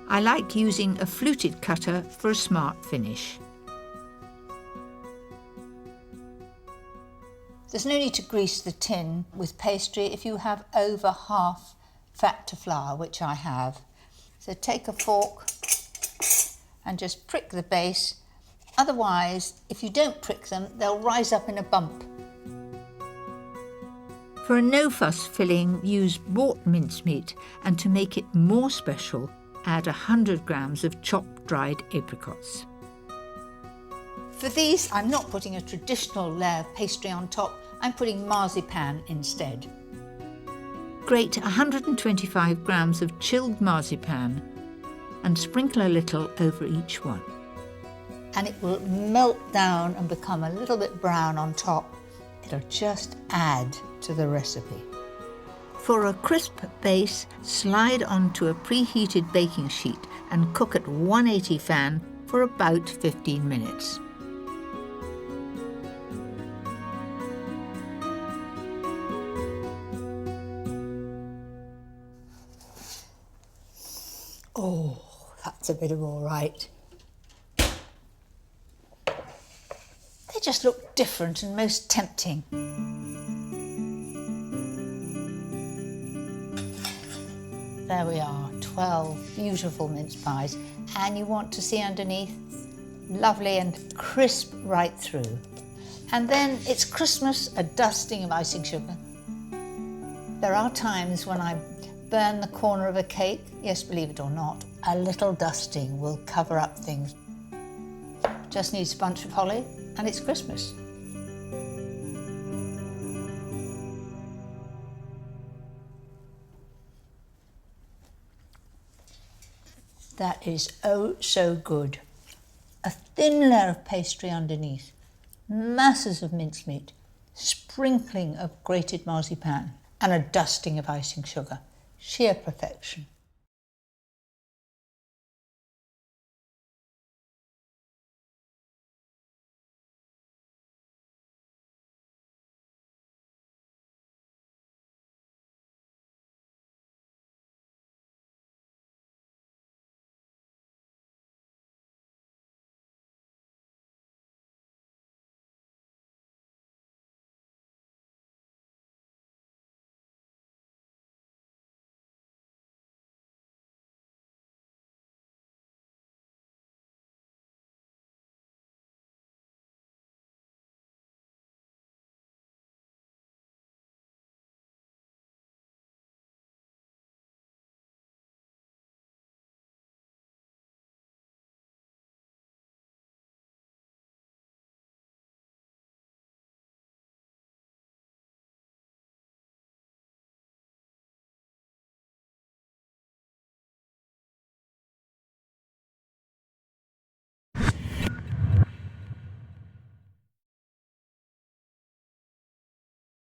I like using a fluted cutter for a smart finish. There's no need to grease the tin with pastry if you have over half fat to flour, which I have. So take a fork and just prick the base. Otherwise, if you don't prick them, they'll rise up in a bump. For a no-fuss filling, use bought mincemeat, and to make it more special, add 100 grams of chopped dried apricots. For these, I'm not putting a traditional layer of pastry on top, I'm putting marzipan instead. Grate 125 grams of chilled marzipan and sprinkle a little over each one. And it will melt down and become a little bit brown on top. It'll just add to the recipe. For a crisp base, slide onto a preheated baking sheet and cook at 180 fan for about 15 minutes. Oh, that's a bit of all right. They just look different and most tempting. There we are, 12 beautiful mince pies. And you want to see underneath, lovely and crisp right through. And then it's Christmas, a dusting of icing sugar. There are times when I burn the corner of a cake. Yes, believe it or not, a little dusting will cover up things. Just needs a bunch of holly and it's Christmas. That is oh so good. A thin layer of pastry underneath, masses of mincemeat, sprinkling of grated marzipan and a dusting of icing sugar. Sheer perfection.